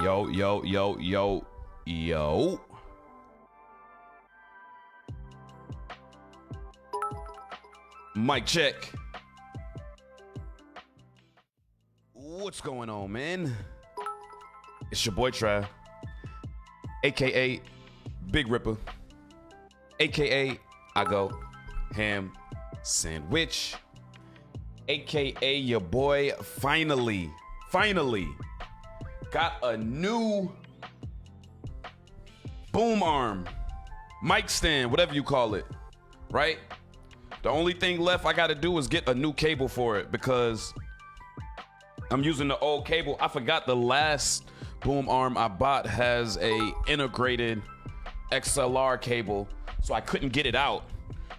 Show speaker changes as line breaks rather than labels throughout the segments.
Yo. Mic check. What's going on, man? It's your boy Trav, aka Big Ripper, aka I Go Ham Sandwich, aka your boy finally got a new boom arm, mic stand, whatever you call it, right? The only thing left I gotta do is get a new cable for it because I'm using the old cable. I forgot the last boom arm I bought has a integrated XLR cable, so I couldn't get it out.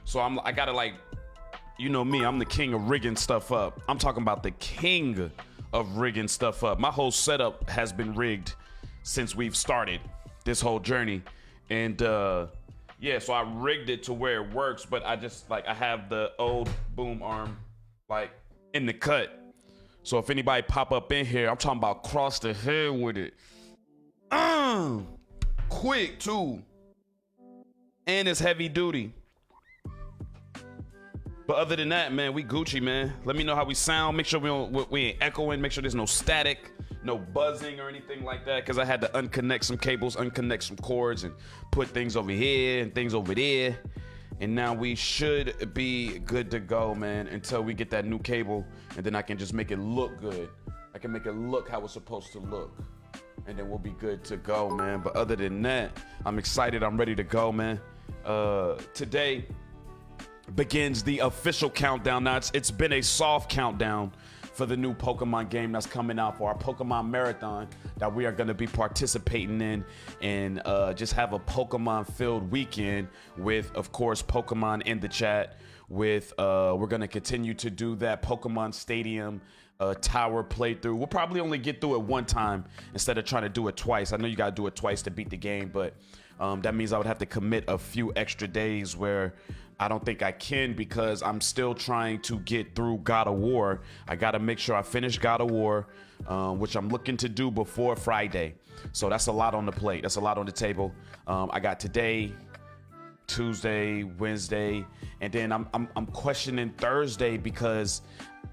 So I gotta, like, you know me, I'm the king of rigging stuff up. I'm talking about the king of rigging stuff up. My whole setup has been rigged since we've started this whole journey. And yeah, so I rigged it to where it works, but I have the old boom arm like in the cut. So if anybody pop up in here, I'm talking about cross the head with it. Quick too. And it's heavy duty. But other than that, man, we Gucci, man. Let me know how we sound. Make sure we ain't echoing. Make sure there's no static, no buzzing or anything like that. Because I had to unconnect some cables, unconnect some cords, and put things over here and things over there. And now we should be good to go, man, until we get that new cable. And then I can just make it look good. I can make it look how it's supposed to look. And then we'll be good to go, man. But other than that, I'm excited. I'm ready to go, man. Today begins the official countdown. Now it's been a soft countdown for the new Pokemon game that's coming out for our Pokemon Marathon that we are going to be participating in, and just have a Pokemon filled weekend with, of course, Pokemon in the chat with we're going to continue to do that Pokemon Stadium tower playthrough. We'll probably only get through it one time instead of trying to do it twice. I know you got to do it twice to beat the game, but that means I would have to commit a few extra days where I don't think I can, because I'm still trying to get through God of War. I got to make sure I finish God of War, which I'm looking to do before Friday. So that's a lot on the plate. That's a lot on the table. I got today, Tuesday, Wednesday, and then I'm questioning Thursday, because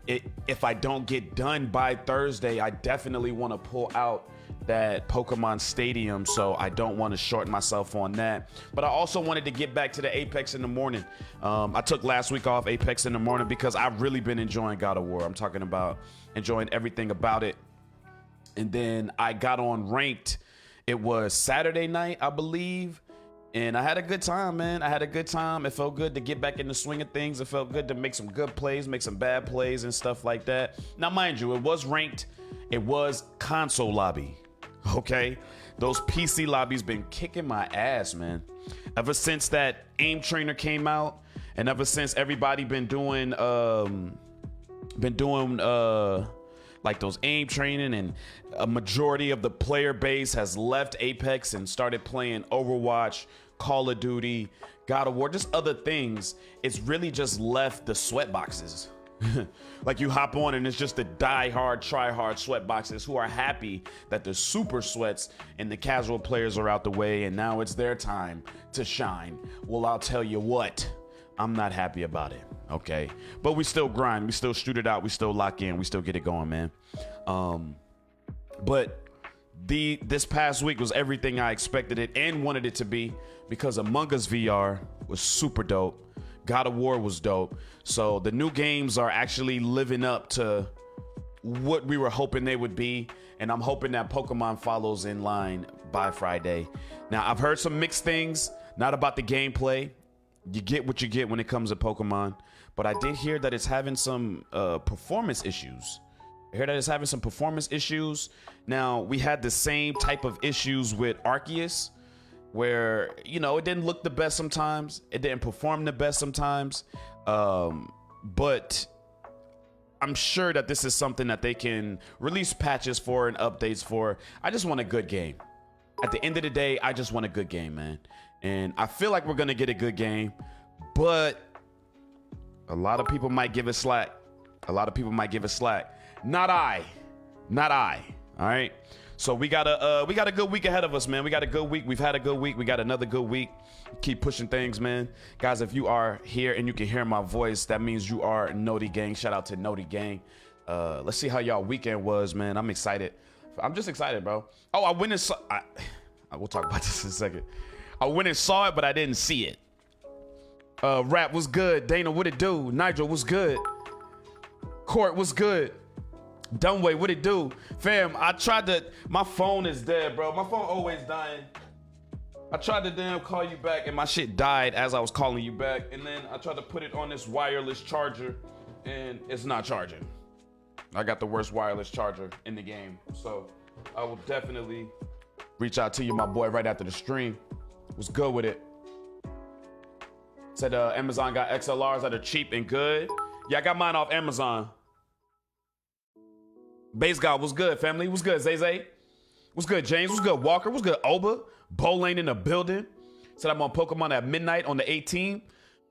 if I don't get done by Thursday, I definitely want to pull out that Pokemon Stadium, so I don't want to shorten myself on that. But I also wanted to get back to the Apex in the morning. I took last week off Apex in the morning because I've really been enjoying God of War. I'm talking about enjoying everything about it. And then I got on ranked. It was Saturday night, I believe. And I had a good time, man. I had a good time. It felt good to get back in the swing of things. It felt good to make some good plays, make some bad plays and stuff like that. Now, mind you, it was ranked. It was console lobby. Okay? Those PC lobbies been kicking my ass, man. Ever since that aim trainer came out, and ever since everybody been doing like those aim training, and a majority of the player base has left Apex and started playing Overwatch, Call of Duty, God of War, just other things. It's really just left the sweat boxes. Like, you hop on and it's just the die-hard, try-hard sweat boxes who are happy that the super sweats and the casual players are out the way, and now it's their time to shine. Well, I'll tell you what, I'm not happy about it. Okay, but we still grind, we still shoot it out, we still lock in, we still get it going, man. But this past week was everything I expected it and wanted it to be, because Among Us VR was super dope. God of War was dope. So the new games are actually living up to what we were hoping they would be, and I'm hoping that Pokemon follows in line by Friday. Now, I've heard some mixed things, not about the gameplay. You get what you get when it comes to Pokemon, but I did hear that it's having some performance issues. I heard that it's having some performance issues. Now, we had the same type of issues with Arceus, where, you know, it didn't look the best sometimes, it didn't perform the best sometimes, but I'm sure that this is something that they can release patches for and updates for. I just want a good game. At the end of the day, I just want a good game, man. And I feel like we're gonna get a good game, but a lot of people might give it slack. Not I. All right. So we got a good week ahead of us, man. We got a good week. We've had a good week. We got another good week. Keep pushing things, man. Guys, if you are here and you can hear my voice, that means you are Noti Gang. Shout out to Noti Gang. Let's see how y'all weekend was, man. I'm excited. I'm just excited, bro. Oh, I went and saw. We'll talk about this in a second. I went and saw it, but I didn't see it. Rap was good. Dana, what it do? Nigel was good. Court was good. Dunway, what it do? Fam, I tried to. My phone is dead, bro. My phone always dying. I tried to damn call you back, and my shit died as I was calling you back. And then I tried to put it on this wireless charger, and it's not charging. I got the worst wireless charger in the game. So I will definitely reach out to you, my boy, right after the stream. Was good with it. Said Amazon got XLRs that are cheap and good. Yeah, I got mine off Amazon. Base God was good, family. Was good, Zay Zay. Was good, James. Was good, Walker. Was good, Oba. Bowlane in the building. Said I'm on Pokemon at midnight on the 18th.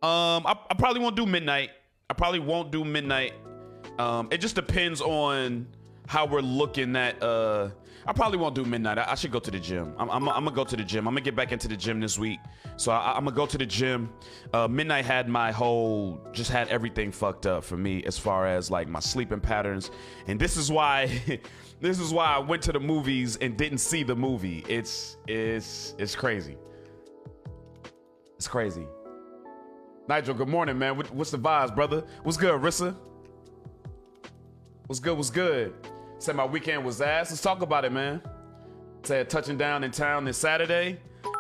I probably won't do midnight. It just depends on how we're looking at. I probably won't do midnight. I should go to the gym. I'm gonna go to the gym. I'm gonna get back into the gym this week. So I'm gonna go to the gym. Midnight had just had everything fucked up for me as far as like my sleeping patterns. And this is why I went to the movies and didn't see the movie. It's crazy. It's crazy. Nigel, good morning, man. What's the vibes, brother? What's good, Rissa? What's good? Said my weekend was ass. Let's talk about it, man. Said touching down in town this Saturday.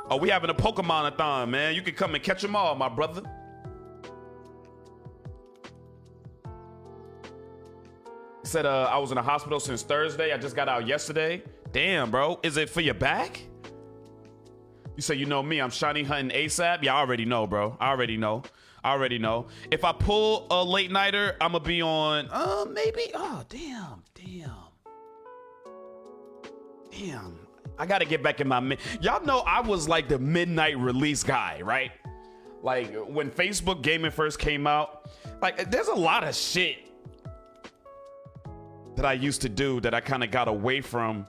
Oh, we having a Pokemon-a-thon, man. You can come and catch them all, my brother. Said I was in the hospital since Thursday. I just got out yesterday. Damn, bro. Is it for your back? You say, you know me, I'm shiny hunting ASAP. Yeah, I already know, bro. I already know. If I pull a late nighter, I'm gonna be on maybe. Oh, damn. I gotta get back in my y'all know I was like the midnight release guy, right? Like when Facebook gaming first came out, like there's a lot of shit that I used to do that I kind of got away from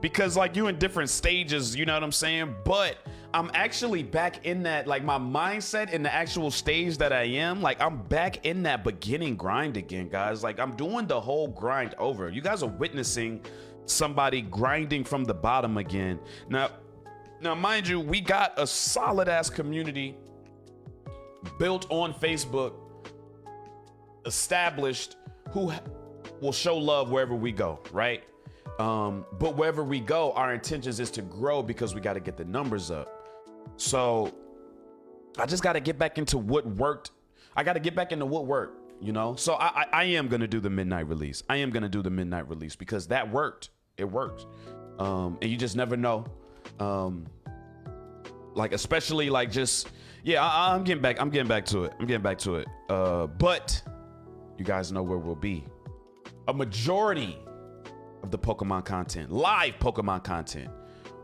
because like you in different stages, you know what I'm saying? But I'm actually back in that, like my mindset in the actual stage that I am, like I'm back in that beginning grind again, guys. Like I'm doing the whole grind over. You guys are witnessing somebody grinding from the bottom again. Now mind you, we got a solid ass community built on Facebook, established, who will show love wherever we go, right? But wherever we go, our intentions is to grow because we got to get the numbers up. So I just got to get back into what worked. I got to get back into what worked, you know? So I am going to do the midnight release. Because that worked. It worked. And you just never know. Like, especially like just, yeah, I'm getting back to it. But you guys know where we'll be. A majority of the Pokemon content, live Pokemon content,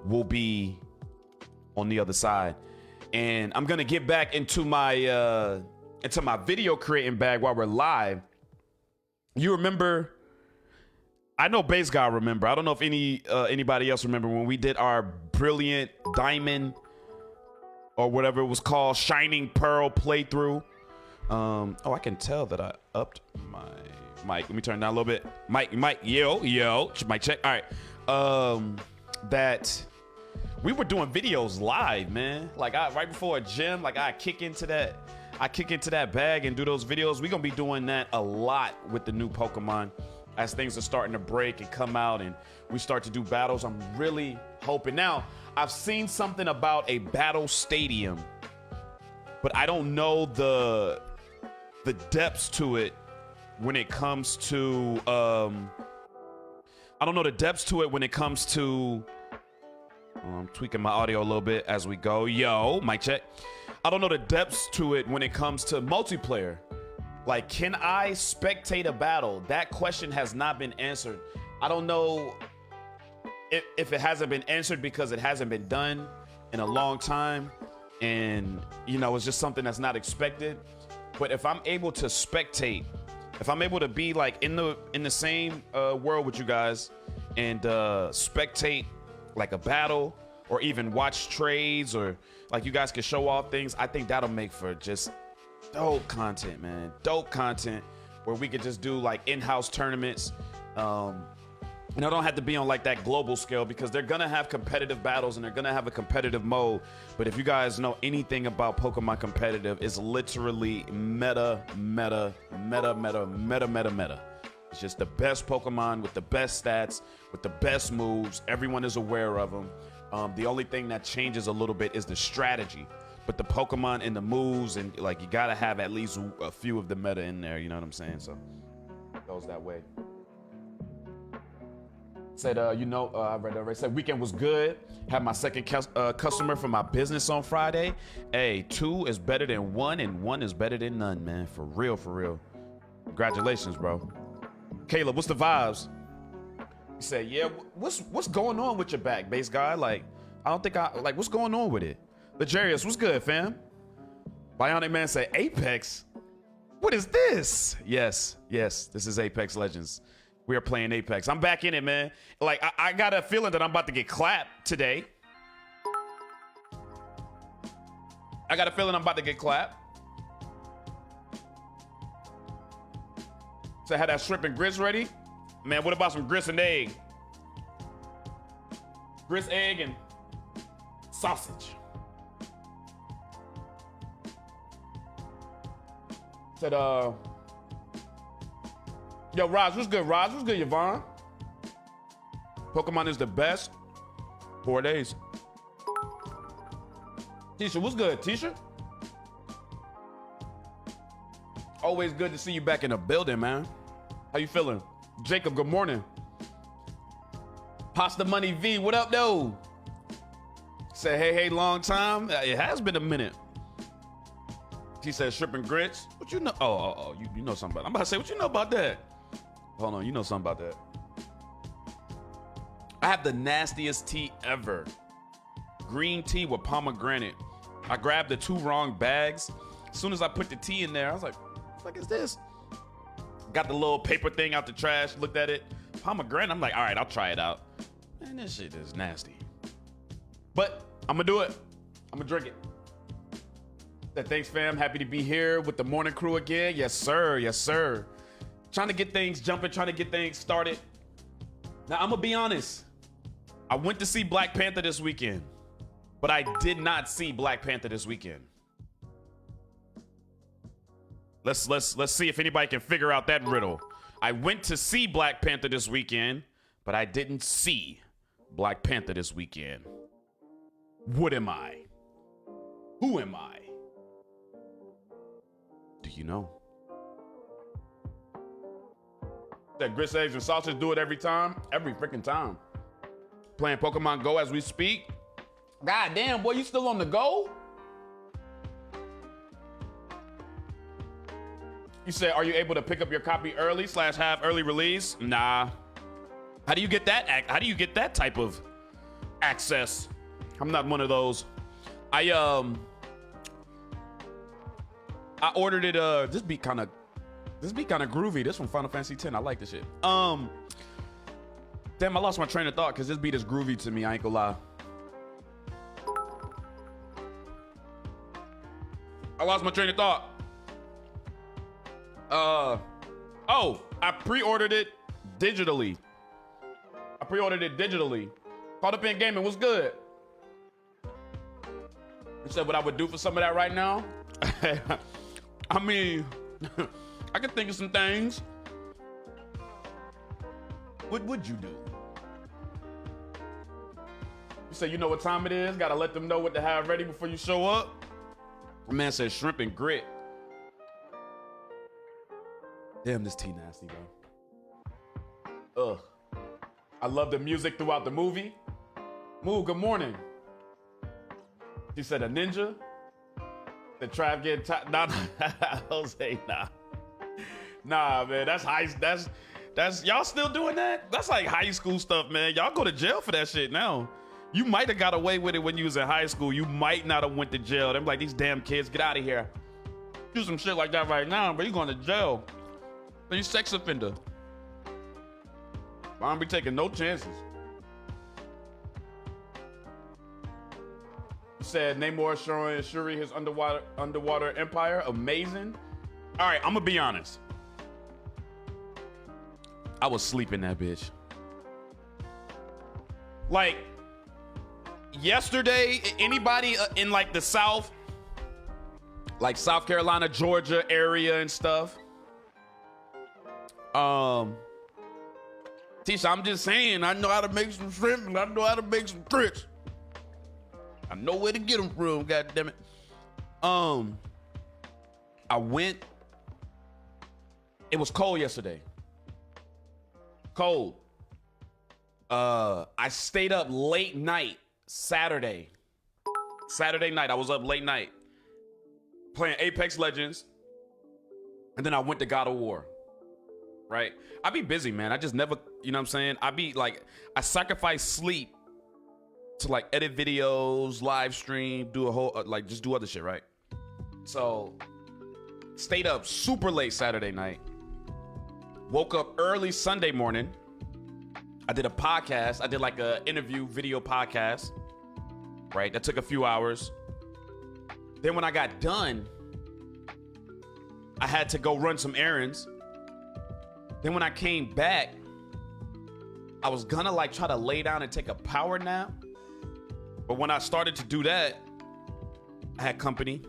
will be on the other side. And I'm gonna get back into my video creating bag while we're live. You remember, I know Base God remember. I don't know if anybody else remember when we did our Brilliant Diamond or whatever it was called, Shining Pearl playthrough. Oh, I can tell that I upped my mic. Let me turn it down a little bit. Mic, yo, mic check. All right. That we were doing videos live, man. Like right before a gym, like I kick into that bag and do those videos. We're gonna be doing that a lot with the new Pokemon as things are starting to break and come out and we start to do battles. I'm really hoping. Now, I've seen something about a battle stadium, but I don't know the depths to it when it comes to I'm tweaking my audio a little bit as we go. Yo, mic check. I don't know the depths to it when it comes to multiplayer. Like, can I spectate a battle? That question has not been answered. I don't know if it hasn't been answered because it hasn't been done in a long time. And, you know, it's just something that's not expected. But if I'm able to spectate, if I'm able to be like in the same world with you guys and spectate like a battle, or even watch trades, or like you guys can show off things, I think that'll make for just dope content, man. Dope content where we could just do like in-house tournaments. And it don't have to be on like that global scale, because they're gonna have competitive battles and they're gonna have a competitive mode. But if you guys know anything about Pokemon competitive, it's literally meta. It's just the best Pokemon with the best stats, with the best moves. Everyone is aware of them. The only thing that changes a little bit is the strategy. But the Pokemon and the moves, and like you gotta have at least a few of the meta in there, you know what I'm saying? So it goes that way. Said, I read that already. Said weekend was good. Had my second customer for my business on Friday. Hey, 2 is better than 1, and 1 is better than none, man. For real, for real. Congratulations, bro. Caleb, what's the vibes? He said, yeah, what's going on with your back, base guy? Like, I don't think what's going on with it? Legarius, what's good, fam? Bionic Man said, Apex? What is this? Yes, this is Apex Legends. We are playing Apex. I'm back in it, man. Like, I got a feeling that I'm about to get clapped today. I got a feeling I'm about to get clapped. So I had that shrimp and grits ready. Man, what about some grits and egg? Grits, egg, and sausage. Said, yo, Raj, what's good, Raj? What's good, Yvonne? Pokemon is the best. 4 days. Tisha, what's good, Tisha? Always good to see you back in the building, man. How you feeling? Jacob, good morning. Pasta Money V, what up, though? Say, hey, long time. It has been a minute. He said shrimp and grits. What you know? Oh, you know something about it. I'm about to say, what you know about that? Hold on, you know something about that. I have the nastiest tea ever. Green tea with pomegranate. I grabbed the 2 wrong bags. As soon as I put the tea in there, I was like, what the fuck is this? Got the little paper thing out the trash, looked at it. Pomegranate, I'm like, all right, I'll try it out. Man, this shit is nasty. But I'm gonna do it. I'm gonna drink it. Thanks, fam. Happy to be here with the morning crew again. Yes, sir. Yes, sir. Trying to get things jumping, trying to get things started. Now, I'm gonna be honest. I went to see Black Panther this weekend, but I did not see Black Panther this weekend. Let's see if anybody can figure out that riddle. I went to see Black Panther this weekend, but I didn't see Black Panther this weekend. What am I? Who am I? Do you know? That grits, eggs, and sausage do it every time. Every freaking time. Playing Pokemon Go as we speak. God damn, boy, you still on the go? You said, are you able to pick up your copy early / have early release? Nah. How do you get that? How do you get that type of access? I'm not one of those. I ordered it. This beat kind of groovy. This from Final Fantasy X. I like this shit. Damn, I lost my train of thought because this beat is groovy to me. I ain't gonna lie. I lost my train of thought. Oh, I pre-ordered it digitally. Caught Up in Gaming, what's good? You said what I would do for some of that right now? I mean, I can think of some things. What would you do? You say you know what time it is? Gotta let them know what to have ready before you show up? My man said shrimp and grit. Damn, this tea nasty, bro. Ugh. I love the music throughout the movie. Moo, good morning. She said a ninja. The Trav getting nah, Jose, nah. Nah, man, that's high. That's y'all still doing that? That's like high school stuff, man. Y'all go to jail for that shit now. You might have got away with it when you was in high school. You might not have went to jail. Them like, these damn kids, get out of here. Do some shit like that right now, but you going to jail. You sex offender. I don't be taking no chances. He said Namor showing Shuri his underwater empire. Amazing. All right, I'm gonna be honest. I was sleeping that bitch. Like yesterday, anybody in like the South, like South Carolina, Georgia area and stuff. Tisha, I'm just saying, I know how to make some shrimp and I know how to make some grits. I know where to get them from, God damn it. I went. It was cold yesterday. Cold. I stayed up late night Saturday. Saturday night, I was up late night playing Apex Legends, and then I went to God of War. Right? I be busy, man. I just never, you know what I'm saying? I be like, I sacrifice sleep to like edit videos, live stream, do a whole, like just do other shit, right? So, stayed up super late Saturday night. Woke up early Sunday morning. I did a podcast. I did like a interview video podcast, right? That took a few hours. Then when I got done, I had to go run some errands. Then when I came back, I was gonna like try to lay down and take a power nap. But when I started to do that, I had company.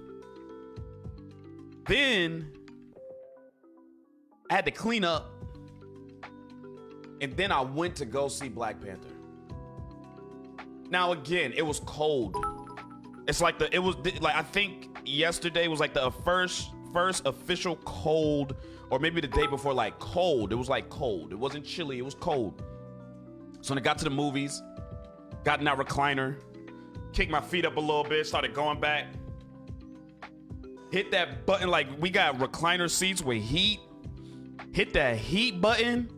Then I had to clean up. And then I went to go see Black Panther. Now again, it was cold. It's like I think yesterday was like the first official cold, or maybe the day before, like cold. It was like cold. It wasn't chilly, it was cold. So when I got to the movies, got in that recliner, kicked my feet up a little bit, started going back. Hit that button, like we got recliner seats with heat. Hit that heat button.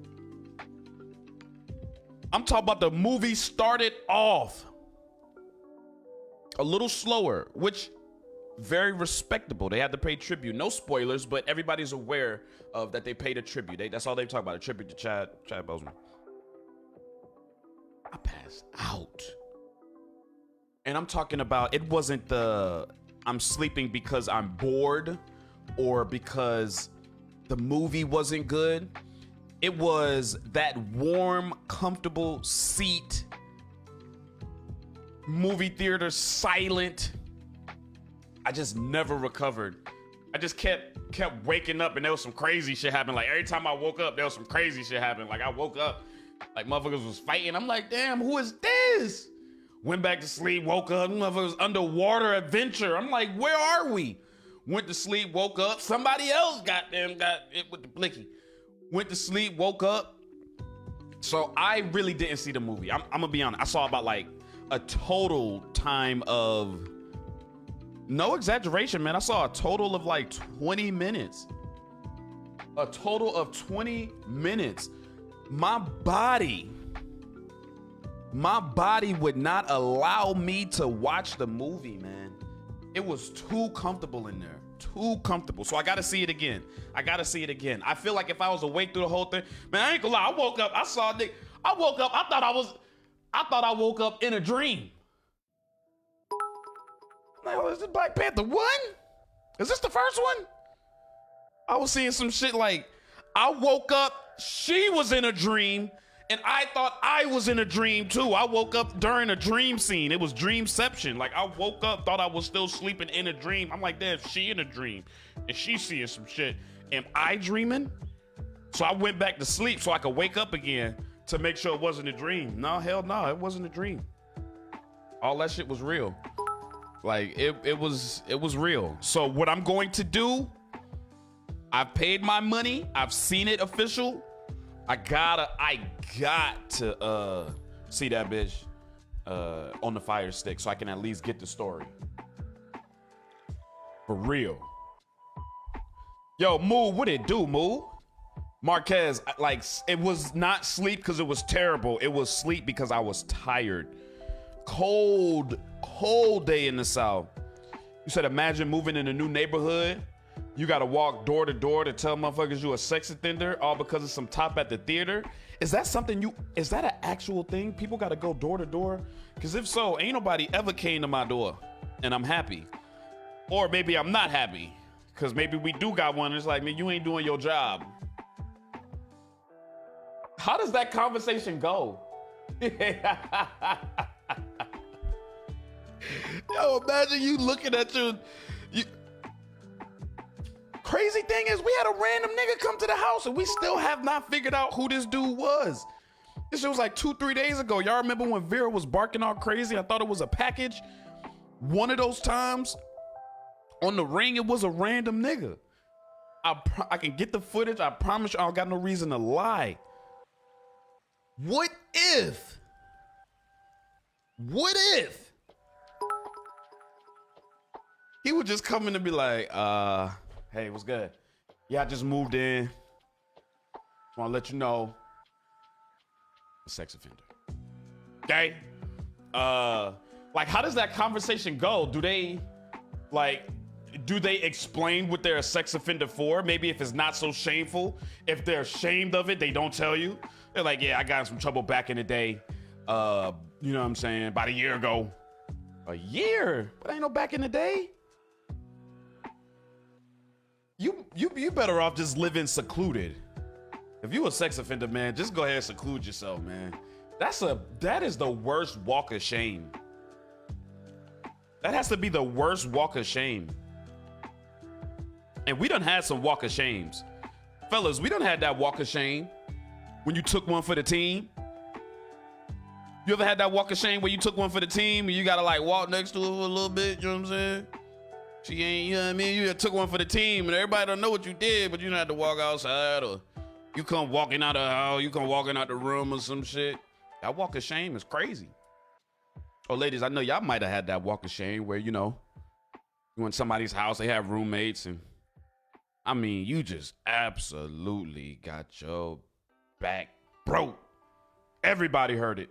I'm talking about the movie started off a little slower, which very respectable. They had to pay tribute. No spoilers, but everybody's aware of that they paid a tribute. That's all they talk about, a tribute to Chad Boseman. I passed out. And I'm talking about, it wasn't I'm sleeping because I'm bored or because the movie wasn't good. It was that warm, comfortable seat, movie theater, silent. I just never recovered. I just kept waking up and there was some crazy shit happening. Like every time I woke up, there was some crazy shit happening. Like I woke up, like motherfuckers was fighting. I'm like, damn, who is this? Went back to sleep, woke up, motherfuckers underwater adventure. I'm like, where are we? Went to sleep, woke up, somebody else got it with the blicky. Went to sleep, woke up. So I really didn't see the movie. I'm gonna be honest. I saw about like a total time of, no exaggeration, man. I saw a total of like 20 minutes. A total of 20 minutes. My body would not allow me to watch the movie, man. It was too comfortable in there. Too comfortable. So I gotta see it again. I feel like if I was awake through the whole thing, man, I ain't gonna lie. I woke up, I saw Nick. I woke up, I thought I woke up in a dream. Like, oh, is this Black Panther 1? Is this the first one? I was seeing some shit like, I woke up, she was in a dream, and I thought I was in a dream too. I woke up during a dream scene. It was dreamception. Like I woke up, thought I was still sleeping in a dream. I'm like, damn, she in a dream. And she's seeing some shit. Am I dreaming? So I went back to sleep so I could wake up again to make sure it wasn't a dream. No, hell no, it wasn't a dream. All that shit was real. Like it was real. So what I'm going to do, I've paid my money. I've seen it official. I got to see that bitch on the Fire Stick so I can at least get the story. For real. Yo, Moo, what it do, Moo? Marquez, like, it was not sleep because it was terrible. It was sleep because I was tired. Cold day in the South. You said imagine moving in a new neighborhood. You gotta walk door to door to tell motherfuckers you a sex offender, all because of some top at the theater. Is that something is that an actual thing? People gotta go door to door? Because if so, ain't nobody ever came to my door and I'm happy. Or maybe I'm not happy. Because maybe we do got one and it's like, man, you ain't doing your job. How does that conversation go? Yo, imagine you looking at you. Crazy thing is, we had a random nigga come to the house and we still have not figured out who this dude was. This shit was like 2-3 days ago. Y'all remember when Vera was barking all crazy? I thought it was a package. One of those times on the ring, it was a random nigga. I can get the footage. I promise you, I don't got no reason to lie. What if he would just come in and be like, hey, what's good? Yeah, I just moved in. Just want to let you know, a sex offender. Okay? Like, how does that conversation go? Do they explain what they're a sex offender for? Maybe if it's not so shameful. If they're ashamed of it, they don't tell you. They're like, yeah, I got in some trouble back in the day. You know what I'm saying? About a year ago. A year? But ain't no back in the day. You better off just living secluded. If you a sex offender, man, just go ahead and seclude yourself, man. That is the worst walk of shame. That has to be the worst walk of shame. And we done had some walk of shames. Fellas, we done had that walk of shame when you took one for the team. You ever had that walk of shame where you took one for the team and you gotta like walk next to her a little bit, you know what I'm saying? She ain't, you know what I mean? You took one for the team and everybody don't know what you did, but you don't have to walk outside or you come walking out of the house, you come walking out the room or some shit. That walk of shame is crazy. Oh, ladies, I know y'all might have had that walk of shame where, you know, you in somebody's house, they have roommates and I mean, you just absolutely got your back broke. Everybody heard it.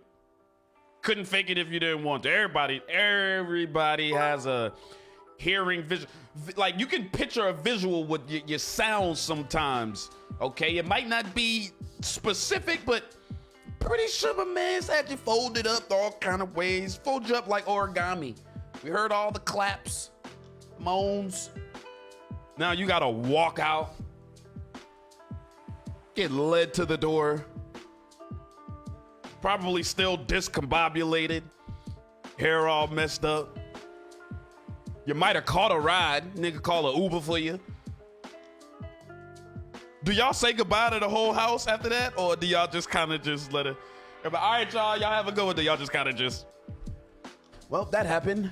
Couldn't fake it if you didn't want to. Everybody has a hearing visual. Like you can picture a visual with your sounds sometimes. Okay, it might not be specific, but pretty sure my man's had you folded up all kind of ways. Fold you up like origami. We heard all the claps, moans. Now you gotta walk out, get led to the door, probably still discombobulated, hair all messed up. You might have caught a ride, nigga call an Uber for you. Do y'all say goodbye to the whole house after that? Or do y'all just kind of just let it, all right, y'all have a good one. Do y'all just kind of just, well, that happened.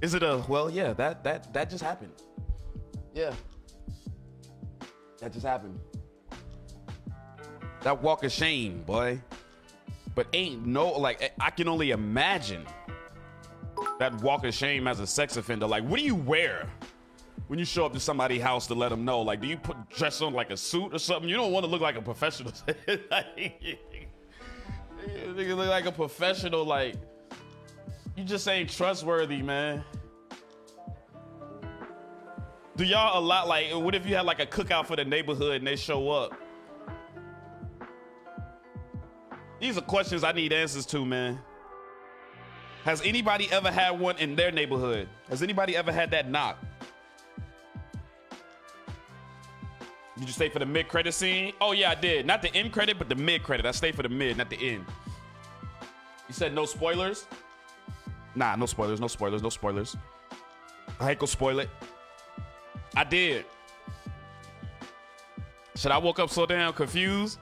Is it well, yeah, that just happened. Yeah, that just happened. That walk of shame, boy. But ain't no, like, I can only imagine that walk of shame as a sex offender. Like, what do you wear when you show up to somebody's house to let them know? Like, do you dress on like a suit or something? You don't want to look like a professional. You look like a professional, like, you just ain't trustworthy, man. Do y'all allow, like, what if you had like a cookout for the neighborhood and they show up? These are questions I need answers to, man. Has anybody ever had one in their neighborhood? Has anybody ever had that knock? Did you stay for the mid-credit scene? Oh yeah, I did. Not the end credit, but the mid-credit. I stayed for the mid, not the end. You said no spoilers? Nah, no spoilers, no spoilers, no spoilers. I ain't gonna spoil it. I did. Should I woke up so damn confused?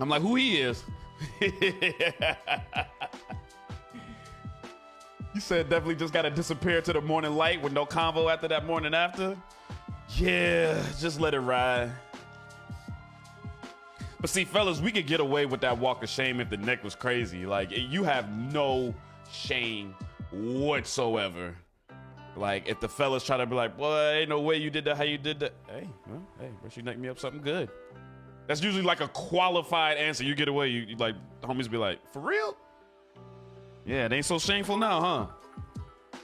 I'm like, who he is? You said definitely just gotta disappear to the morning light with no convo after that morning after? Yeah, just let it ride. But see, fellas, we could get away with that walk of shame if the neck was crazy. Like, you have no shame whatsoever. Like, if the fellas try to be like, boy, ain't no way you did that, how you did that. Hey, well, hey, but you neck me up something good. That's usually like a qualified answer. You get away, you like, homies be like, for real? Yeah, it ain't so shameful now, huh?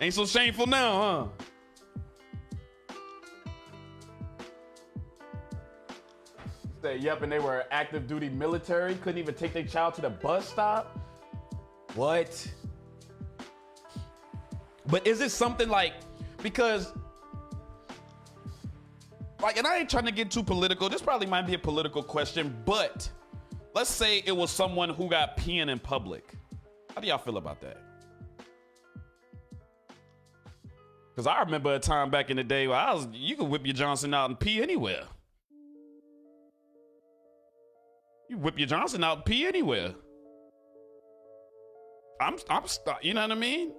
Ain't so shameful now, huh? Say, yep, and they were active duty military. Couldn't even take their child to the bus stop. What? But is it something like, because, like, and I ain't trying to get too political. This probably might be a political question, but let's say it was someone who got peeing in public. How do y'all feel about that? Because I remember a time back in the day where you could whip your Johnson out and pee anywhere. You whip your Johnson out and pee anywhere. You know what I mean?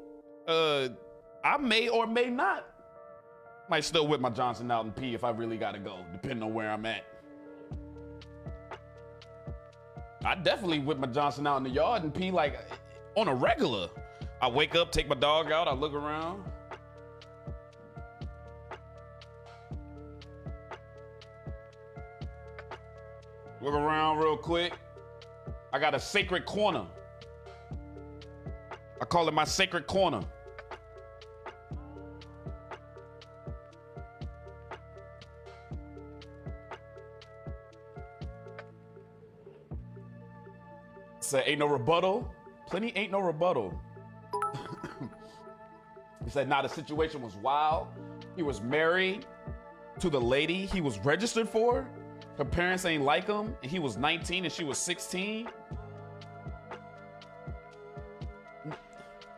I may or may not. Might still whip my Johnson out and pee if I really gotta go, depending on where I'm at. I definitely whip my Johnson out in the yard and pee like on a regular. I wake up, take my dog out, I look around. Look around real quick. I got a sacred corner. I call it my sacred corner. Say, ain't no rebuttal. Plenty ain't no rebuttal. He said, nah, the situation was wild. He was married to the lady he was registered for. Her parents ain't like him, and he was 19 and she was 16.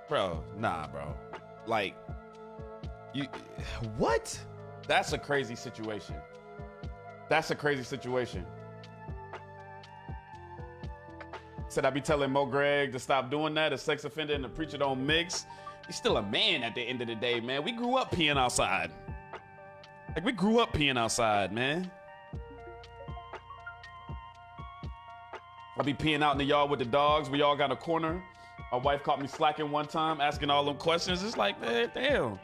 Bro, nah, bro. Like, what? That's a crazy situation. That's a crazy situation. Said I be telling Mo Greg to stop doing that, a sex offender and the preacher don't mix. He's still a man at the end of the day, man. We grew up peeing outside. Like, we grew up peeing outside, man. I be peeing out in the yard with the dogs. We all got a corner. My wife caught me slacking one time, asking all them questions. It's like, man, damn.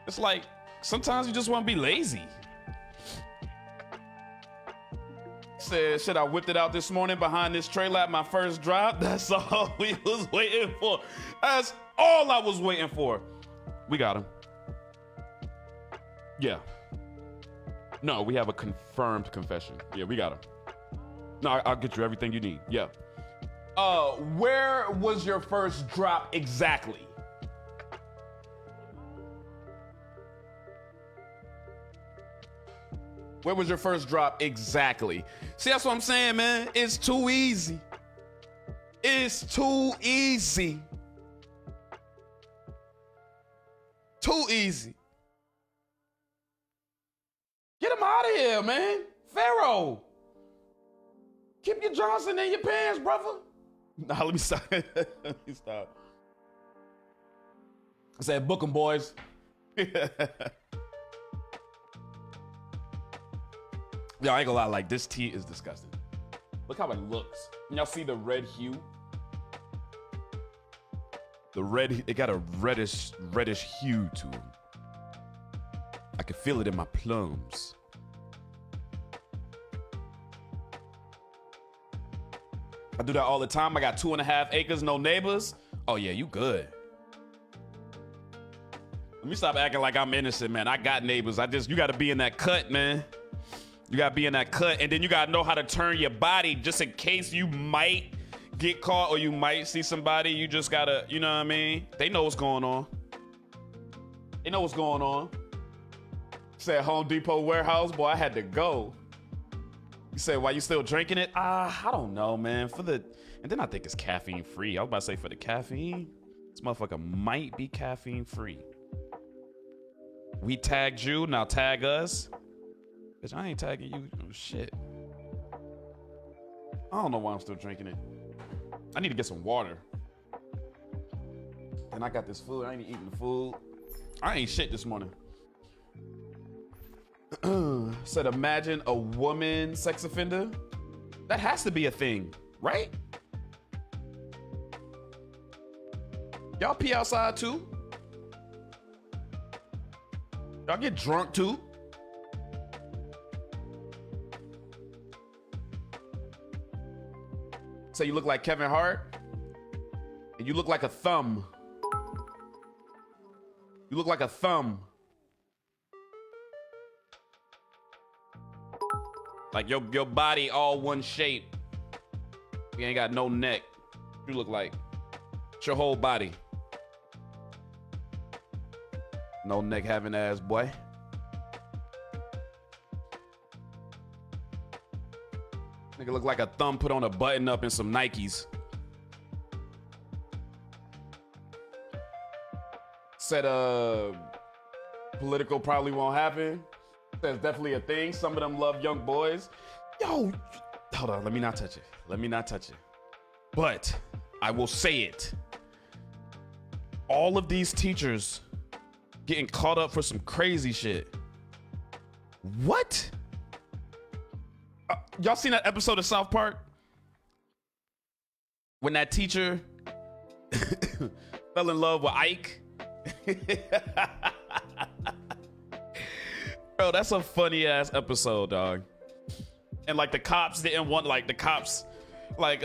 It's like, sometimes you just want to be lazy. Said, shit, I whipped it out this morning behind this trailer at my first drop. That's all we was waiting for. That's all I was waiting for. We got him. Yeah. No, we have a confirmed confession. Yeah, we got him. No, I'll get you everything you need. Yeah. Where was your first drop exactly? Where was your first drop exactly? See, that's what I'm saying, man. It's too easy. It's too easy. Too easy. Get him out of here, man. Pharaoh. Keep your Johnson in your pants, brother. Nah, let me stop. Let me stop. I said, book 'em, boys. Yo, I ain't gonna lie, like, this tea is disgusting. Look how it looks. Y'all see the red hue? The red, it got a reddish hue to it. I can feel it in my plums. I do that all the time. I got 2.5 acres, no neighbors. Oh yeah, you good. Let me stop acting like I'm innocent, man. I got neighbors. You gotta be in that cut, man. You gotta be in that cut, and then you gotta know how to turn your body just in case you might get caught or you might see somebody. You just gotta, you know what I mean? They know what's going on. They know what's going on. Said Home Depot warehouse, boy, I had to go. You said, why you still drinking it? I don't know, man. And then I think it's caffeine free. I was about to say for the caffeine, this motherfucker might be caffeine free. We tagged you, now tag us. Bitch, I ain't tagging you. Oh, shit. I don't know why I'm still drinking it. I need to get some water. And I got this food. I ain't eating the food. I ain't shit this morning. Said, imagine a woman sex offender. That has to be a thing, right? Y'all pee outside too? Y'all get drunk too? So you look like Kevin Hart, and you look like a thumb. You look like a thumb. Like your body all one shape. You ain't got no neck. You look like it's your whole body. No neck having ass, boy. Nigga look like a thumb put on a button up and some Nikes. Said political probably won't happen. That's definitely a thing. Some of them love young boys. Yo, hold on, let me not touch it. Let me not touch it. But I will say it. All of these teachers getting caught up for some crazy shit. What? Y'all seen that episode of South Park? When that teacher fell in love with Ike? Bro, that's a funny ass episode, dog. And like the cops didn't want, like the cops, like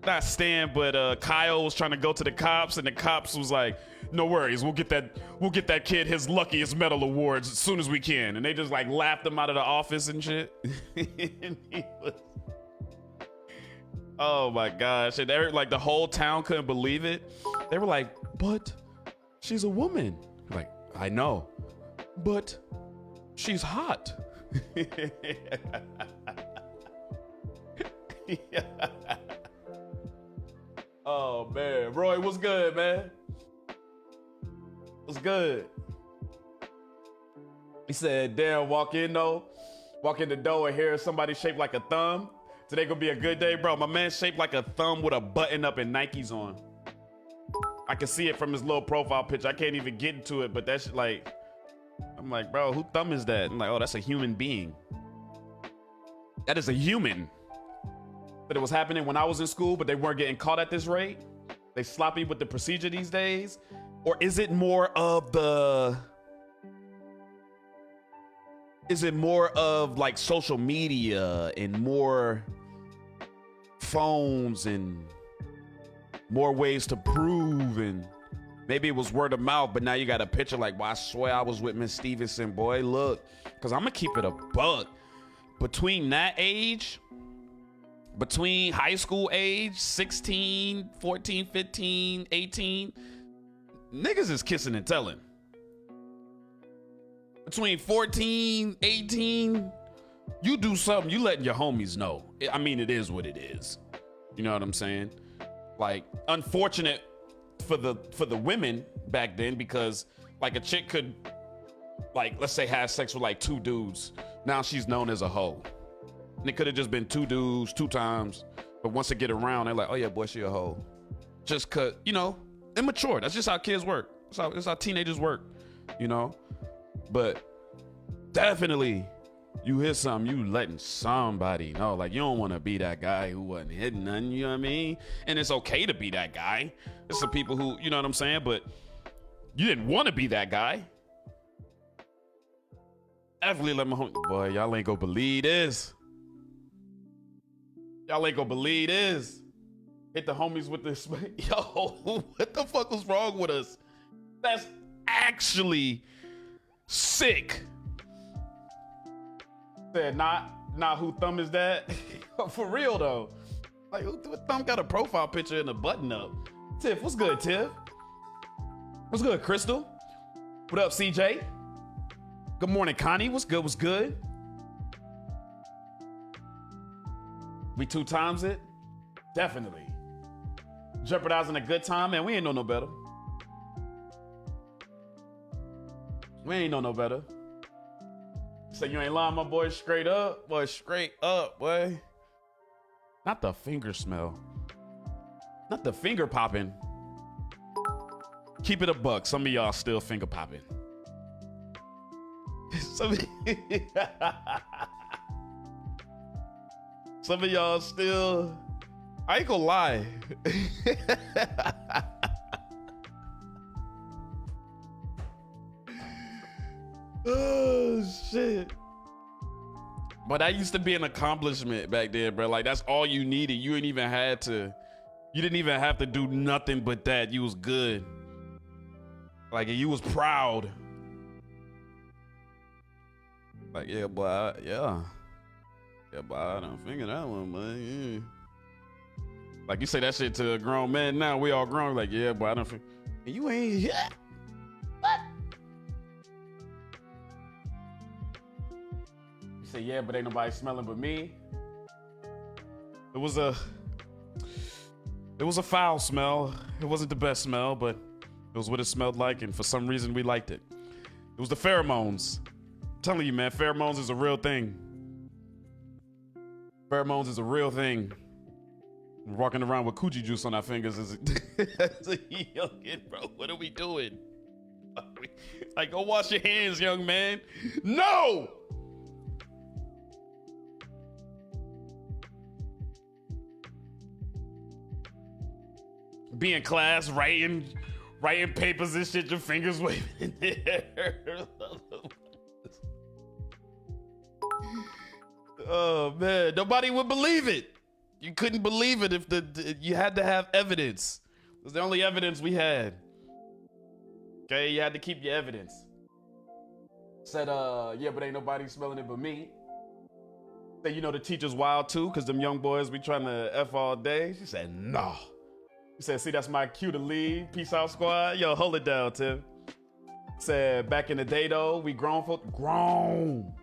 not Stan, but Kyle was trying to go to the cops, and the cops was like, "No worries, we'll get that kid his luckiest medal awards as soon as we can." And they just like laughed him out of the office and shit. And he was, oh my gosh! And they were, like the whole town couldn't believe it. They were like, "But she's a woman." Like, I know, but she's hot. Yeah. Oh man, Roy, what's good, man? What's good? He said, "Damn, walk in the door and hear somebody shaped like a thumb. Today gonna be a good day, bro." My man shaped like a thumb with a button up and Nikes on. I can see it from his little profile picture. I can't even get into it, but that's like, I'm like, bro, who thumb is that? I'm like, oh, that's a human being. That is a human. But it was happening when I was in school, but they weren't getting caught at this rate. They sloppy with the procedure these days. Or is it more of like social media and more phones and more ways to prove, and maybe it was word of mouth, but now you got a picture like, well, I swear I was with Miss Stevenson, boy, look. Because I'm going to keep it a buck. Between that age, between high school age, 16, 14, 15, 18, niggas is kissing and telling. Between 14, 18, you do something, you letting your homies know. I mean, it is what it is. You know what I'm saying? Like, unfortunate for the women back then, because like a chick could, like, let's say have sex with like 2 dudes. Now she's known as a hoe. And it could have just been 2 dudes, 2 times. But once they get around, they're like, oh yeah, boy, she a hoe. Just cause, you know, immature. That's just how kids work. That's how teenagers work, you know? But definitely, you hear something, you letting somebody know. Like, you don't want to be that guy who wasn't hitting nothing, you know what I mean? And it's okay to be that guy. There's some people who, you know what I'm saying? But you didn't want to be that guy. Definitely let my homie, boy, y'all ain't gonna believe this. Y'all ain't gonna believe this. Hit the homies with this. Yo, what the fuck was wrong with us? That's actually sick. Said, not who thumb is that? For real though. Like, who thumb got a profile picture and a button up? Tiff, what's good, Tiff? What's good, Crystal? What up, CJ? Good morning, Connie. What's good? What's good? We 2 times it? Definitely. Jeopardizing a good time, man. We ain't know no better. We ain't know no better. So you ain't lying, my boy. Straight up. Boy, straight up, boy. Not the finger smell. Not the finger popping. Keep it a buck. Some of y'all still finger popping. Some of y'all still, I ain't gonna lie. Oh shit. But that used to be an accomplishment back then, bro. Like, that's all you needed. You didn't even have to do nothing but that. You was good. Like, you was proud. Like, yeah, boy, yeah, boy, I don't figure that one, man. Yeah. Like you say that shit to a grown man now. We all grown. Like, yeah, boy, I don't figure. You ain't. Yeah. What? You say, yeah, but ain't nobody smelling but me. It was a foul smell. It wasn't the best smell, but it was what it smelled like, and for some reason we liked it. It was the pheromones. I'm telling you, man, pheromones is a real thing. Pheromones is a real thing. Walking around with coochie juice on our fingers as a young kid, bro. What are we doing? Like, go wash your hands, young man. No! Be in class, writing papers and shit, your fingers waving in the air. Oh man, nobody would believe it. You couldn't believe it if you had to have evidence. It was the only evidence we had. Okay, you had to keep your evidence. Said, yeah, but ain't nobody smelling it but me. Said, you know, the teacher's wild too, because them young boys be trying to F all day. She said, no. He said, see, that's my cue to leave. Peace out, squad. Yo, hold it down, Tim. Said, back in the day, though, we grown.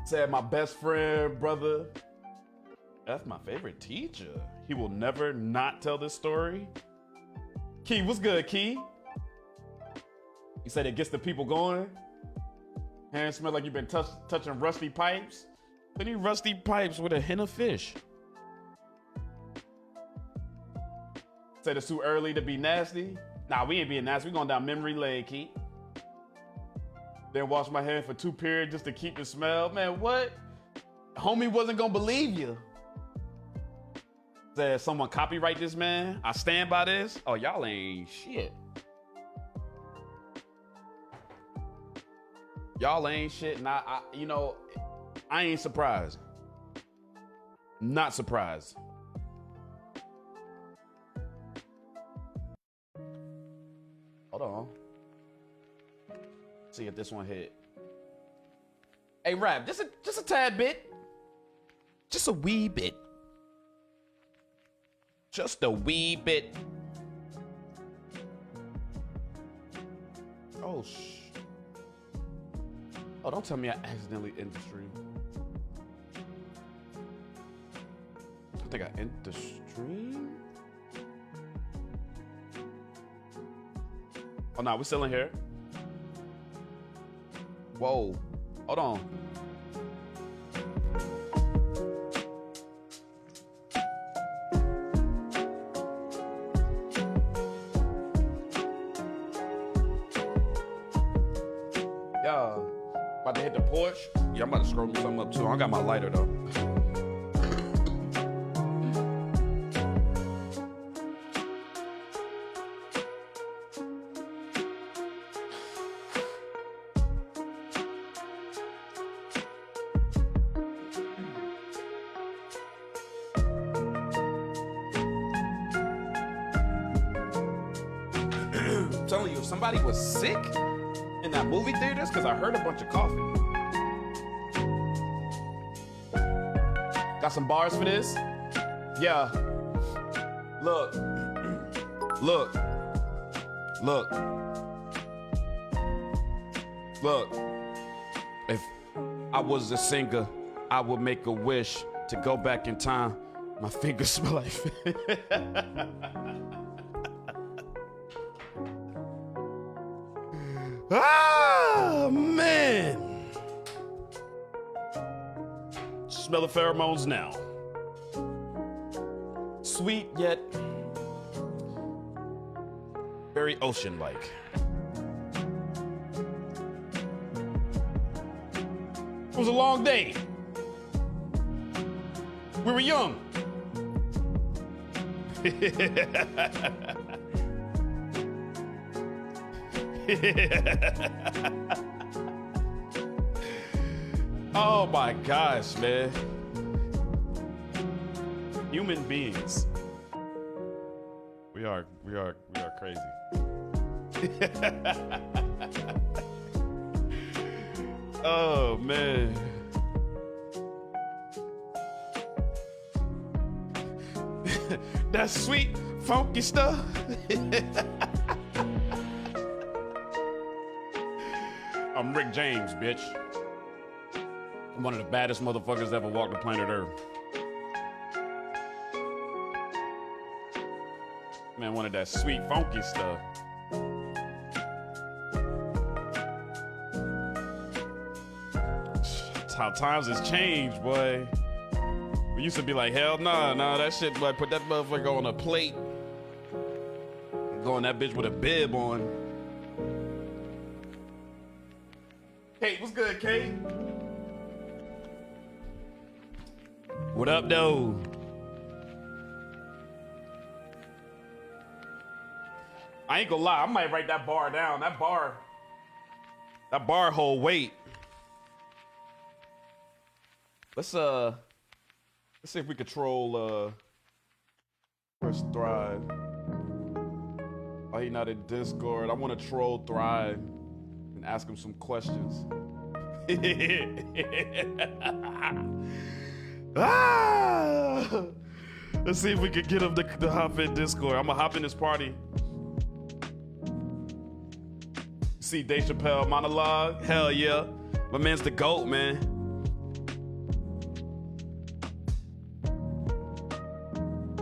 Said, my best friend, brother, that's my favorite teacher. He will never not tell this story. Key, what's good, Key? He said it gets the people going. Hands smell like you've been touching rusty pipes. Any rusty pipes with a hint of fish. Said it's too early to be nasty. Nah, we ain't being nasty. We going down memory lane, Key. Then wash my hand for 2 periods just to keep the smell. Man, what? Homie wasn't gonna believe you. Said someone copyright this, man. I stand by this. Oh, y'all ain't shit. Y'all ain't shit. And I ain't surprised. Not surprised. Hold on. See if this one hit. Hey, Rap, just a tad bit. Just a wee bit. Just a wee bit. Oh, oh, don't tell me I accidentally end the stream. I think I end the stream. Oh, no, we're still in here. Whoa. Hold on. Yeah. About to hit the porch. Yeah, I'm about to scroll me something up too. I got my lighter though. I'm telling you, if somebody was sick in that movie theaters, because I heard a bunch of coughing. Got some bars for this? Yeah. Look. Look. Look. Look. If I was a singer, I would make a wish to go back in time. My fingers smell like fish. Ah, man. Smell the pheromones now. Sweet yet very ocean-like. It was a long day. We were young. Oh my gosh, man. Human beings. We are crazy. Oh man. That sweet, funky stuff. I'm Rick James, bitch. I'm one of the baddest motherfuckers that ever walked the planet Earth. Man, one of that sweet, funky stuff. How times has changed, boy. We used to be like, hell nah, that shit, boy, put that motherfucker on a plate. Go on that bitch with a bib on. Kate, what's good, Kate? What up, though? I ain't gonna lie, I might write that bar down. That bar hold weight. Let's see if we control Chris Thrive. Oh, he not in Discord. I want to troll Thrive and ask him some questions. Let's see if we can get him to hop in Discord. I'm gonna hop in this party. See Dave Chappelle monologue? Hell yeah. My man's the GOAT, man.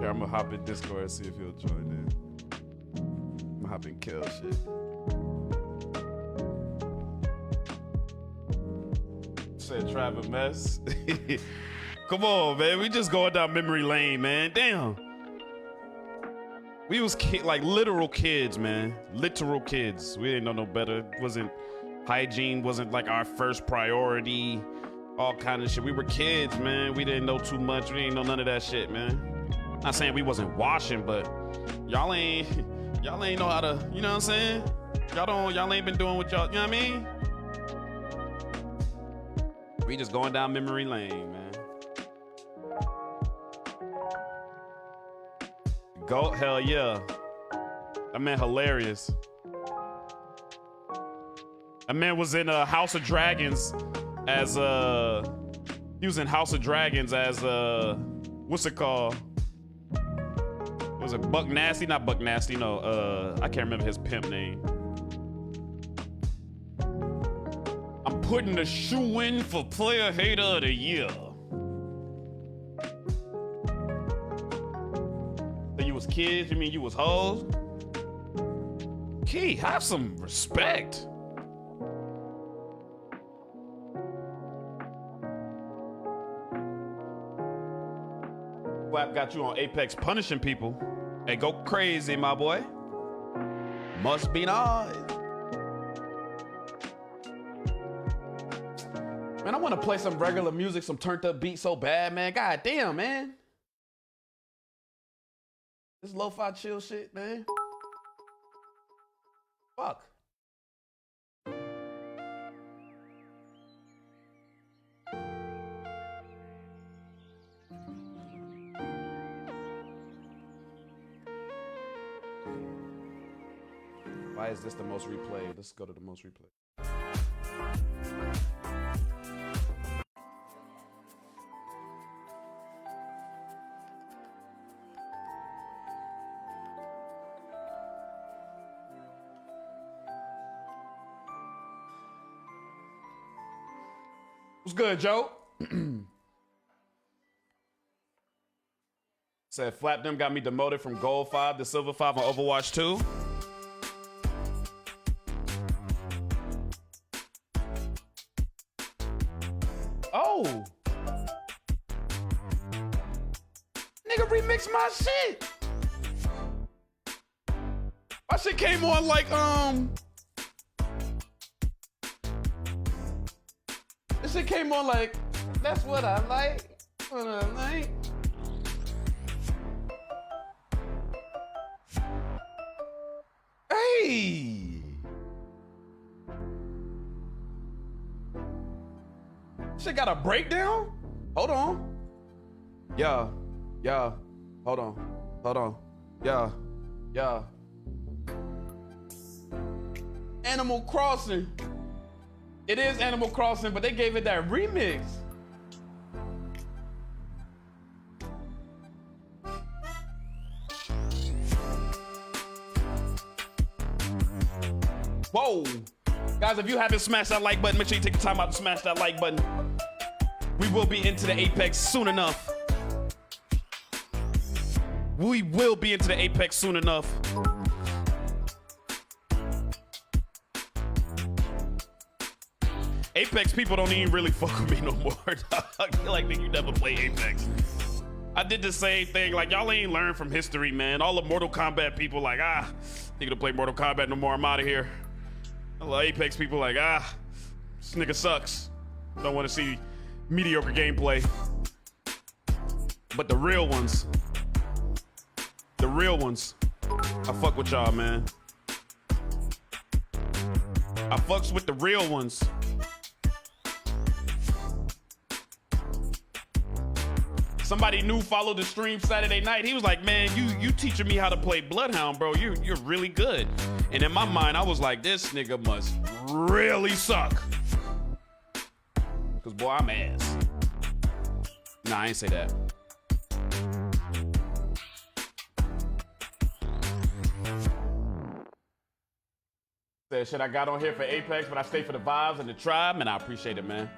Yeah, I'm gonna hop in Discord and see if he'll join in. I'm gonna hop in kill shit. Said Travis Mess. Come on, man. We just going down memory lane, man. Damn. We was like literal kids, man. Literal kids. We didn't know no better. Hygiene wasn't like our first priority. All kind of shit. We were kids, man. We didn't know too much. We didn't know none of that shit, man. Not saying we wasn't washing, but y'all ain't know how to, you know what I'm saying? Y'all ain't been doing what y'all, you know what I mean? We just going down memory lane, man. Go, hell yeah. That man hilarious. That man was in House of Dragons as he was in House of Dragons as what's it called? Was it Buck Nasty? Not Buck Nasty, no. I can't remember his pimp name. I'm putting the shoe in for Player Hater of the Year. So you was kids? You mean you was hoes? Key, have some respect. Flap got you on Apex punishing people. Hey, go crazy, my boy. Must be nice. Man, I want to play some regular music, some turned up beats so bad, man. God damn, man. This lo-fi chill shit, man. Fuck. Why is this the most replayed? Let's go to the most replayed. What's good, Joe? Said Flap them got me demoted from Gold 5 to Silver 5 on Overwatch 2. Oh. Nigga remixed my shit. My shit came on like, this shit came on like, that's what I like. What I like. Hey. Shit got a breakdown? Hold on. Yeah. Hold on. Yeah. Animal Crossing. It is Animal Crossing, but they gave it that remix. Whoa. Guys, if you haven't smashed that like button, make sure you take the time out to smash that like button. We will be into the Apex soon enough. We will be into the Apex soon enough. Apex people don't even really fuck with me no more. I feel like you never play Apex. I did the same thing. Like, y'all ain't learned from history, man. All the Mortal Kombat people like, nigga to play Mortal Kombat no more. I'm out of here. All the Apex people like, this nigga sucks. Don't want to see mediocre gameplay. But the real ones, I fuck with y'all, man. I fucks with the real ones. Somebody new followed the stream Saturday night. He was like, man, you teaching me how to play Bloodhound, bro. You're really good. And in my mind, I was like, this nigga must really suck. Cause boy, I'm ass. Nah, I ain't say that. Said shit I got on here for Apex, but I stay for the vibes and the tribe, and I appreciate it, man.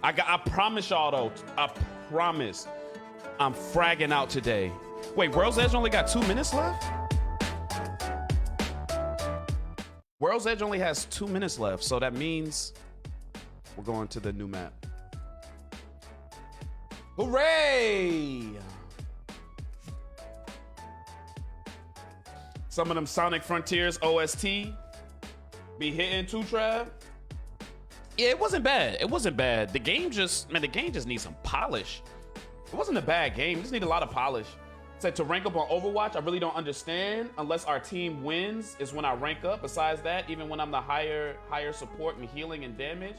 I promise y'all though, I promise I'm fragging out today. Wait, World's Edge only got 2 minutes left? World's Edge only has 2 minutes left, so that means we're going to the new map. Hooray! Some of them Sonic Frontiers OST be hitting too, Trav. Yeah, it wasn't bad. It wasn't bad. The game just needs some polish. It wasn't a bad game. It just needed a lot of polish. Said to rank up on Overwatch, I really don't understand. Unless our team wins is when I rank up. Besides that, even when I'm the higher support and healing and damage.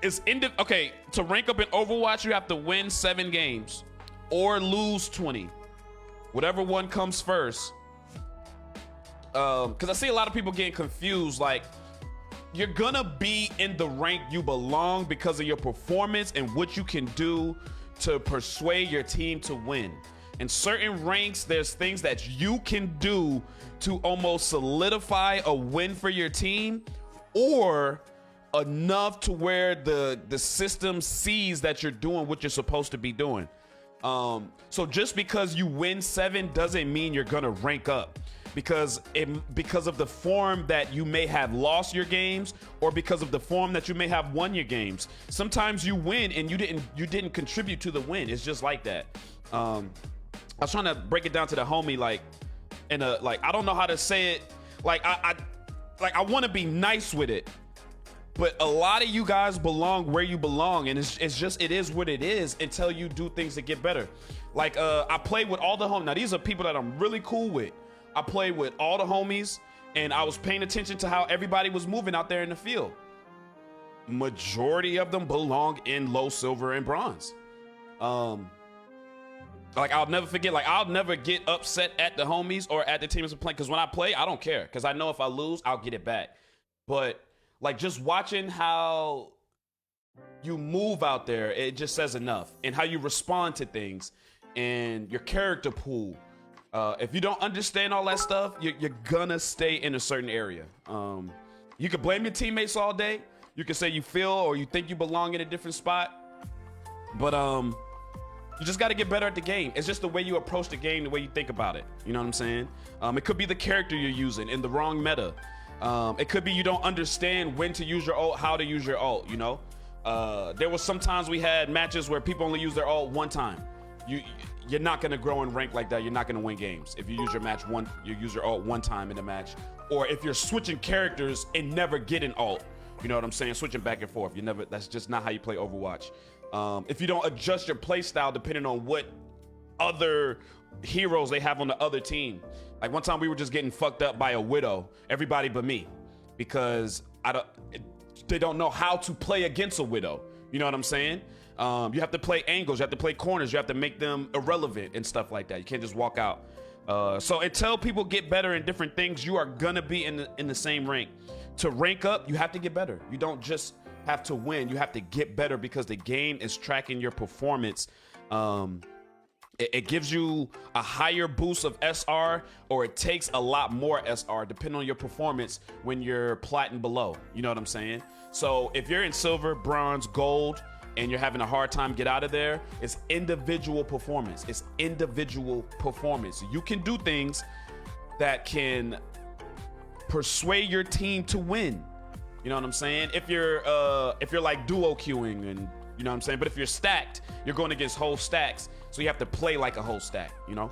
Okay, to rank up in Overwatch, you have to win 7 games or lose 20. Whatever one comes first. Because I see a lot of people getting confused. Like, you're gonna be in the rank you belong because of your performance and what you can do to persuade your team to win. In certain ranks, there's things that you can do to almost solidify a win for your team, or enough to where the system sees that you're doing what you're supposed to be doing. So just because you win 7 doesn't mean you're gonna rank up. Because of the form that you may have lost your games, or because of the form that you may have won your games. Sometimes you win and you didn't contribute to the win. It's just like that. I was trying to break it down to the homie, like I don't know how to say it. I want to be nice with it, but a lot of you guys belong where you belong, and it is what it is until you do things to get better. Like I play with all the homies. Now these are people that I'm really cool with. I played with all the homies, and I was paying attention to how everybody was moving out there in the field. Majority of them belong in low, silver, and bronze. Like, I'll never forget, like, I'll never get upset at the homies or at the teams I'm playing, because when I play, I don't care, because I know if I lose, I'll get it back. But, like, just watching how you move out there, it just says enough. And how you respond to things, and your character pool. If you don't understand all that stuff, you're gonna stay in a certain area. You can blame your teammates all day. You can say you feel or you think you belong in a different spot. But you just got to get better at the game. It's just the way you approach the game, the way you think about it. You know what I'm saying? It could be the character you're using in the wrong meta. It could be you don't understand when to use your ult, how to use your ult, you know? There was sometimes we had matches where people only use their ult one time. You're not gonna grow in rank like that. You're not gonna win games if you use your ult one time in a match, or if you're switching characters and never get an ult. You know what I'm saying? Switching back and forth. That's just not how you play Overwatch. If you don't adjust your play style depending on what other heroes they have on the other team. Like one time we were just getting fucked up by a Widow, everybody but me, because they don't know how to play against a Widow. You know what I'm saying? You have to play angles, you have to play corners, you have to make them irrelevant and stuff like that. You can't just walk out. So until people get better in different things, you are gonna be in the same rank. to rank up, you have to get better. You don't just have to win. You have to get better because the game is tracking your performance. It gives you a higher boost of SR, or it takes a lot more SR depending on your performance when you're plat and below. You know what I'm saying? So if you're in silver, bronze, gold, and you're having a hard time get out of there, it's individual performance. It's individual performance. You can do things that can persuade your team to win. You know what I'm saying? If you're like duo queuing, and you know what I'm saying, but if you're stacked, you're going against whole stacks, so you have to play like a whole stack, you know.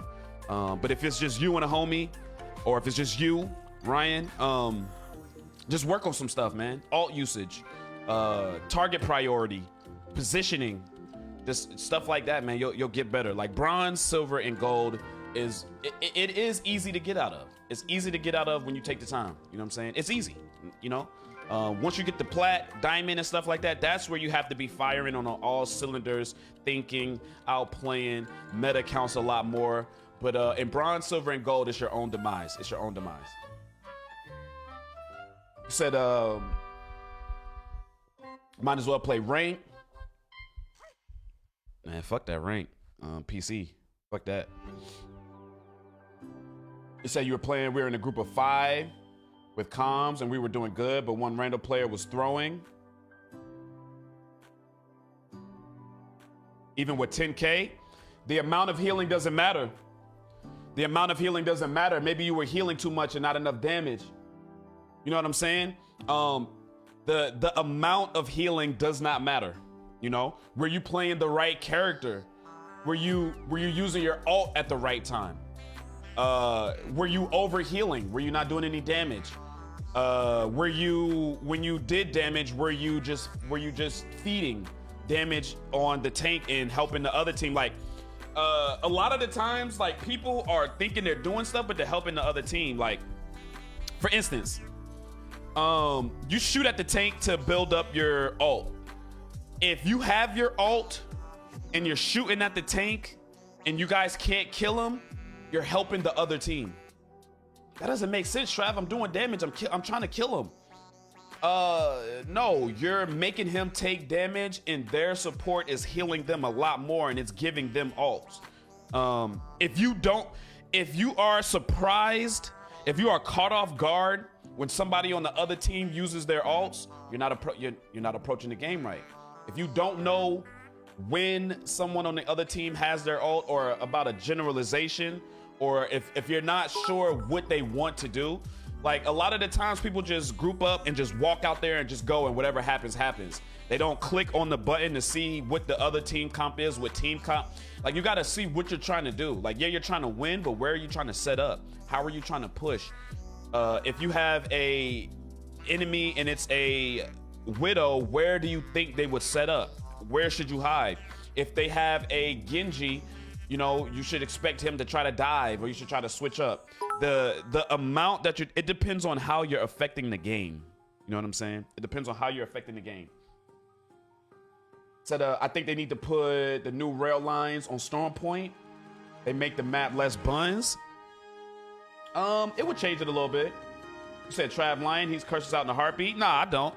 But if it's just you and a homie, or if it's just you, Ryan, just work on some stuff, man. Alt usage, target priority, positioning, just stuff like that, man. You'll get better. Like bronze, silver, and gold is it is easy to get out of. It's easy to get out of when you take the time. You know what I'm saying? It's easy, you know. Once you get the plat, diamond, and stuff like that, that's where you have to be firing on all cylinders, thinking, outplaying. Meta counts a lot more. But in bronze, silver, and gold, it's your own demise. It's your own demise. You said, might as well play rank. Man, fuck that rank. PC. Fuck that. You said you were playing, we were in a group of 5 with comms, and we were doing good, but one random player was throwing. Even with 10K, the amount of healing doesn't matter. The amount of healing doesn't matter. Maybe you were healing too much and not enough damage. You know what I'm saying? The amount of healing does not matter. You know, were you playing the right character? Were you using your ult at the right time? Were you over healing? Were you not doing any damage? Were you, when you did damage, were you just feeding damage on the tank and helping the other team? Like, a lot of the times, like, people are thinking they're doing stuff, but they're helping the other team. Like, for instance, you shoot at the tank to build up your ult. If you have your ult and you're shooting at the tank and you guys can't kill him, you're helping the other team. That doesn't make sense, Trav. I'm doing damage. I'm trying to kill him. No, you're making him take damage, and their support is healing them a lot more, and it's giving them ults. If you are surprised, if you are caught off guard when somebody on the other team uses their ults, you're not approaching the game right. If you don't know when someone on the other team has their ult, or about a generalization, or if you're not sure what they want to do, like, a lot of the times people just group up and just walk out there and just go, and whatever happens, happens. They don't click on the button to see what the other team comp is, what team comp. Like, you got to see what you're trying to do. Like, yeah, you're trying to win, but where are you trying to set up? How are you trying to push? If you have a enemy and it's a Widow, where do you think they would set up? Where should you hide? If they have a Genji, you know, you should expect him to try to dive, or you should try to switch up. The amount that it depends on how you're affecting the game. You know what I'm saying? It depends on how you're affecting the game. Said, I think they need to put the new rail lines on Storm Point. They make the map less buns. It would change it a little bit. You said Trav Lion, he's curses out in a heartbeat. Nah, I don't.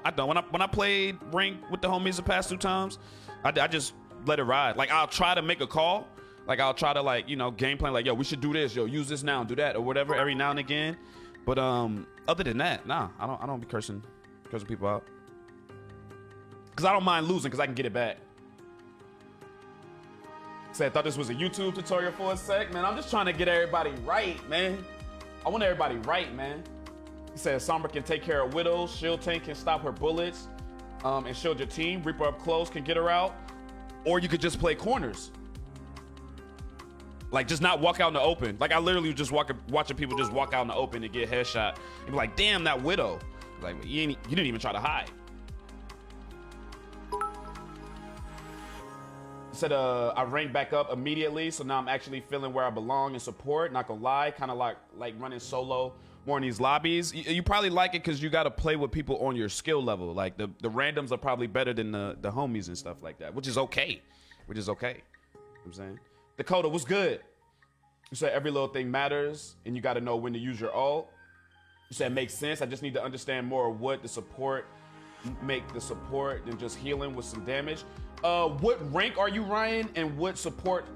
When I played Rank with the homies the past 2 times, I just let it ride. Like, I'll try to make a call. Like, I'll try to, like, you know, game plan, like, yo, we should do this, yo, use this now, do that, or whatever, every now and again. But other than that, nah, I don't be cursing people out. Cause I don't mind losing, cause I can get it back. Said, thought this was a YouTube tutorial for a sec, man. I'm just trying to get everybody right, man. I want everybody right, man. He said Sombra can take care of Widows, Shield Tank can stop her bullets, and shield your team. Reaper up close can get her out, or you could just play corners. Like, just not walk out in the open. Like, I literally just watching people just walk out in the open and get headshot. And be like, damn, that Widow. Like, you didn't even try to hide. Said, I ranked back up immediately, so now I'm actually feeling where I belong in support. Not gonna lie, kind of like running solo more in these lobbies. You probably like it because you got to play with people on your skill level. Like, the randoms are probably better than the homies and stuff like that, which is okay. You know what I'm saying? Dakota, what's good? You said every little thing matters, and you got to know when to use your ult. You said makes sense. I just need to understand more of what the support make the support than just healing with some damage. What rank are you, Ryan? And what support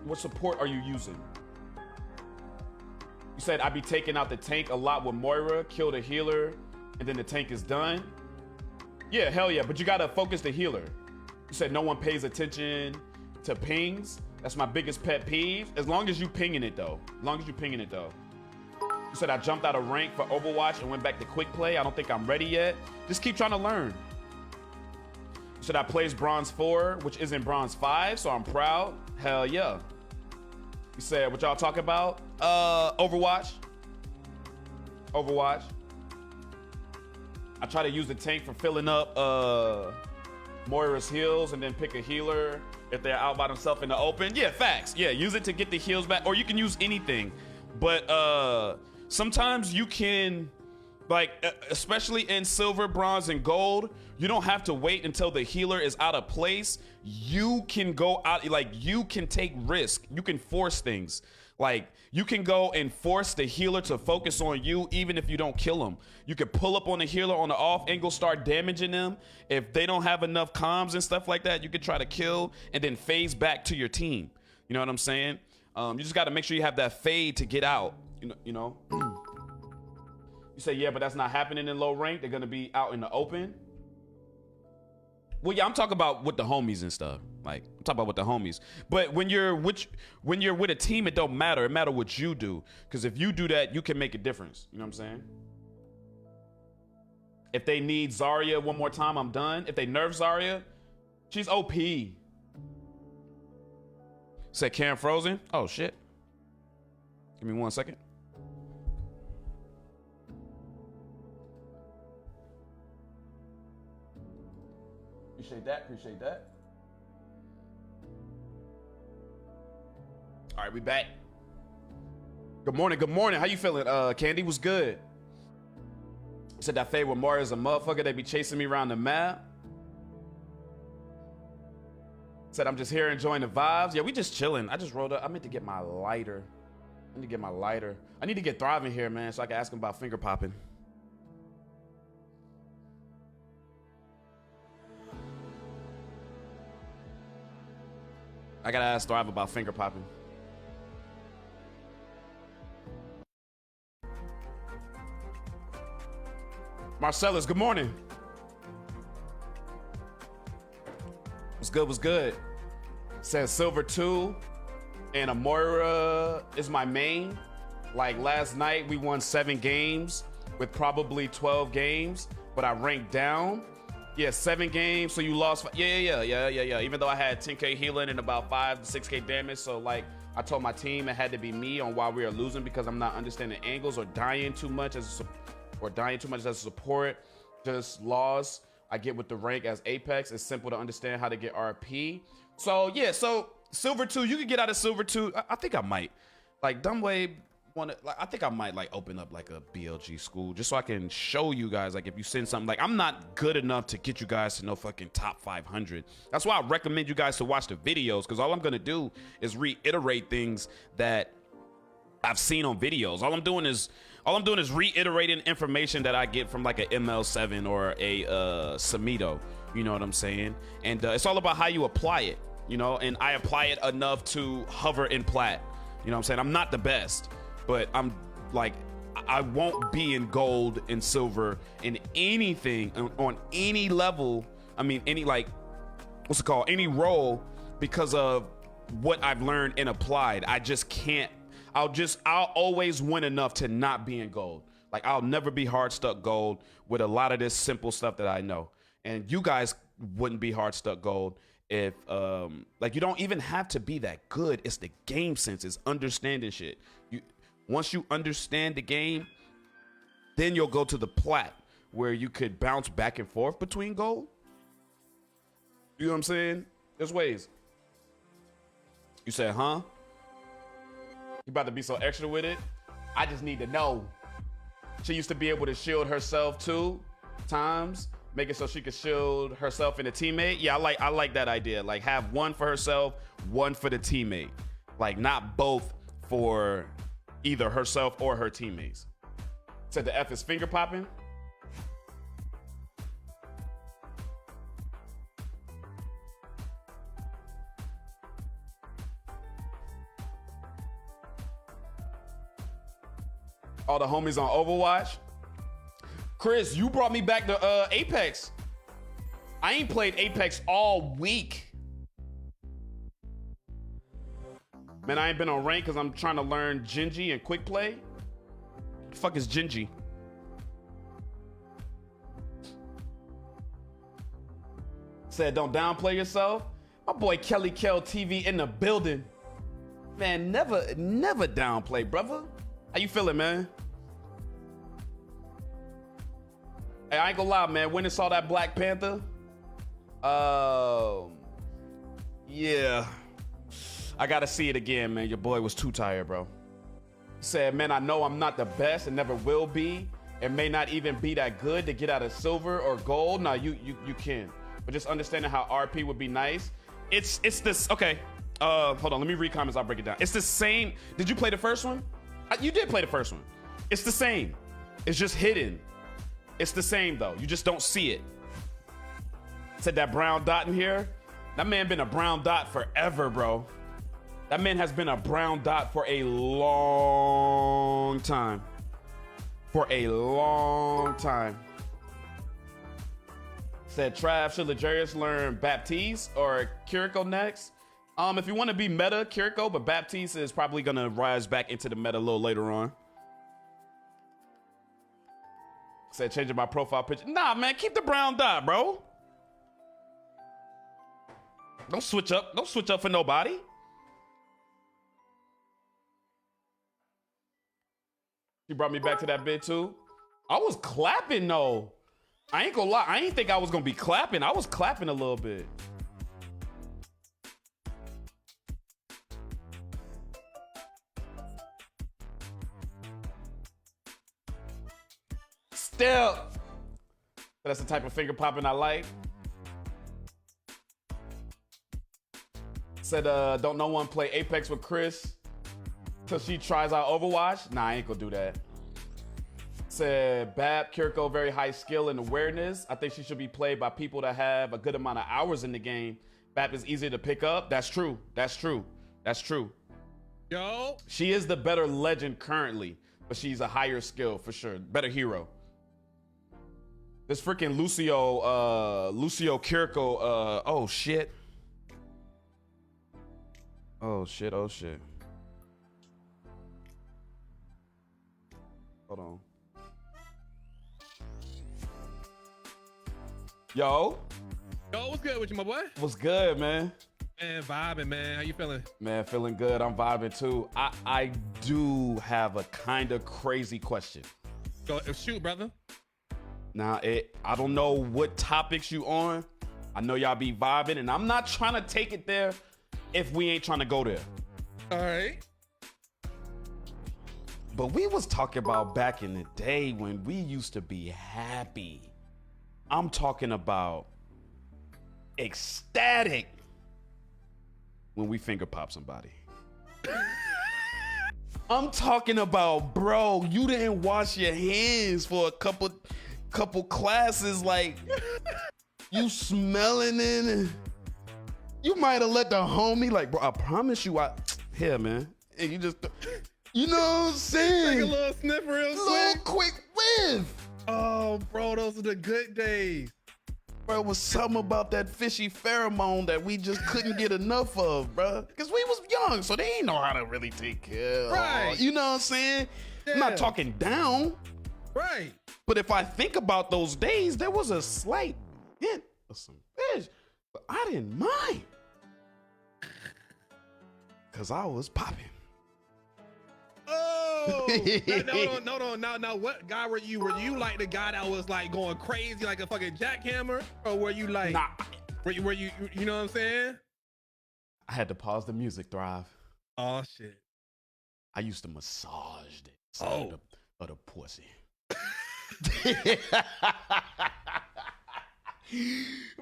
are you using? You said I'd be taking out the tank a lot with Moira, kill the healer, and then the tank is done. Yeah, hell yeah, but you gotta focus the healer. You said no one pays attention to pings. That's my biggest pet peeve. As long as you pinging it though. You said I jumped out of rank for Overwatch and went back to quick play. I don't think I'm ready yet. Just keep trying to learn. You said I plays Bronze 4, which isn't Bronze 5, so I'm proud. Hell yeah. You said what y'all talk about? Overwatch. I try to use the tank for filling up Moira's heals and then pick a healer if they're out by themselves in the open. Yeah, facts. Yeah, use it to get the heals back, or you can use anything. But sometimes you can, like, especially in silver, bronze, and gold, you don't have to wait until the healer is out of place. You can go out, like, you can take risk. You can force things. Like, you can go and force the healer to focus on you even if you don't kill them. You can pull up on the healer on the off angle, start damaging them. If they don't have enough comms and stuff like that, you can try to kill and then phase back to your team. You know what I'm saying? You just got to make sure you have that fade to get out. You know. You say, yeah, but that's not happening in low rank. They're going to be out in the open. Well, yeah, I'm talking about with the homies and stuff. Like, I'm talking about with the homies. But when you're with a team, it don't matter. It matters what you do. Because if you do that, you can make a difference. You know what I'm saying? If they need Zarya one more time, I'm done. If they nerf Zarya, she's OP. Said Cam frozen? Oh, shit. Give me 1 second. Appreciate that. All right, we back. Good morning. How you feeling? Candy was good. Said that fade with Mario is a motherfucker. They be chasing me around the map. Said I'm just here enjoying the vibes. Yeah, we just chilling. I just rolled up. I meant to get my lighter. I need to get Thriving here, man, so I can ask him about finger popping. I gotta ask Thrive about finger popping. Marcellus, good morning. What's good? Says Silver 2 and Amora is my main. Like last night, we won 7 games with probably 12 games, but I ranked down. Yeah, 7 games, so you lost. Yeah. Even though I had 10k healing and about 5 to 6k damage, so like I told my team it had to be me on why we are losing because I'm not understanding angles or dying too much as a support. Just laws I get with the rank as Apex. It's simple to understand how to get RP. So yeah, so Silver 2, you can get out of Silver 2. I think I might. Like Dumbway I think I might like open up like a BLG school just so I can show you guys, like if you send something, like I'm not good enough to get you guys to no fucking top 500. That's why I recommend you guys to watch the videos, because all I'm gonna do is reiterate things that I've seen on videos. All I'm doing is reiterating information that I get from like a ML7 or a Samito. You know what I'm saying? And it's all about how you apply it, you know, and I apply it enough to hover in plat. You know what I'm saying? I'm not the best, but I'm like, I won't be in gold and silver in anything on any level. I mean, any like, what's it called? Any role, because of what I've learned and applied. I just can't. I'll always win enough to not be in gold. Like I'll never be hard stuck gold with a lot of this simple stuff that I know. And you guys wouldn't be hard stuck gold if like you don't even have to be that good. It's the game sense, it's understanding shit. Once you understand the game, then you'll go to the plat where you could bounce back and forth between gold. You know what I'm saying? There's ways. You said, huh? You about to be so extra with it? I just need to know. She used to be able to shield herself 2 times, make it so she could shield herself and a teammate. Yeah, I like that idea. Like have 1 for herself, 1 for the teammate. Like not both for either herself or her teammates. Said the F is finger popping. All the homies on Overwatch. Chris, you brought me back to Apex. I ain't played Apex all week. Man, I ain't been on rank because I'm trying to learn Genji and quick play. The fuck is Genji? Said don't downplay yourself. My boy Kelly Kell TV in the building. Man, never downplay, brother. How you feeling, man? Hey, I ain't gonna lie, man. When I saw that Black Panther, yeah, I gotta see it again, man. Your boy was too tired, bro. Said, man, I know I'm not the best and never will be. It may not even be that good to get out of silver or gold. Nah, you can. But just understanding how RP would be nice. It's this, okay. Hold on, let me read comments, I'll break it down. It's the same. Did you play the first one? You did play the first one. It's the same. It's just hidden. It's the same though. You just don't see it. Said that brown dot in here. That man been a brown dot forever, bro. That man has been a brown dot for a long time. For a long time. Said Trav, should Legarius learn Baptiste or Kiriko next? If you want to be meta, Kiriko, but Baptiste is probably gonna rise back into the meta a little later on. Said changing my profile picture. Nah, man, keep the brown dot, bro. Don't switch up. Don't switch up for nobody. She brought me back to that bit too. I was clapping though. I ain't gonna lie. I ain't think I was gonna be clapping. I was clapping a little bit. Still, that's the type of finger popping I like. Said, don't no one play Apex with Chris till she tries out Overwatch? Nah, I ain't gonna do that. Said, Bap, Kiriko, very high skill and awareness. I think she should be played by people that have a good amount of hours in the game. Bap is easy to pick up. That's true. That's true. That's true.
Yo.
She is the better legend currently, but she's a higher skill for sure. Better hero. This freaking Lucio Kiriko, oh shit. Oh shit, oh shit. Hold on. Yo.
Yo, what's good with you, my boy?
What's good, man?
Man, vibing, man. How you feeling?
Man, feeling good. I'm vibing too. I do have a kind of crazy question.
Go shoot, brother.
Now, I don't know what topics you on. I know y'all be vibing, and I'm not trying to take it there if we ain't trying to go there.
All right.
But we was talking about back in the day when we used to be happy. I'm talking about ecstatic when we finger pop somebody. I'm talking about, bro, you didn't wash your hands for a couple classes, like you smelling it, and you might have let the homie, like, bro, I promise you, here, man, and you just, you know what I'm saying?
Take a little sniff real
quick whiff.
Oh, bro, those are the good days.
Bro, it was something about that fishy pheromone that we just couldn't get enough of, bro, because we was young, so they ain't know how to really take care of.
Right.
You know what I'm saying? Yeah. I'm not talking down.
Right.
But if I think about those days, there was a slight hint of some fish, but I didn't mind because I was popping.
Oh, now, what guy were you? Were you like the guy that was like going crazy like a fucking jackhammer, or were you like,
nah,
were you know what I'm saying?
I had to pause the music, Thrive.
Oh shit!
I used to massage the
side
of the pussy.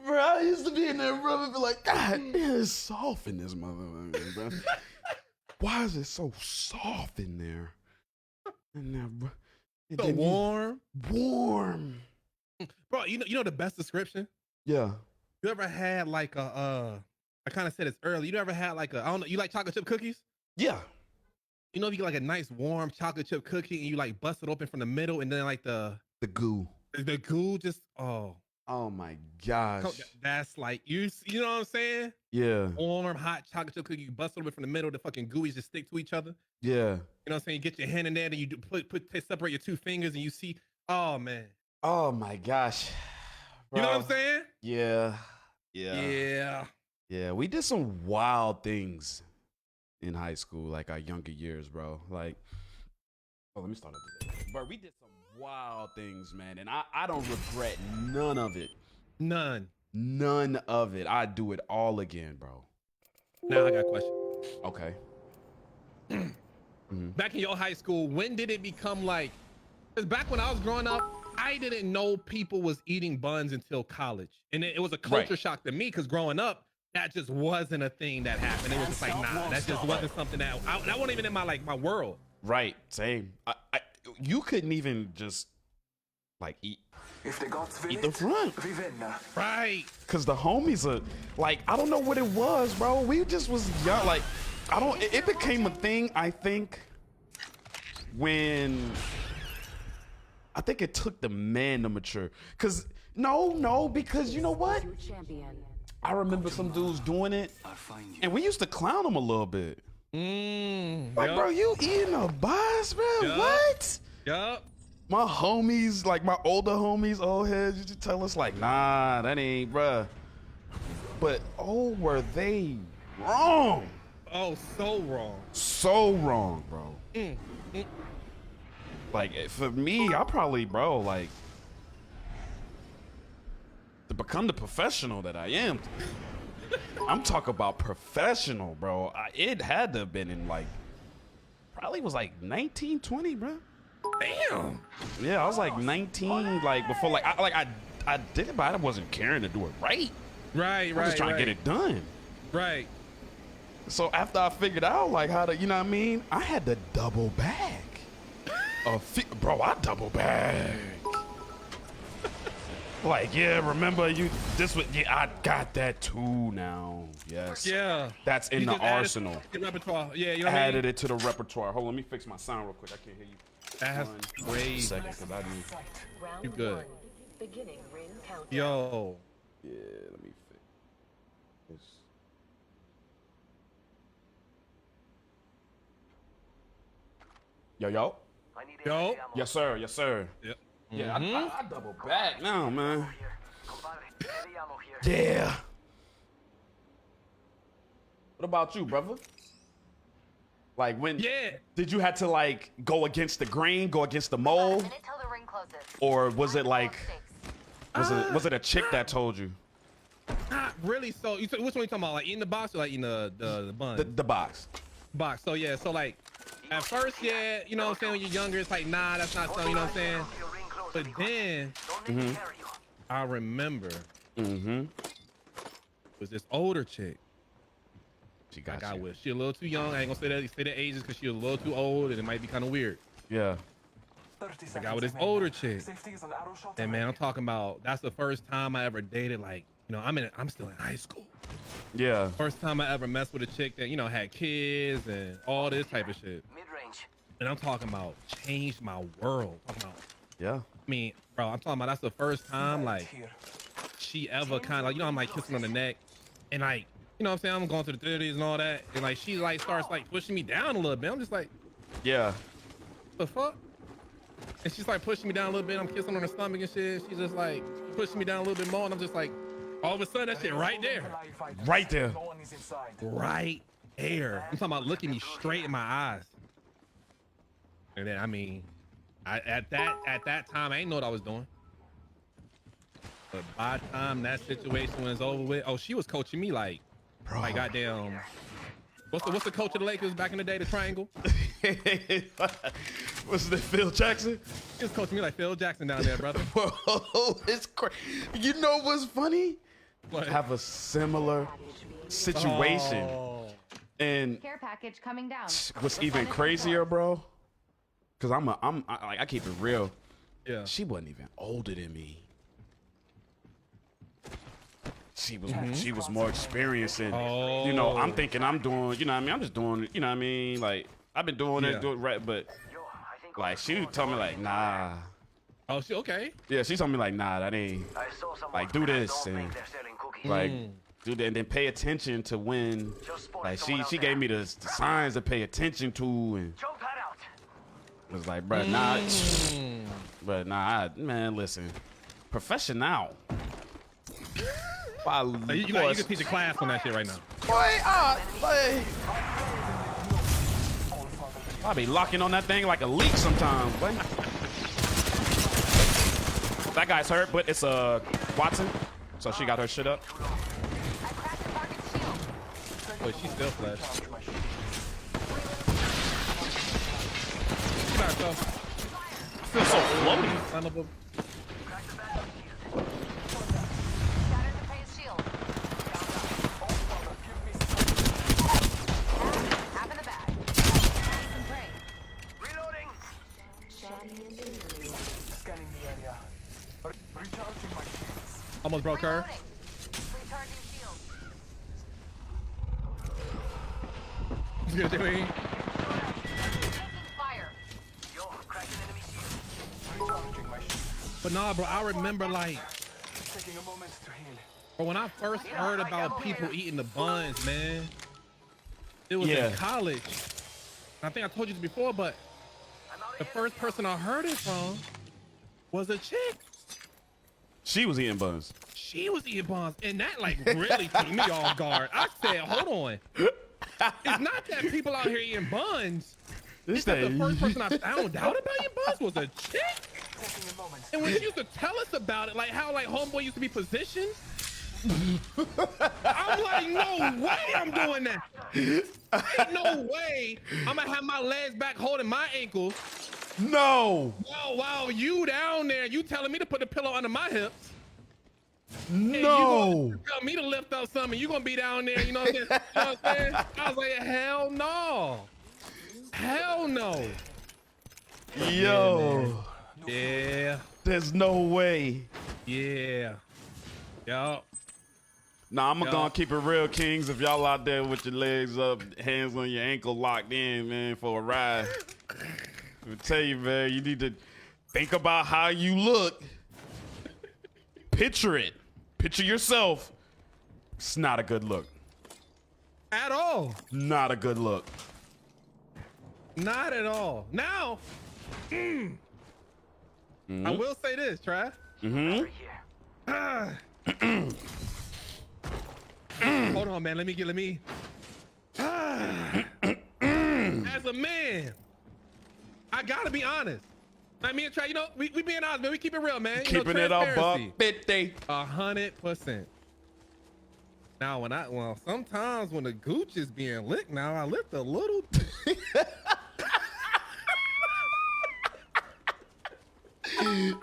Bro, I used to be in that room and be like, God, it's soft in this motherfucker, bro. Why is it so soft in there? And now, bro,
So warm.
Warm.
Bro, you know the best description?
Yeah.
You ever had like a I kind of said this earlier. You ever had like a I don't know, you like chocolate chip cookies?
Yeah.
You know if you get like a nice warm chocolate chip cookie and you like bust it open from the middle and then like
The goo.
the goo just
Oh my gosh.
that's like you know what I'm saying?
Yeah.
Warm hot chocolate chip cookie, you bust it open from the middle, the fucking gooey just stick to each other.
Yeah.
You know what I'm saying? You get your hand in there and you do separate your two fingers and you see, oh man.
Oh my gosh.
You know what I'm
Bro.
saying?
Yeah. Yeah.
Yeah.
Yeah. We did some wild things in high school, like our younger years, bro. Like, oh, let me start up today. Bro, we did some wild things, man. And I don't regret none of it.
None.
None of it. I'd do it all again, bro.
Now I got a question.
Okay.
Back in your high school, when did it become like, because back when I was growing up, I didn't know people was eating buns until college. And it was a culture shock to me because growing up, that just wasn't a thing that happened. It was just like, nah, that just wasn't something that wasn't even in my world.
Right. Same. You couldn't even just like eat the front.
Right.
Cause the homies are like, I don't know what it was, bro. We just was young. Like, it became a thing, I think, when I think it took the man to mature. Cause because you know what? I remember some dudes doing it, and we used to clown them a little bit. Like, bro, you eating a bus, bro? What?
Yup.
My homies, like my older homies, old heads, used to tell us like, nah, that ain't, bruh. But were they wrong?
Oh, so wrong.
So wrong, bro. Like, for me, I probably, bro, like, to become the professional that I am, I'm talking about professional, bro. It had to have been in like, probably was like 19, 20, bro.
Damn.
Yeah, I was like 19, like before, like I did it, but I wasn't caring to do it right.
Right.
I was just trying to get it done.
Right.
So after I figured out like how to, you know what I mean, I had to double bag. Bro, I double bag. Like, yeah, remember I got that too now. Yes.
Yeah.
That's in the arsenal.
The repertoire. Yeah, you know what I mean?
Added it to the repertoire. Hold on, let me fix my sound real quick. I can't hear you.
That's crazy.
Second, cause I need.
You good. Yo.
Yeah, let me fix this. Yo.
Yo.
Yes, sir. Yes, sir.
Yep.
Yeah, I double back now, man. Yeah. What about you, brother? Like when did you have to like go against the grain, go against the mold? Or was it like was it a chick that told you?
Not really. So which one you talking about? Like eating the box or like eating the bun?
The box.
Box. So yeah, so like at first, yeah, you know what I'm saying, when you're younger, it's like, nah, that's not something, you know what I'm saying? But then I remember was this older chick.
She got
I
you.
wish she a little too young. I ain't gonna say the ages because she was a little too old and it might be kind of weird.
Yeah.
I got with this older chick. And man, I'm talking about that's the first time I ever dated, like, you know, I'm still in high school.
Yeah.
First time I ever messed with a chick that, you know, had kids and all this type of shit. And I'm talking about changed my world.
Yeah.
I mean, bro, I'm talking about that's the first time like she ever kind of like, you know, I'm like kissing on the neck and like, you know what I'm saying, I'm going to the 30s and all that, and like she like starts like pushing me down a little bit. I'm just like,
yeah,
the fuck? And she's like pushing me down a little bit. I'm kissing on her stomach and shit. She's just like pushing me down a little bit more, and I'm just like, all of a sudden that shit right there.
Right there.
Right there. I'm talking about looking me straight in my eyes. And then I mean, at that time I ain't know what I was doing. But by the time that situation was over with, oh, she was coaching me like,
bro,
like goddamn. What's the coach of the Lakers back in the day? The triangle.
What's the Phil Jackson?
He was coaching me like Phil Jackson down there, brother.
Whoa, it's crazy. You know what's funny?
What?
Have a similar situation.
Oh.
And
Care package coming down.
what's even crazier, bro, Cause I keep it real.
Yeah.
She wasn't even older than me. She was more experienced, and you know, I'm thinking I'm doing, you know what I mean, I'm just doing, you know what I mean, like I've been doing it, doing right, but like she told me like, nah.
Oh, she okay?
Yeah, she told me like, nah, that ain't like do this and like do that, and then pay attention to when, like she gave me the signs to pay attention to, and it was like, bruh, man, listen, professional.
You can teach a class on that shit right now.
Boy, I be locking on that thing like a leak sometimes, boy. That guy's hurt, but it's Watson, so she got her shit up.
Wait, she's still flashed. She by herself.
I feel so floaty.
Son of a... Almost broke her. What's good, doing? But nah, bro, I remember like, but when I first heard about people eating the buns, man, it was in college. I think I told you this before, but the first person I heard it from was a chick.
She was eating buns.
She was eating buns, and that like really took me off guard. I said, hold on. It's not that people out here eating buns. It's that the first person I found out about eating buns was a chick. And when she used to tell us about it, like how like homeboy used to be positioned, I'm like, no way I'm doing that. Ain't no way I'm gonna have my legs back holding my ankles.
No.
Wow, you down there, you telling me to put the pillow under my hips.
No.
You tell me to lift up something, you gonna be down there, you know what I'm saying? I was like, hell no. Hell no.
Yo.
Yeah.
There's no way.
Yeah. Yo.
Nah, I'm gonna keep it real, Kings. If y'all out there with your legs up, hands on your ankle locked in, man, for a ride. I tell you, man, you need to think about how you look. Picture it. Picture yourself. It's not a good look.
At all.
Not a good look.
Not at all. Now, I will say this, Trav. Hold on, man. Let me. As a man, I gotta be honest. Like me and Trav, you know, we being honest, man. We keep it real, man.
Keeping it up, 50.
100%. Now, sometimes when the gooch is being licked, now I lift a little.
You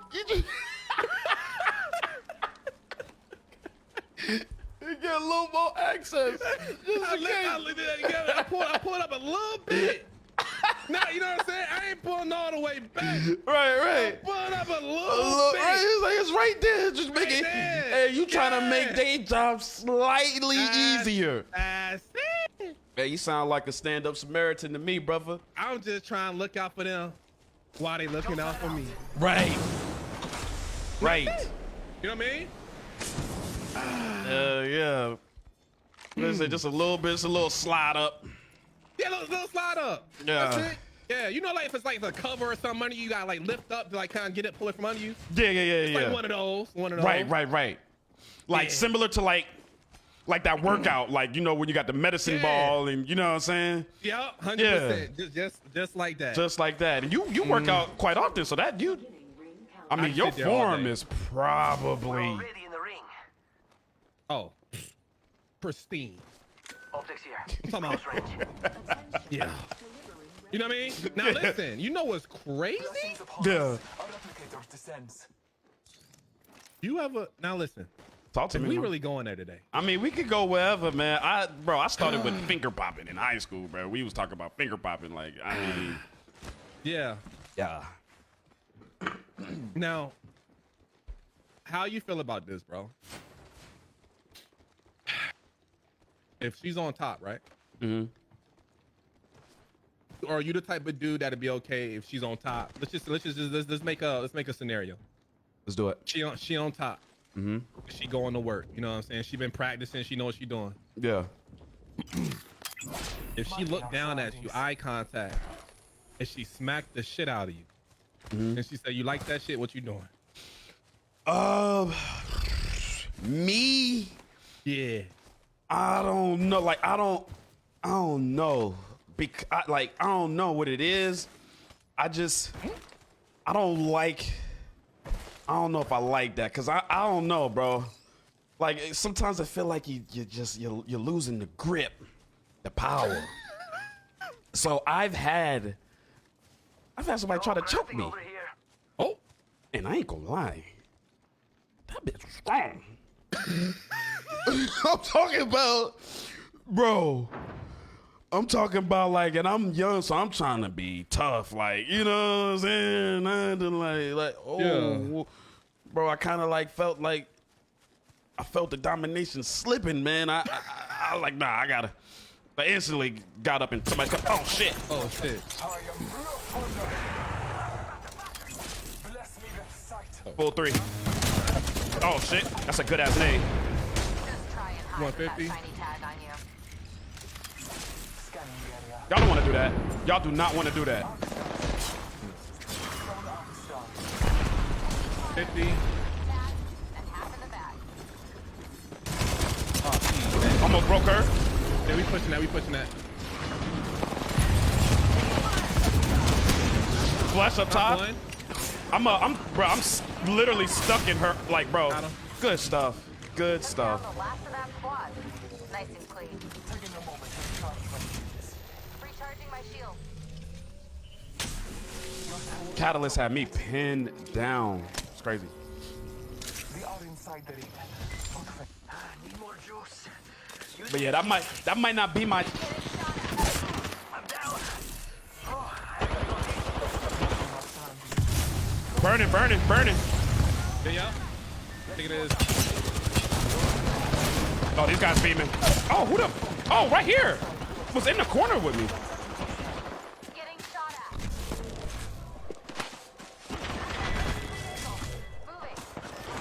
get a little more access.
I pull it up a little bit. Now, you know what I'm saying? I ain't pulling all the way back.
Right.
I'm pulling up a little bit.
Right, it's right there. Just make it. Hey, you trying to make their job slightly easier.
I see.
Hey, you sound like a stand-up Samaritan to me, brother.
I'm just trying to look out for them while they looking out for me.
Right.
You know what I mean?
Yeah. Listen, just a little bit, it's a little slide up.
Yeah, little slide up.
Yeah.
That's it. Yeah, you know, like if it's like a cover or something under you, you gotta like lift up to like kind of get it, pull it from under you.
Yeah.
Like one of those.
Right. Like similar to like that workout, like, you know, when you got the medicine ball and you know what I'm saying?
Yeah, 100%. Just like that.
Just like that. And you work out quite often, so that your form is probably
pristine.
Optics here.
I'm talking about. Yeah. You know what I mean? Now listen, you know what's crazy?
Yeah.
You ever now listen.
Talk to me.
We really going there today?
I mean, we could go wherever, man. I started with finger popping in high school, bro. We was talking about finger popping, like, I mean.
Yeah.
Yeah.
Now, how you feel about this, bro? If she's on top, right?
Mm-hmm.
Or are you the type of dude that'd be okay if she's on top? Let's make a scenario.
Let's do it.
She on top.
Mm-hmm.
She going to work. You know what I'm saying? She been practicing. She know what she doing.
Yeah.
If she looked down at you, eye contact, and she smacked the shit out of you, and she said, "You like that shit? What you doing?"
Me?
Yeah.
I don't know. Like, I don't know. I don't know what it is. I don't know if I like that. Cause I don't know, bro. Like, sometimes I feel like you're losing the grip, the power. So I've had somebody try to choke me.
Oh.
And I ain't gonna lie. That bitch was strong. I'm talking about, bro. I'm talking about, like, and I'm young, so I'm trying to be tough, like, you know what I'm saying? I had to
Yeah.
Bro, I kind of like felt the domination slipping, man. I like, nah, I gotta. I instantly got up and somebody said, oh shit.
Oh shit.
4-3. Oh shit, that's a good ass nade.
150.
Y'all don't want to do that. Y'all do not want to do that.
50.
Almost broke her.
Yeah, we pushing that.
Flash up top.
One.
I'm literally stuck in her. Like, bro.
Got him.
Good stuff. Good stuff.
The last of that squad. Nice and clean. Recharging my shield.
Catalyst had me pinned down. It's crazy.
They are inside the ring. Need more juice.
But yeah, that might not be my.
I'm down.
Burning.
Yeah. I think it is.
Oh, these guys beaming. Oh, who the? Oh, right here. Was in the corner with me.
Getting shot at. Moving.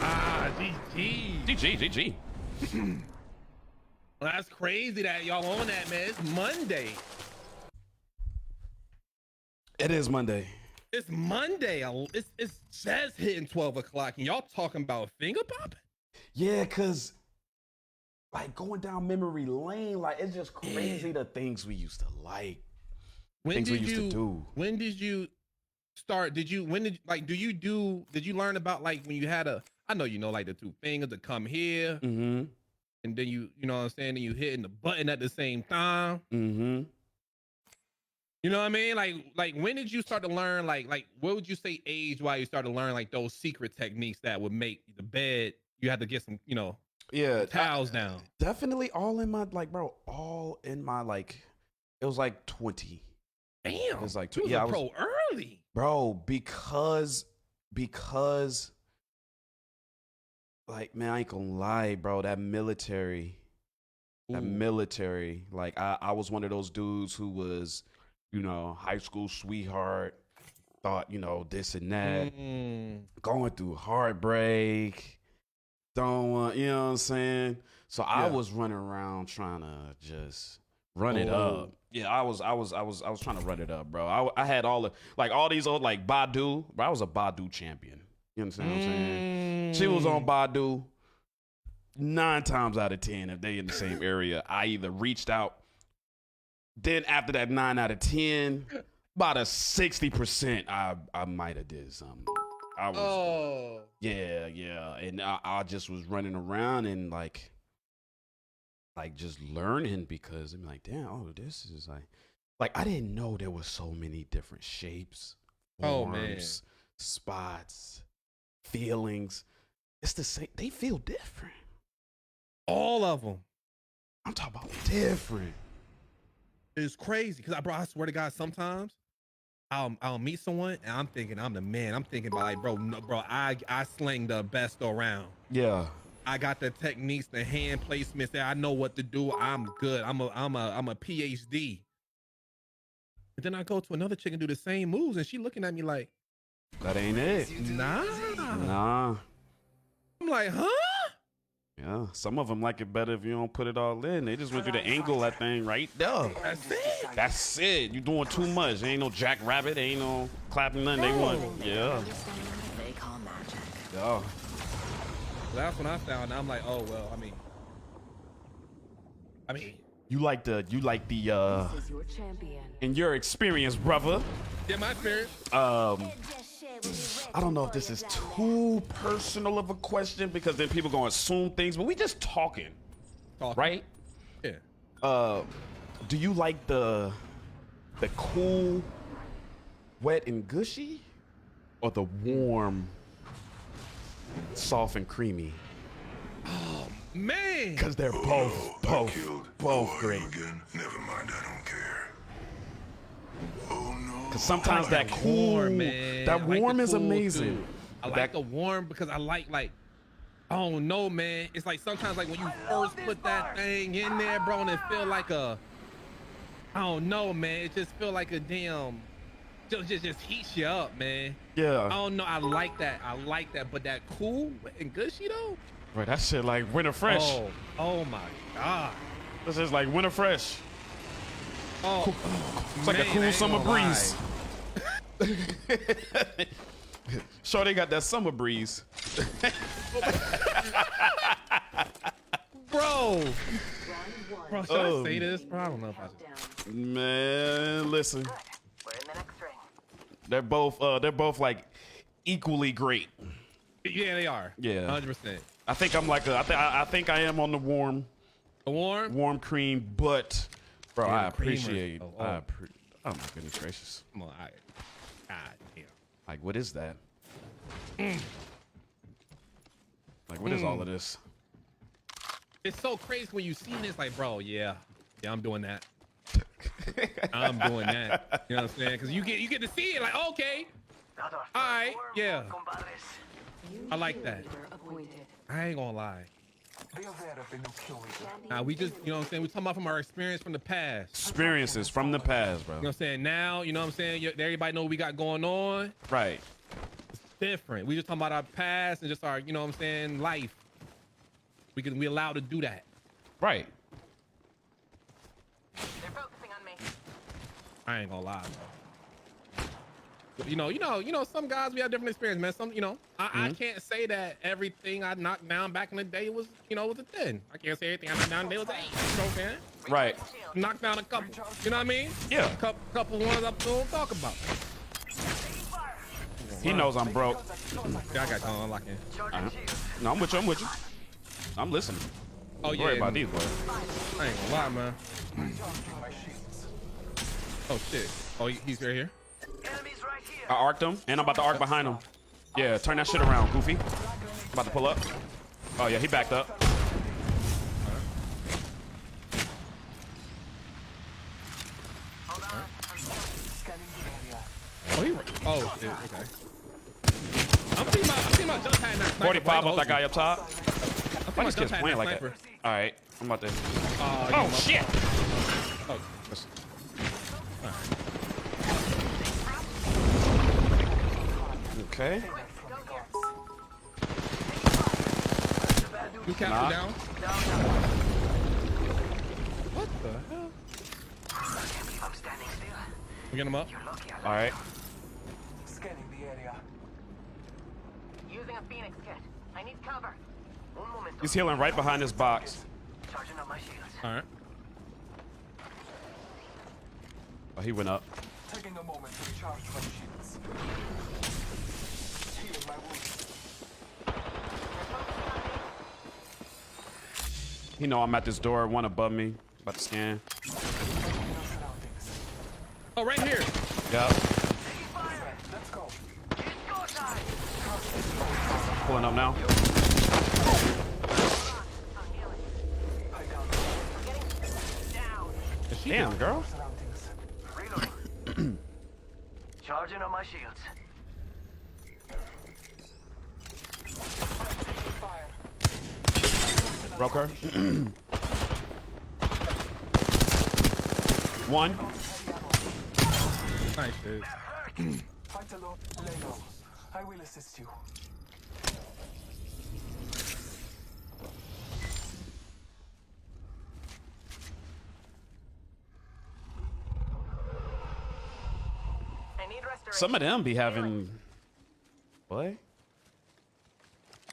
Ah, GG.
GG.
Well, that's crazy that y'all on that, man. It's Monday.
It is Monday.
It's Monday. It's just hitting 12 o'clock, and y'all talking about finger popping?
Yeah, cause like going down memory lane, like it's just crazy the things we used to like. Things we used to do.
When did you start? Did you learn about, like, when you had I know you know, like, the two fingers to come here,
Mm-hmm.
and then you know what I'm saying, and you hitting the button at the same time.
Mm-hmm.
You know what I mean? Like when did you start to learn, like what would you say age wise you started to learn, like, those secret techniques that would make the bed, you had to get some,
Yeah.
towels down?
Definitely all in my, like, bro, all in my, like, it was like 20.
Damn.
It's like,
you was
yeah,
a pro early.
Bro, because like, man, I ain't gonna lie, bro, that military, like, I was one of those dudes who was, high school sweetheart, thought, this and that, going through heartbreak, don't want, you know what I'm saying? So I was running around trying to just run it up. Yeah, I was trying to run it up, bro. I had all these old, like, Badu, bro. I was a Badu champion. You understand what I'm saying? She was on Badu. 9 times out of 10, if they in the same area, I either reached out. Then after that 9 out of 10, about a 60%, I might have did something. I was, yeah, and I just was running around and like just learning, because I'm like, damn, this is like I didn't know there were so many different shapes, forms, spots, feelings. It's the same. They feel different.
All of them.
I'm talking about different.
It's crazy because I swear to God, sometimes I'll meet someone and I'm thinking I'm the man. I'm thinking about like, bro, no, bro, I slang the best around.
Yeah.
I got the techniques, the hand placements that I know what to do. I'm good. I'm a PhD. And then I go to another chick and do the same moves, and she looking at me like,
That ain't it.
nah.
Nah.
I'm like, huh?
Yeah. Some of them like it better if you don't put it all in. They just want you to angle that thing right there.
That's it.
That's it. You doing too much. Ain't no jackrabbit. Ain't no clapping nothing. They want. Yeah.
They call magic.
Yeah.
That's when I found. I'm like, oh well. I mean,
You like the
This is your champion.
in your experience, brother.
yeah, my spirit.
I don't know if this is too personal of a question because then people gonna assume things, but we just talking, right?
Yeah.
Do you like the cool, wet and gushy, or the warm, soft and creamy?
Man.
Because they're both great.
Again? Never mind, I don't care. Oh no.
Because sometimes that cool,
warm, man.
that
I like
warm
the
is
cool,
amazing.
too. I like
That-
the warm because I like, I don't know, man. It's like sometimes like when you first put that thing in there, bro, and it feel like I don't know, man. It just feel like a damn, just heats you up, man. I
Yeah,
don't know. I like that. But that cool and gushy though.
right. That shit like winter fresh.
Oh my God.
This is like winter fresh.
Oh,
It's like a
man, I
cool
ain't
summer
gonna
breeze. Sure, they got that summer breeze.
Bro,
Round 1.
should I say this? Bro, I don't know if I should.
Down.
Man, listen,
We're in the next ring.
they're both like equally great.
Yeah, they are.
Yeah.
100%.
I think I'm like I think I am on the warm
Warm.
cream, but bro,
Yeah,
I
the creamer.
appreciate.
Oh.
Oh my goodness gracious!
Come on, God damn.
Like, what is that? Like, what is all of this?
It's so crazy when you see this, like, bro, yeah, I'm doing that. I'm doing that. You know what I'm saying? Because you get to see it, like, okay, all right, yeah, I like that.
Leader appointed.
I ain't gonna lie.
Be aware of the new kill leader.
Now we just, you know what I'm saying? We talking about from our experience from the past.
Experiences from the past, bro.
You know what I'm saying? Now, you know what I'm saying? Everybody know what we got going on.
Right.
Different. We just talking about our past and just our, you know what I'm saying, life. We allowed to do that.
Right.
They're focusing on me.
I ain't gonna lie, bro. You know, some guys we have different experience, man. Some, I can't say that everything I knocked down back in the day was, was a 10. I can't say everything I knocked down today was an 8. You know what I'm saying?
Right.
Knocked down a couple. You know what I mean?
Yeah.
Couple ones I don't talk about.
He knows I'm broke.
Yeah, I got to unlock in.
No, I'm with you. I'm listening.
Oh
Don't
yeah.
worry about these boys.
I ain't gonna lie, man.
Recharging my shields.
Oh shit. Oh, he's right here.
I arced him, and I'm about to arc behind him. Yeah, turn that shit around, Goofy. About to pull up. Oh yeah, he backed up.
Scanning the area.
Oh shit. Okay. I'm thinking about jump pad that sniper.
45
bro.
up that guy up top.
I'm
Why
thinking
these
about
kids
jump pad
playing
that
like that?
sniper.
All right, I'm about to.
Oh
Oh shit!
Oh.
Okay.
You captured
Nah.
down. What the hell? We get him up.
All right.
Scanning the area.
Using a Phoenix kit. I need cover. Un momento.
He's healing right behind this box.
Charging up my shields.
All right.
Oh, he went up.
Taking a moment to recharge my shields. Healing my wounds.
He know I'm at this door. One above me. About to scan.
Checking our surroundings.
Oh, right here.
Yep.
Let's go.
Pulling up now.
I down.
Is she
Damn, girl.
Surroundings.
Charging on my shields.
Fire.
Broke her. One.
Nice, dude.
Fight alone. Lay low. I will assist you.
I need restoration.
Some of them be having. Boy.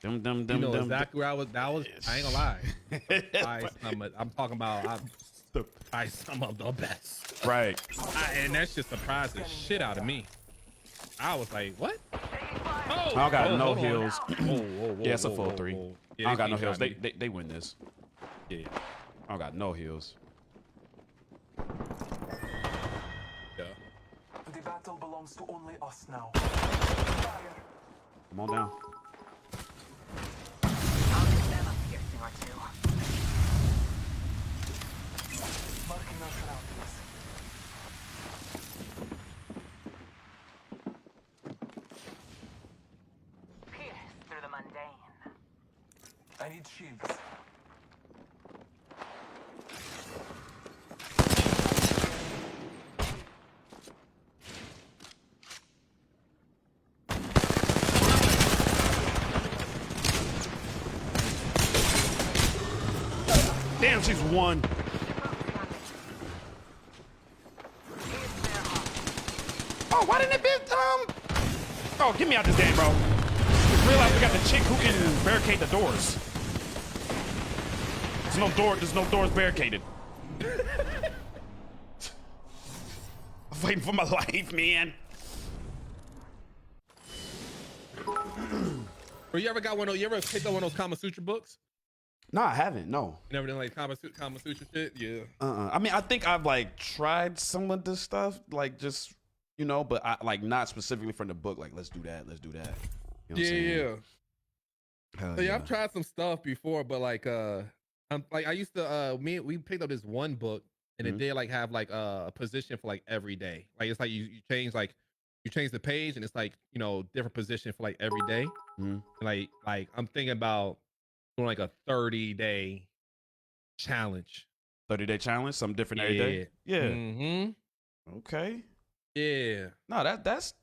Dum dum
You
dum
know
dum.
exactly where I was. That was. I ain't gonna lie. I'm talking about. I some of the best.
Right.
And that shit surprised the shit out of me. I was like, what? Oh,
I don't got no
hold on.
heals.
Whoa,
Yeah, it's a full
whoa,
3.
whoa.
I
Yeah,
don't got no
they
heals.
shot me.
They win this.
Yeah.
I don't got no heals.
Yeah.
The battle belongs to only us now. Fire.
Come on down.
I'll get them a piercing or two.
Marking our surroundings.
Pierce through the mundane.
I need shields.
Damn, she's one. Oh, why didn't it be Oh, get me out this game, bro. Just realized we got the chick who can barricade the doors. There's no doors barricaded. I'm waiting for my life, man.
Or you ever got one of you ever picked up one of those Kama Sutra books?
No, I haven't. No.
You never done like Kama Sutra shit? Yeah.
I mean, I think I've like tried some of this stuff, like just but I like not specifically from the book. Like, let's do that. Let's do that. You know what I'm saying? Hell
So yeah, I've tried some stuff before, but like I used to we picked up this one book and it did like have like a position for like every day. Like it's like you change the page and it's like different position for like every day.
Mhm.
Like I'm thinking about doing like a 30-day challenge.
30-day challenge, something different every day. Yeah.
Mm-hmm.
Okay.
Yeah.
No, that's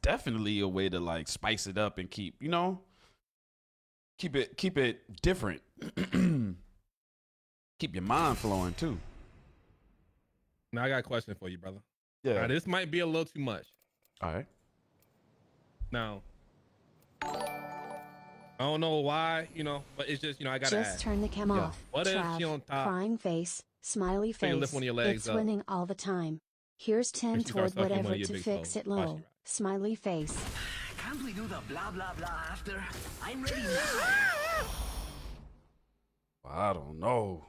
definitely a way to like spice it up and keep it different. Keep your mind flowing too.
Now I got a question for you, brother.
Yeah.
Now, this might be a little too much.
All right.
Now, I don't know why, but it's just, I gotta
Just
ask.
turn the cam off.
What if
Trav,
she on top?
crying face, smiley
So you
face.
lift one of your legs
it's
up.
winning all the time. Here's 10
she starts
toward
sucking one of
whatever
your
to
big
fix
toes.
it
Watch
low.
you right.
Smiley face.
Can't we do the blah blah blah after? I'm ready now.
I don't know.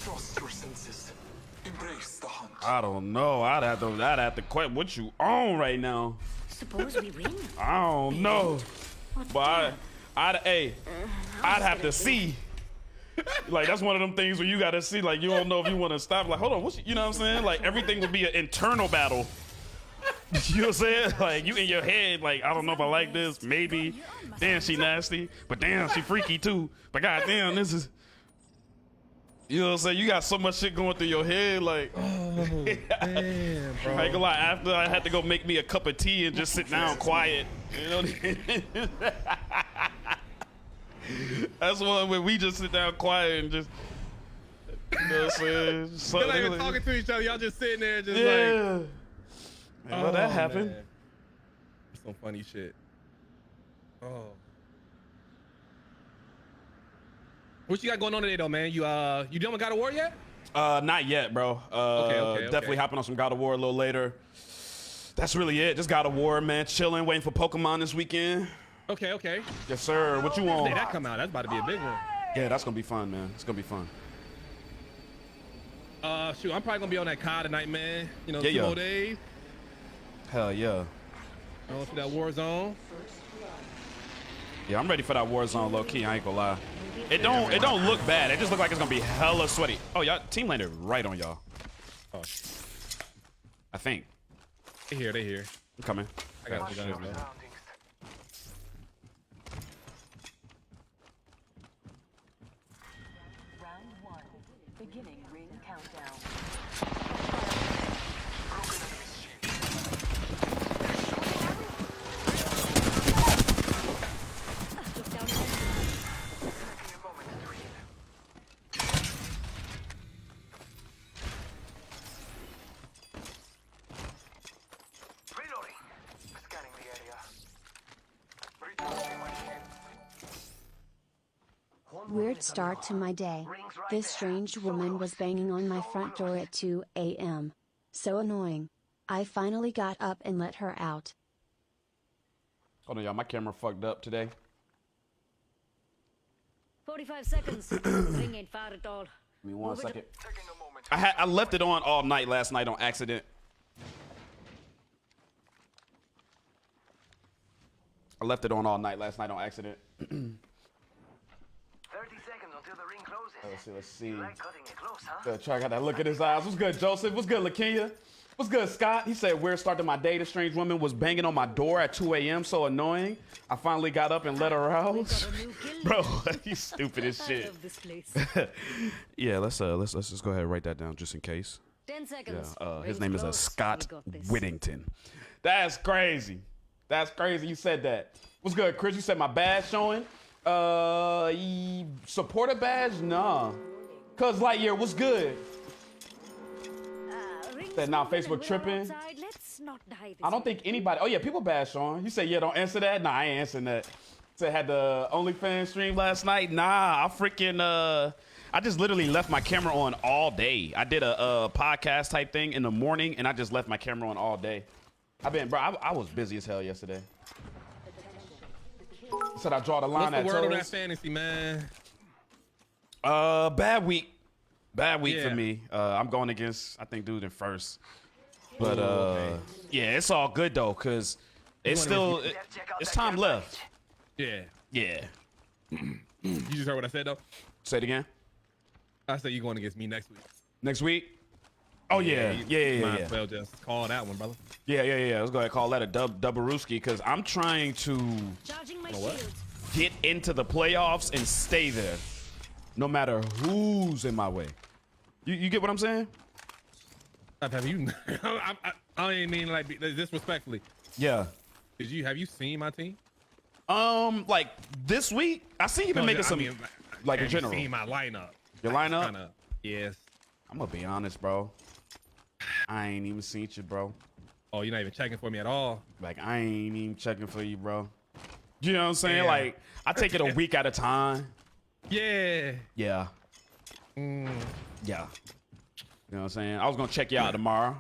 Trust your senses. Embrace the hunt.
I don't know. I'd have to quit what you on right now.
Suppose we win.
I don't know. But I'd have to see. Like, that's one of them things where you gotta see, like, you don't know if you want to stop. Like, hold on, you know what I'm saying? Like, everything would be an internal battle. You know what I'm saying? Like, you in your head, like, I don't know if I like this. Maybe. Damn, she nasty. But damn, she freaky too. But goddamn, this is. You know what I'm saying? You got so much shit going through your head, like.
Oh, damn, bro.
I ain't gonna lie, after I had to go make me a cup of tea and just sit down quiet. You know? That's one where we just sit down quiet and just. You know what I'm saying?
You're not even talking to each other. Y'all just sitting there, just like.
Yeah. Man, well, that happened.
Man. Some funny shit. Oh. What you got going on today, though, man? You done with God of War yet?
Not yet, bro.
Okay.
Definitely hopping on some God of War a little later. That's really it. Just God of War, man. Chilling, waiting for Pokemon this weekend.
Okay.
Yes, sir. What you
Hey,
want?
that come out. That's about to be a big one.
Yeah, that's gonna be fun, man. It's gonna be fun.
Shoot, I'm probably gonna be on that car tonight, man.
Yeah,
2 more days.
Hell yeah.
I want to that Warzone.
Yeah, I'm ready for that Warzone, low key. I ain't gonna lie. It don't look bad. It just look like it's gonna be hella sweaty. Oh, y'all team landed right on y'all.
Oh,
I think.
they here.
I'm coming.
I got
Watch
two
your
guns, man.
surroundings.
Round one. Beginning ring countdown.
Taking a moment to breathe. Reloading. Scanning the area. Recharging my shield.
Weird start to my day. This strange woman was banging on my front door at 2 a.m. So annoying. I finally got up and let her out.
Hold on, y'all. My camera fucked up today.
45 seconds. Ring ain't far at all.
Give me one second.
Taking a moment.
I left it on all night last night on accident. I left it on all night last night on accident.
30 seconds until the ring closes.
Let's see.
You like cutting it close, huh?
Good try. Got that look in his eyes. What's good, Joseph? What's good, Lakeia? What's good, Scott? He said, weird start to my day. The strange woman was banging on my door at 2 a.m. So annoying. I finally got up and let her out.
Got a new kill.
Bro, he's stupid as
I
shit.
love this place.
Yeah, let's just go ahead and write that down just in case.
10
Yeah,
seconds.
his
Ring's
name is
close.
Scott
We got this.
Whittington. That's crazy. That's crazy. You said that. What's good, Chris? You said my badge showing. Supporter badge? Nah. Cause Lightyear, what's good?
Ring's
Said, nah,
open
Facebook
and we're
tripping.
outside. Let's not die this
I don't think anybody. Oh yeah, people badge showing. You said yeah, don't answer that. Nah, I ain't answering that. Said had the OnlyFans stream last night. Nah, I freaking I just literally left my camera on all day. I did a podcast type thing in the morning, and I just left my camera on all day. I was busy as hell yesterday. Said I draw the line
What's the
at
word on that
toes.
fantasy, man?
Bad week. Bad week for
Yeah.
me. I'm going against, I think, dude in first. But
Ooh, okay.
yeah, it's all good though, cause it's still it's time left.
Yeah.
Yeah.
You just heard what I said, though?
Say it again.
I said you going against me next week.
Next week. Oh yeah,
you
yeah.
Might as well just call that one, brother.
Yeah. Let's go ahead and call that a double-rooski, because I'm trying to
Charging my
what?
shield.
get into the playoffs and stay there, no matter who's in my way. You get what I'm saying?
Have you? I ain't mean like disrespectfully.
Yeah.
Have you seen my team?
Like this week, I see you been making some, like in
have you
general.
seen my lineup?
Your lineup?
Kinda, yes.
I'm gonna be honest, bro. I ain't even seen you, bro.
Oh, you're not even checking for me at all.
Like, I ain't even checking for you, bro. You know what I'm saying?
Yeah.
Like, I take it a week at a time.
Yeah.
Yeah.
Mm,
Yeah. You know what I'm saying? I was gonna check you out tomorrow.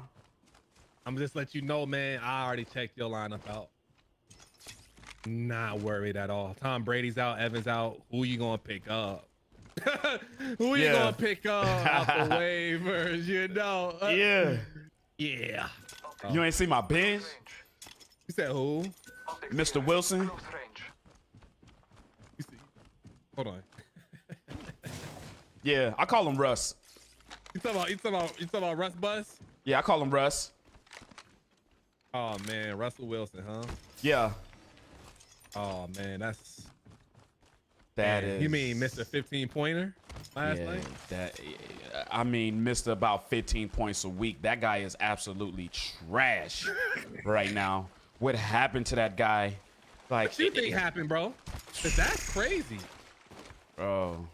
I'm just let you know, man. I already checked your lineup out. Not worried at all. Tom Brady's out. Evans out. Who you gonna pick up? Who you
Yeah.
gonna pick up off the waivers? You know?
Yeah.
Yeah.
You ain't see my bench?
You said who?
Mr. Wilson?
Close range.
You see? Hold on.
Yeah, I call him Russ.
You talking about Russ Bus?
Yeah, I call him Russ.
Oh man, Russell Wilson, huh?
Yeah.
Oh man, that's
That
man,
is.
You mean Mr. 15-pointer last
Yeah,
night?
I mean, Mr. about 15 points a week. That guy is absolutely trash right now. What happened to that guy? Like,
What you think happened, bro? 'Cause that's crazy.
bro,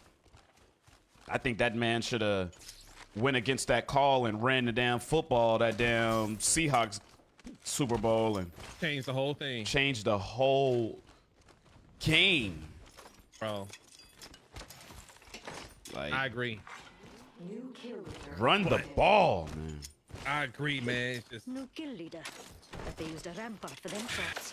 I think that man should have went against that call and ran the damn football, that damn Seahawks Super Bowl, and
Changed the whole thing,
changed the whole game.
bro.
Like,
I agree.
New kill leader.
run the ball, man.
I agree, man. It's just
New kill leader. But they used a rampart for them shots.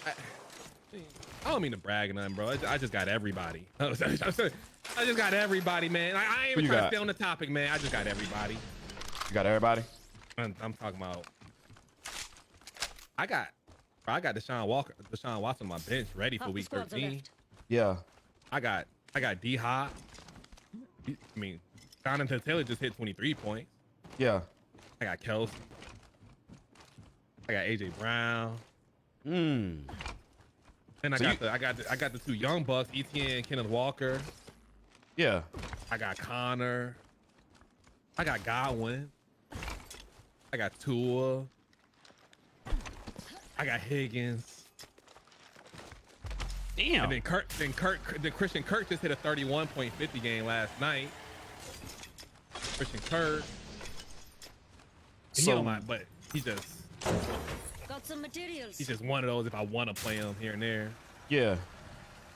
I don't mean to brag or nothing, bro. I just got everybody. I just got everybody, man. I ain't
Who
even
you
trying
got?
to stay on the topic, man. I just got everybody.
You got everybody?
I'm talking about. I got Deshaun Watson on my bench ready for
Half the
week
squads are
13.
left.
Yeah.
I got D Hop. I mean, Jonathan Taylor just hit 23 points.
Yeah.
I got Kelsey. I got AJ Brown. And I got the two young bucks, ETN, Kenneth Walker.
Yeah.
I got Connor. I got Godwin. I got Tua. I got Higgins.
Damn.
And then Christian Kirk just hit a 31.50 game last night. Christian Kirk.
So,
But he's
Got some materials.
just one of those if I want to play him here and there.
yeah.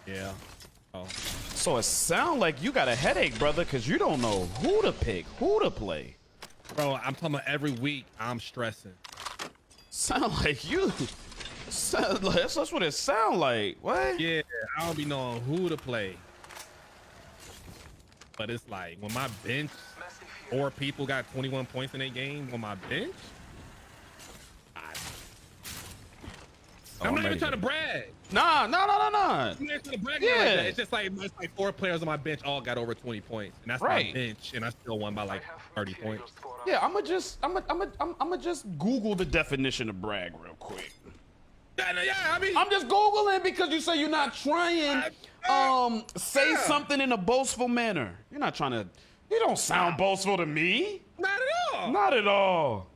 Yeah. Oh.
So it sounds like you got a headache, brother, because you don't know who to pick, who to play.
Bro, I'm talking about every week I'm stressing.
Sound like you. That's what it sound like. What?
Yeah, I don't be knowing who to play. But it's like when my bench 4 people got 21 points in a game on my bench. I'm not even trying to brag.
Nah.
I'm not trying to brag
Yeah.
like that. It's just like 4 players on my bench all got over 20 points, and that's
Right.
my bench, and I still won by like 30 points.
Yeah, I'ma just Google the definition of brag real quick.
Yeah, I mean,
I'm just Googling because you say you're not trying say something in a boastful manner. You're not trying to, you don't sound boastful to me.
not at all.
Not at all.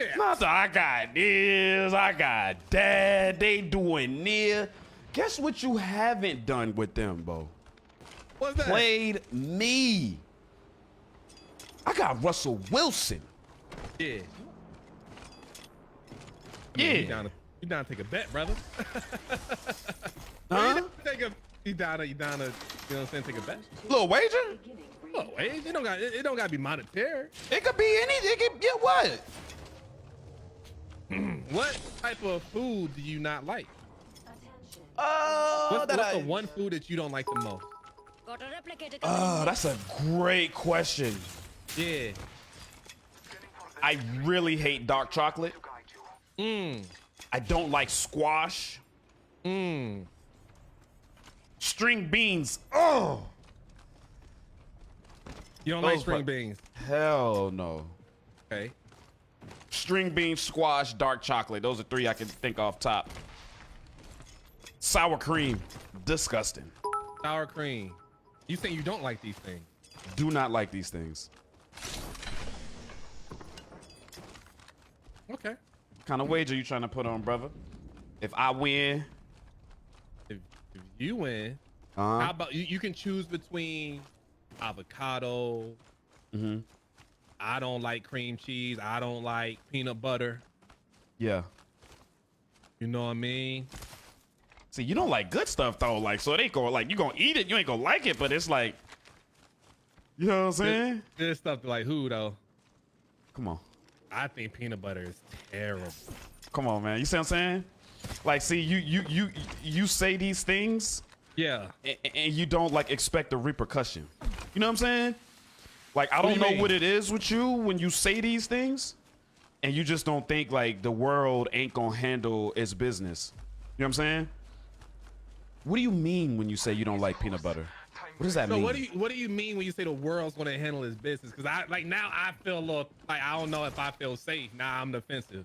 Yeah.
Not that I got this, I got that, they doing this. Guess what you haven't done with them, Bo?
What's that?
Played me. I got Russell Wilson.
Yeah.
Yeah.
You down to take a bet, brother?
Huh?
You down to, you know what I'm saying, take a bet?
Little wager?
Beginning ring
Oh, it don't got to be monetary.
It could be anything. It could, yeah, what?
What type of food do you not like?
attention.
What's the one food that you don't like the most?
Got a replicator.
Oh, that's a great question.
Yeah.
I really hate dark chocolate. I don't like squash. String beans. Oh,
You don't like
Those
string
bu-
beans.
hell no.
Okay.
String beans, squash, dark chocolate. Those are 3 I can think off top. Sour cream. Disgusting.
Sour cream. You saying you don't like these things?
Do not like these things.
Okay.
Kind of wager you trying to put on, brother? If I win,
If you win,
uh,
how about you can choose between avocado. I don't like cream cheese. I don't like peanut butter.
yeah.
You know what I mean?
See, you don't like good stuff though. Like, so it ain't gonna like you gonna eat it. You ain't gonna like it, but it's like, you know what I'm saying?
This stuff like who though?
Come on.
I think peanut butter is terrible.
Come on, man. You see what I'm saying? Like, see, you say these things
Yeah.
and you don't like expect a repercussion. You know what I'm saying? Like, I
What do
don't
you
know
mean?
what it is with you when you say these things and you just don't think like the world ain't gonna handle its business. You know what I'm saying? What do you mean when you say you don't like peanut butter? What does that
So
mean?
what do you mean when you say the world's gonna handle its business? Because now I feel a little like I don't know if I feel safe. Now I'm defensive.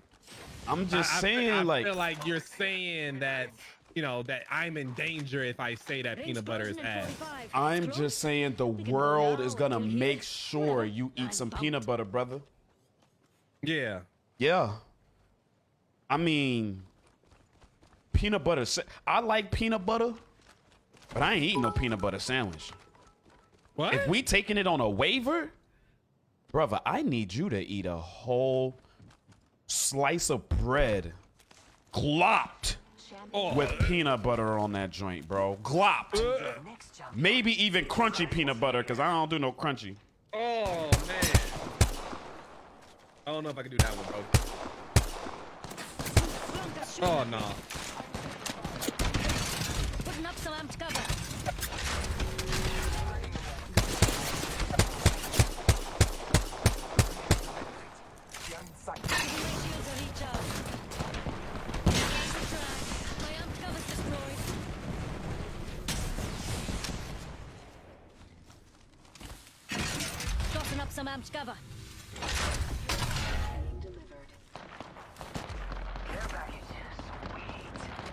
I'm just
I
saying,
feel like you're saying that that I'm in danger if I say that peanut butter is ass.
I'm just saying the world is gonna make sure you eat some peanut butter, brother.
Yeah.
Yeah. I mean, peanut butter. I like peanut butter, but I ain't eating no peanut butter sandwich.
What?
If we taking it on a waiver, brother, I need you to eat a whole slice of bread, glopped with peanut butter on that joint, bro. Glopped. Maybe even crunchy peanut butter, because I don't do no crunchy.
Oh man. I don't know if I can do that one, bro. Oh no.
Putting up some amped cover. Giving my shields a recharge. Nice try. My amped cover's destroyed. Tossing up some amped cover.
Delivered.
Care package. Sweet.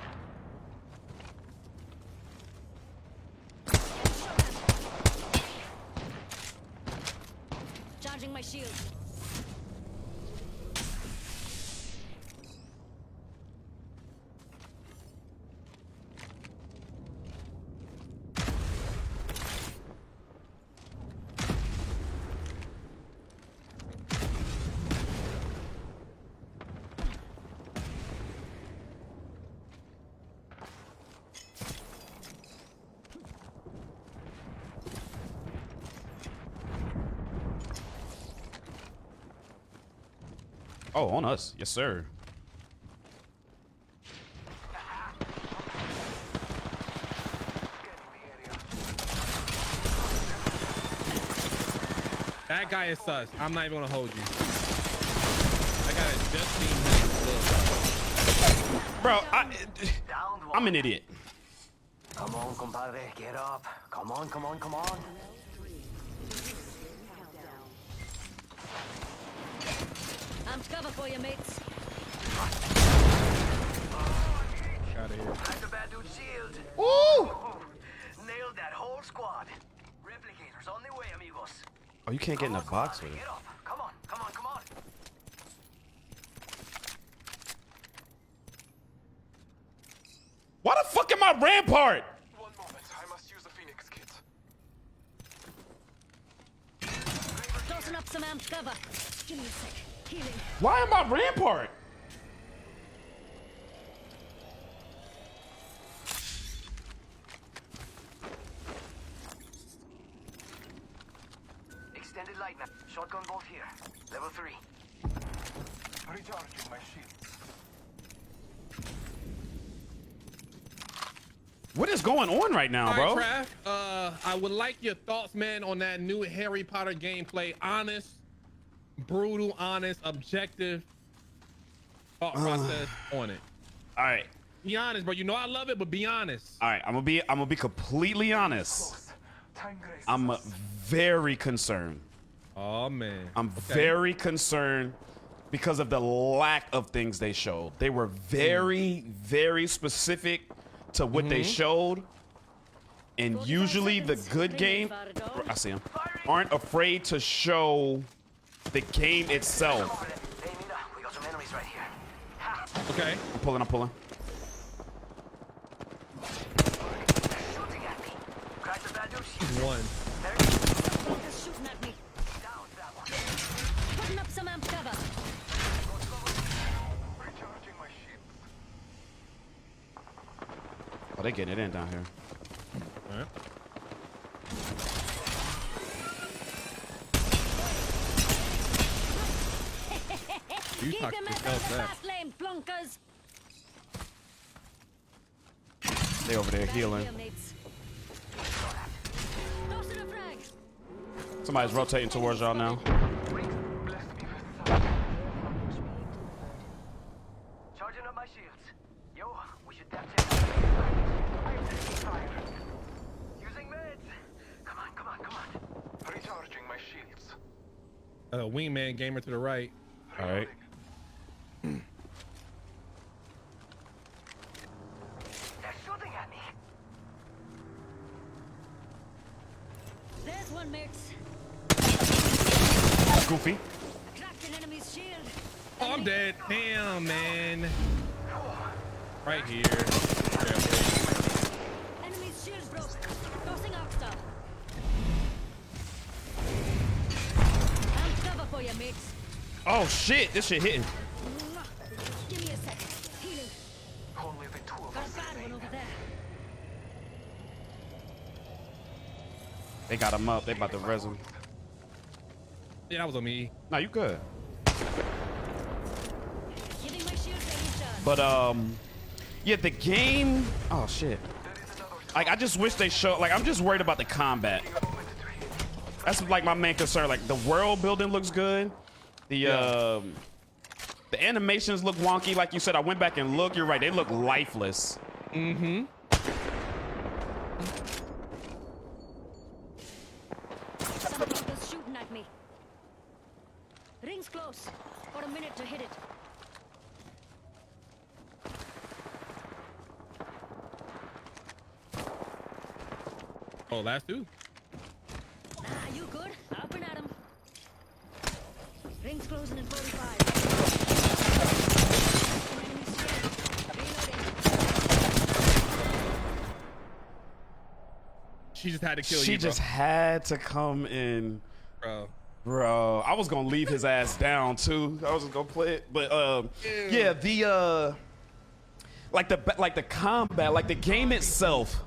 Oh, on us. Yes, sir.
That guy is sus. I'm not even gonna hold you. That guy is just seen him.
Bro, I'm an idiot.
Come on, compadre, get up. Come on, come on, come on.
I'm cover for you, mates.
Out of here.
Crack the bad dude's shield.
Woo!
Nailed that whole squad. Replicators on their way, amigos.
Oh, you can't get in a box with it.
Get up. Come on, come on, come on.
Why the fuck am I Rampart?
One moment, I must use the Phoenix kit.
Tossing up some amped cover. Give me a sec. Healing.
Why am I Rampart?
Extended light now. Shotgun bolt here. Level 3.
Recharging my shield.
What is going on right now,
All
bro?
right, Trav, I would like your thoughts, man, on that new Harry Potter gameplay. Honest, brutal, honest, objective thought process on it.
All right.
Be honest, bro. You know I love it, but be honest.
All right, I'm gonna be completely honest.
Time grace.
I'm very concerned.
Oh man.
I'm very concerned because of the lack of things they showed. They were very, very specific to what they showed. And
45
usually the
seconds.
good game, I see him, aren't afraid to show the game itself.
Hey, Mina, we got some enemies right here. Ha!
Okay.
I'm pulling.
Shooting at me. Crack the bad dude's shield.
One.
Just shooting at me.
Down that one.
Putting up some amped cover.
Recharging my shield.
Oh, they getting it in down here.
All right. You
Keep
talk
him in
yourself
the
that.
fast lane, flunkers.
They over there
Back
healing.
here, mates. Tossing a frag.
Somebody's rotating towards y'all now.
Bless me with that.
Charging up my shields. Yo, we should tap in. I'm taking fire. Using meds. Come on, come on, come on.
Recharging my shields.
Wingman gamer to the right.
All right.
They're shooting at me.
There's one, mates.
Goofy.
Cracked an enemy's shield.
Oh, I'm dead. Damn, man. Right here.
Enemy's shield broke. Tossing Arcstar. Amped cover for you, mates.
Oh shit, this shit hitting.
Give me a sec. Healing.
Only the two of
Got a
us
bad one
remain.
over there.
They got him up. They about to res him.
Yeah, that was on me.
No, you good.
Giving my shield a recharge.
But yeah, the game. Oh shit. Like I just wish they showed. Like I'm just worried about the combat. That's like my main concern. Like the world building looks good. The animations look wonky. Like you said, I went back and looked. You're right. They look lifeless.
Mm-hmm.
Some fuckers shooting at me. Ring's close. Got a minute to hit it.
Oh, last two.
Nah, you good? Up and at 'em. Ring's closing in 45. Enemy's shield. Reloading.
She just had to kill
She
you, bro.
just had to come in.
Bro.
Bro, I was gonna leave his ass down too. I was just gonna play it, but yeah, the like the combat, like the game itself,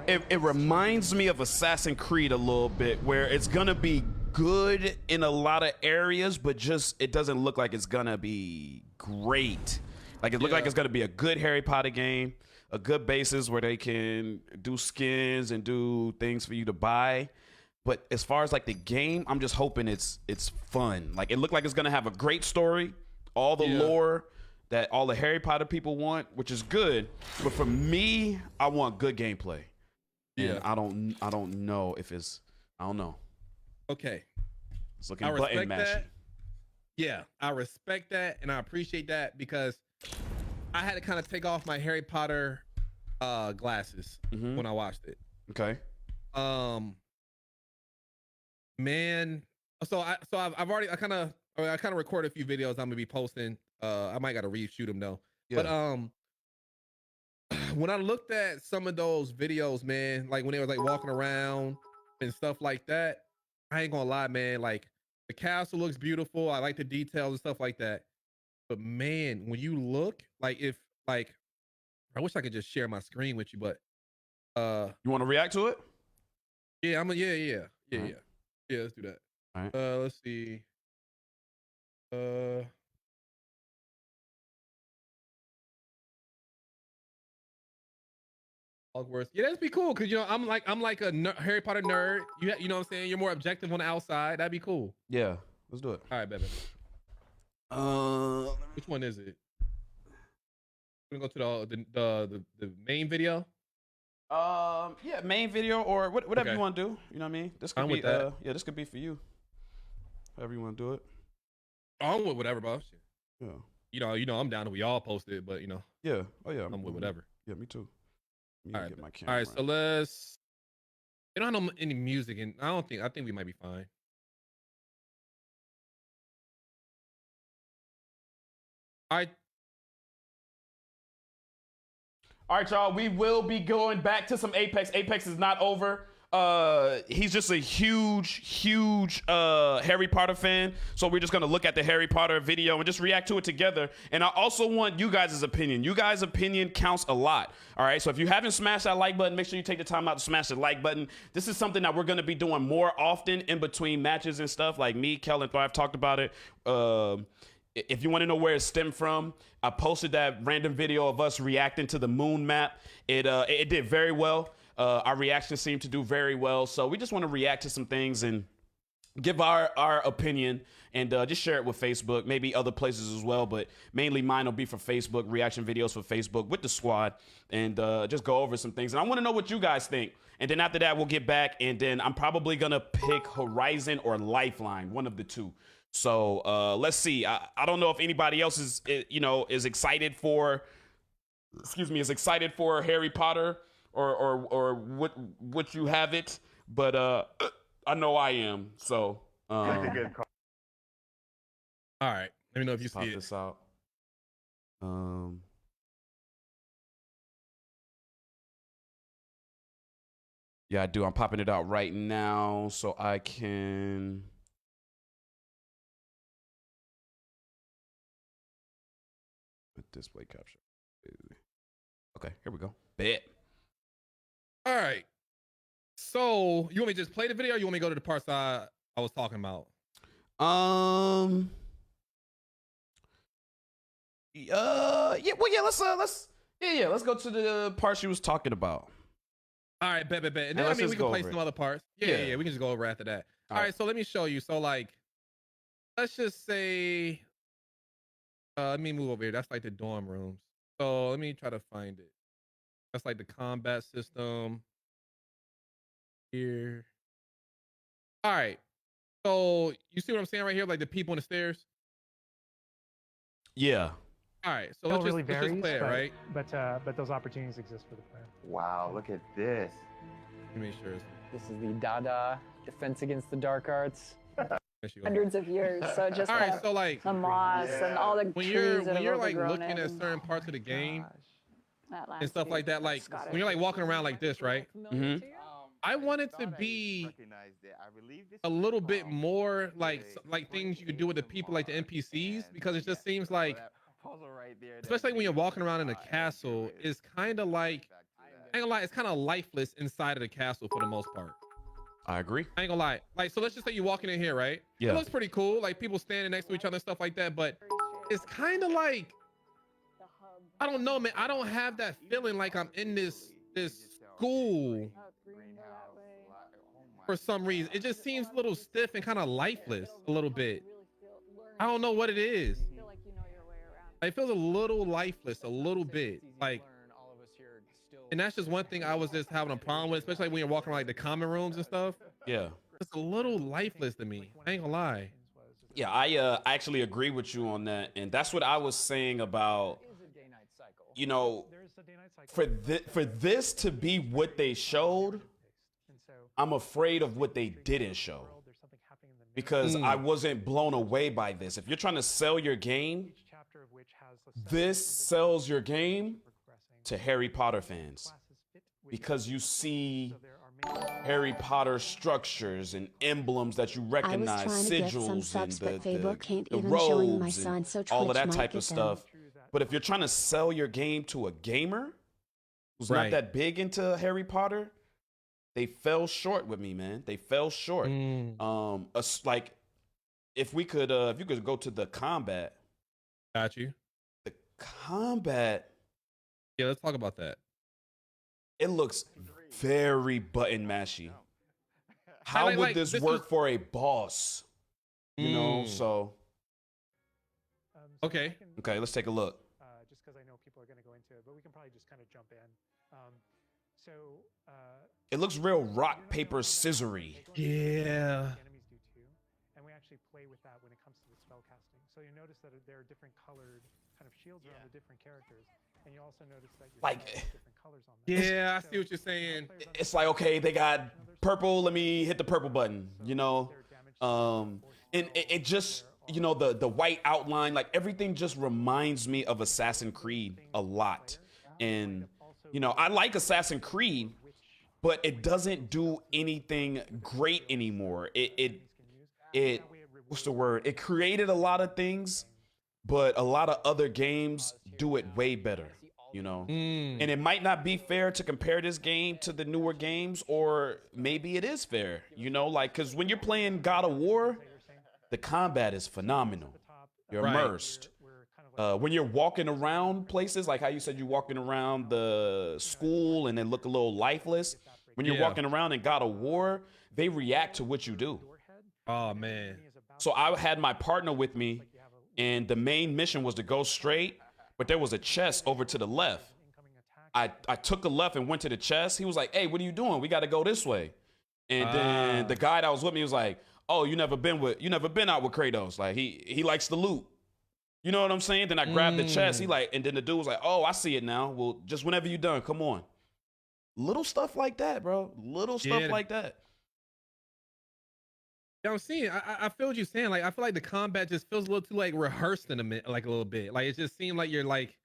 it reminds me of Assassin's Creed a little bit, where it's gonna be good in a lot of areas, but just it doesn't look like it's gonna be great. Like it looked like it's gonna be a good Harry Potter game, a good basis where they can do skins and do things for you to buy. But as far as like the game, I'm just hoping it's fun. Like it looked like it's gonna have a great story, all the lore that all the Harry Potter people want, which is good. But for me, I want good gameplay. And I don't know if it's I don't know.
Okay.
It's looking
I
button
respect
mashing.
that. Yeah, I respect that and I appreciate that because I had to kind of take off my Harry Potter glasses when I watched it.
Okay.
Man, I've already I kind of recorded a few videos I'm gonna be posting. I might gotta reshoot them though.
Yeah.
But when I looked at some of those videos, man, like when they were like walking around and stuff like that, I ain't gonna lie, man. Like the castle looks beautiful. I like the details and stuff like that. But man, when you look, like if like, I wish I could just share my screen with you, but
You want to react to it?
yeah,
Alright.
yeah. Let's do that.
All right.
Let's see. Hogwarts. Yeah, that'd be cool because I'm like a Harry Potter nerd. You know what I'm saying? You're more objective on the outside. That'd be cool.
Yeah. Let's do it.
All right, baby. Which one is it? We're gonna go to the main video.
Yeah, main video or whatever
Okay.
you want to do. You know what I mean? This could
I'm
be
with that.
yeah, this could be for you. However you want to do it.
I'm with whatever, bro. Shit.
Yeah.
You know, I'm down to we all post it, but
Yeah. Oh yeah.
I'm with whatever.
Yeah, me too. Let me
All right,
get my
all
camera.
right. So let's. They don't have any music, and I think we might be fine. All
right, y'all. We will be going back to some Apex. Apex is not over. He's just a huge Harry Potter fan. So we're just gonna look at the Harry Potter video and just react to it together. And I also want you guys' opinion. You guys' opinion counts a lot. All right. So if you haven't smashed that like button, make sure you take the time out to smash the like button. This is something that we're gonna be doing more often in between matches and stuff. Like me, Kel, and Thrive talked about it. If you want to know where it stemmed from, I posted that random video of us reacting to the moon map. It did very well. Our reactions seem to do very well. So we just want to react to some things and give our opinion and just share it with Facebook, maybe other places as well. But mainly mine will be for Facebook, reaction videos for Facebook with the squad and just go over some things. And I want to know what you guys think. And then after that, we'll get back. And then I'm probably going to pick Horizon or Lifeline, one of the two. So let's see. I don't know if anybody else is excited for, is excited for Harry Potter or what you have it, but I know I am. So
right. Let me know if you
pop
see it.
this out. Yeah, I do. I'm popping it out right now so I can. Display capture. Okay, here we go. Bet.
All right. So you want me to just play the video, or you want me to go to the parts I was talking about?
Yeah. Well, yeah. Let's go to the part she was talking about.
All right, bet. And then
let's
we
just
can
go
play
over
some
it.
other parts. Yeah. We can just go over after that. All
All
right.
right.
So let me show you. So like, let's just say, let me move over here. That's like the dorm rooms. So let me try to find it. That's like the combat system here. All right. So you see what I'm saying right here? Like the people on the stairs.
Yeah.
All right. So
It
let's
really
just
varies,
play it, right?
but those opportunities exist for the player.
Wow, look at this.
Let me make sure.
This is the Dada Defense Against the Dark Arts.
Hundreds of years, so just
all right. So like
the moss and all the
when
trees that
you're
have
like
overgrown
looking
it
at certain parts of the game
that
and stuff like that, like
Scottish.
when you're like walking around like this, right?
Mhm.
I want it to be a little bit more like things you could do with the people, like the NPCs, because it just seems like, especially when you're walking around in a castle, it's kind of like, I ain't gonna lie, it's kind of lifeless inside of the castle for the most part.
I agree.
I ain't gonna lie. Like, so let's just say you're walking in here, right?
Yeah.
It looks pretty cool. Like people standing next to each other and stuff like that. But it's kind of like, I don't know, man. I don't have that feeling like I'm in this school for some reason. It just seems a little stiff and kind of lifeless a little bit. I don't know what it is. It feels a little lifeless, a little bit. Like, and that's just one thing I was just having a problem with, especially when you're walking around like the common rooms and stuff.
Yeah.
It's a little lifeless to me. I ain't gonna lie.
Yeah, I actually agree with you on that, and that's what I was saying about, you know, for this to be what they showed, I'm afraid of what they didn't show, because I wasn't blown away by this. If you're trying to sell your game, this sells your game to Harry Potter fans, because you see Harry Potter structures and emblems that you recognize, sigils and the robes and all of that type of stuff. But if you're trying to sell your game to a gamer who's not that big into Harry Potter, they fell short with me, man. They fell short. Like if you could go to the combat.
Got you.
The combat.
Yeah, let's talk about that.
It looks very button mashy. How would this work for a boss? You know, so.
Okay.
Okay, let's take a look.
Just because I know people are going to go into it, but we can probably just kind of jump in.
It looks real rock, paper, scissory.
Yeah.
Enemies do too, and we actually play with that when it comes to the spell casting. So you notice that there are different colored kind of shields around the different characters, and you also notice that different colors on them.
Yeah, I see what you're saying.
It's like, okay, they got purple. Let me hit the purple button. You know, and it just, you know, the white outline, like everything just reminds me of Assassin's Creed a lot. And you know, I like Assassin's Creed, but it doesn't do anything great anymore. It what's the word? It created a lot of things, but a lot of other games do it way better, you know? And it might not be fair to compare this game to the newer games, or maybe it is fair, you know? Like, because when you're playing God of War, the combat is phenomenal. You're immersed. When you're walking around places, like how you said you're walking around the school and they look a little lifeless. When you're walking around in God of War, they react to what you do.
Oh, man.
So I had my partner with me, and the main mission was to go straight, but there was a chest over to the left. I took a left and went to the chest. He was like, hey, what are you doing? We got to go this way. And then the guy that was with me was like, oh, you never been out with Kratos. Like he likes the loot. You know what I'm saying? Then I grabbed the chest. And then the dude was like, oh, I see it now. Well, just whenever you're done, come on. Little stuff like that, bro. Little stuff like that.
Yeah, I'm seeing. I feel what you're saying. Like, I feel like the combat just feels a little too like rehearsed in a minute, like a little bit. Like it just seemed like you're like,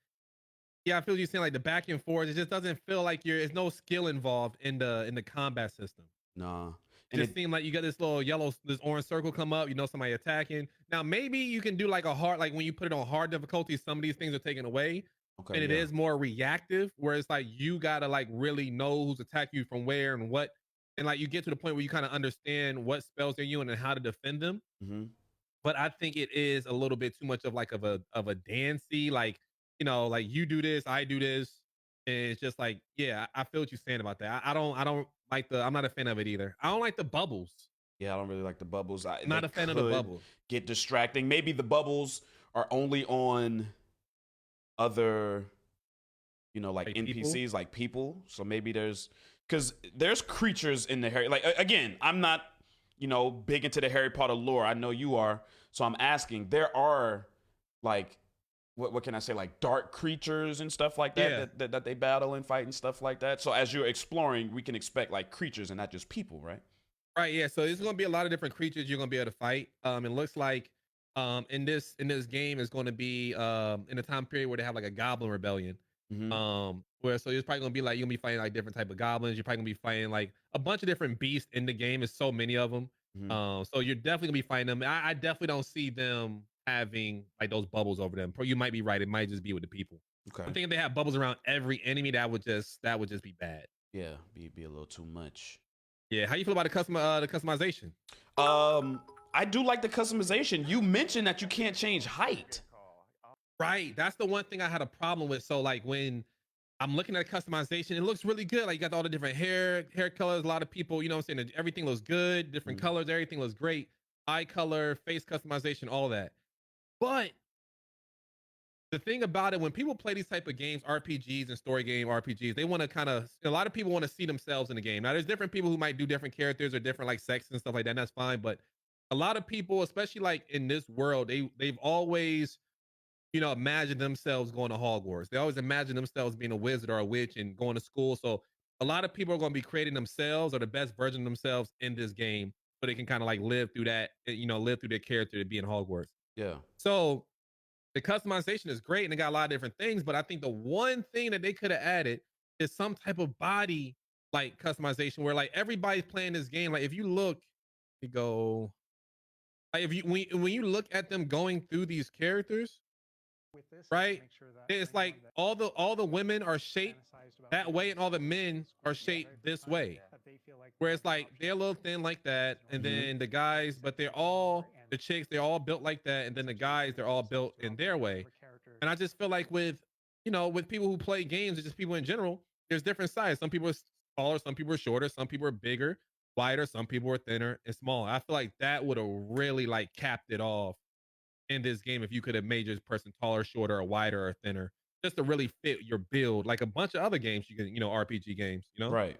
yeah, I feel what you're saying. Like the back and forth, it just doesn't feel like there's no skill involved in the combat system.
Nah.
It just seemed like you got this little this orange circle come up, you know, somebody attacking. Now, maybe you can do like a hard, like when you put it on hard difficulty, some of these things are taken away.
Okay,
and it is more reactive, where it's like you gotta like really know who's attacking you from where and what. And like you get to the point where you kind of understand what spells they're using and how to defend them. But I think it is a little bit too much of like of a dancey, like, you know, like you do this, I do this. And it's just like, yeah, I feel what you're saying about that. I don't like I'm not a fan of it either. I don't like the bubbles.
Yeah, I don't really like the bubbles.
I'm not a fan of the bubbles.
Get distracting. Maybe the bubbles are only on other, you know, like NPCs, people? Like people. So maybe because there's creatures in the Harry. Like, again, I'm not, you know, big into the Harry Potter lore. I know you are. So I'm asking, there are like, what can I say? Like dark creatures and stuff like that, that they battle and fight and stuff like that. So as you're exploring, we can expect like creatures and not just people, right?
Right. Yeah. So there's going to be a lot of different creatures you're going to be able to fight. It looks like in this game is going to be in a time period where they have like a goblin rebellion. Where so it's probably going to be like you're going to be fighting like different type of goblins. You're probably going to be fighting like a bunch of different beasts in the game. There's so many of them. So you're definitely going to be fighting them. I definitely don't see them having like those bubbles over them. You might be right. It might just be with the people.
Okay.
I'm thinking if they have bubbles around every enemy, that would just be bad.
Yeah, be a little too much.
Yeah, how you feel about the customization?
I do like the customization. You mentioned that you can't change height.
Right, that's the one thing I had a problem with. So like when I'm looking at customization, it looks really good. Like you got all the different hair colors. A lot of people, you know what I'm saying, everything looks good, different colors, everything looks great. Eye color, face customization, all that. But the thing about it, when people play these type of games, RPGs and story game RPGs, they want to a lot of people want to see themselves in the game. Now, there's different people who might do different characters or different like sex and stuff like that. And that's fine. But a lot of people, especially like in this world, they've always, you know, imagined themselves going to Hogwarts. They always imagine themselves being a wizard or a witch and going to school. So a lot of people are going to be creating themselves or the best version of themselves in this game, so they can kind of like live through that, you know, live through their character to be in Hogwarts.
Yeah.
So the customization is great and they got a lot of different things, but I think the one thing that they could have added is some type of body like customization where like everybody's playing this game. Like if you look, you go, like if you when you look at them going through these characters,
With this,
right?
make sure that
It's like all the women are shaped that way and all the men are shaped this way. Where it's like they're a little thin like that, and then the guys, but they're all the chicks, they're all built like that, and then the guys, they're all built in their way. And I just feel like with, you know, with people who play games, or just people in general, there's different sizes. Some people are taller, some people are shorter, some people are bigger, wider, some people are thinner and smaller. I feel like that would have really like capped it off in this game if you could have made your person taller, shorter, or wider, or thinner, just to really fit your build, like a bunch of other games you can, you know, RPG games, you know?
Right.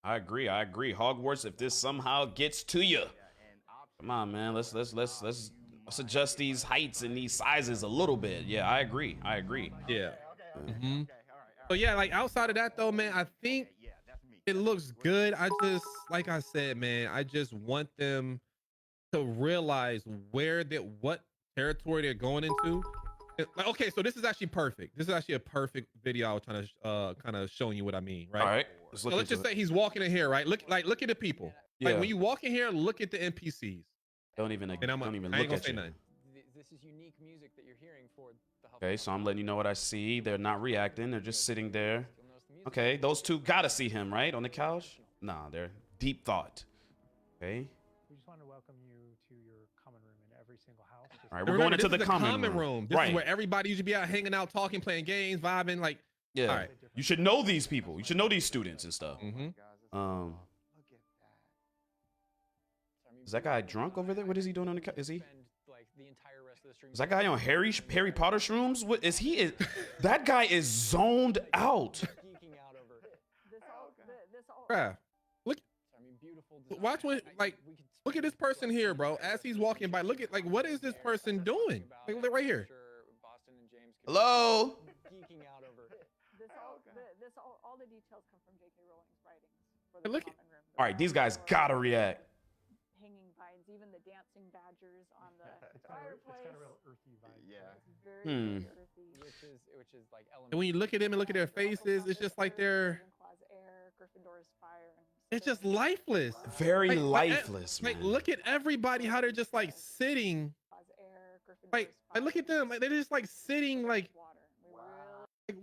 I agree. Hogwarts, if this somehow gets to you, come on, man. Let's adjust these heights and these sizes a little bit. Yeah, I agree.
Yeah. So yeah, like outside of that though, man, I think it looks good. I just, like I said, man, I just want them to realize what territory they're going into. Like, okay, so this is actually perfect. This is actually a perfect video. I was trying to kind of showing you what I mean, right?
All right.
So let's just say he's walking in here, right? Look at the people. Like
Yeah.
when you walk in here, look at the NPCs.
Don't even
I ain't
look
gonna
at
say
you.
nothing. This is unique music that you're hearing for the Hufflepuff.
Okay, so I'm letting you know what I see. They're not reacting. They're just sitting there. Okay, those two gotta see him, right? On the couch? Nah, they're deep thought. Okay.
We just want to welcome you to your common room in every single house.
All right, we're going into the common room.
This
Right.
is where everybody usually be out hanging out, talking, playing games, vibing. Like,
Yeah.
all right.
You should know these people. You should know these students and stuff. Is that guy drunk over there? What is he doing on the couch? Is he? Is that guy on Harry Potter shrooms? What is he? That guy is zoned out.
Bruh, look. Watch when, like, look at this person here, bro. As he's walking by, look at, like, what is this person doing? Like, look right here.
Hello.
All the details come from J.K. Rowling's writings for the
Look.
common room.
All right, these guys gotta react.
Hanging vines, even the dancing badgers on the
It's
fireplace.
got a real earthy vibe.
It's very earthy.
Which is like
And when you look at them and look at their faces, it's just like they're,
Ravenclaw's air, Gryffindor's fire, and
it's just lifeless.
Very
Like,
lifeless,
Like,
man.
look at everybody, how they're just like sitting. Like look at them. Like, they're just like sitting. Like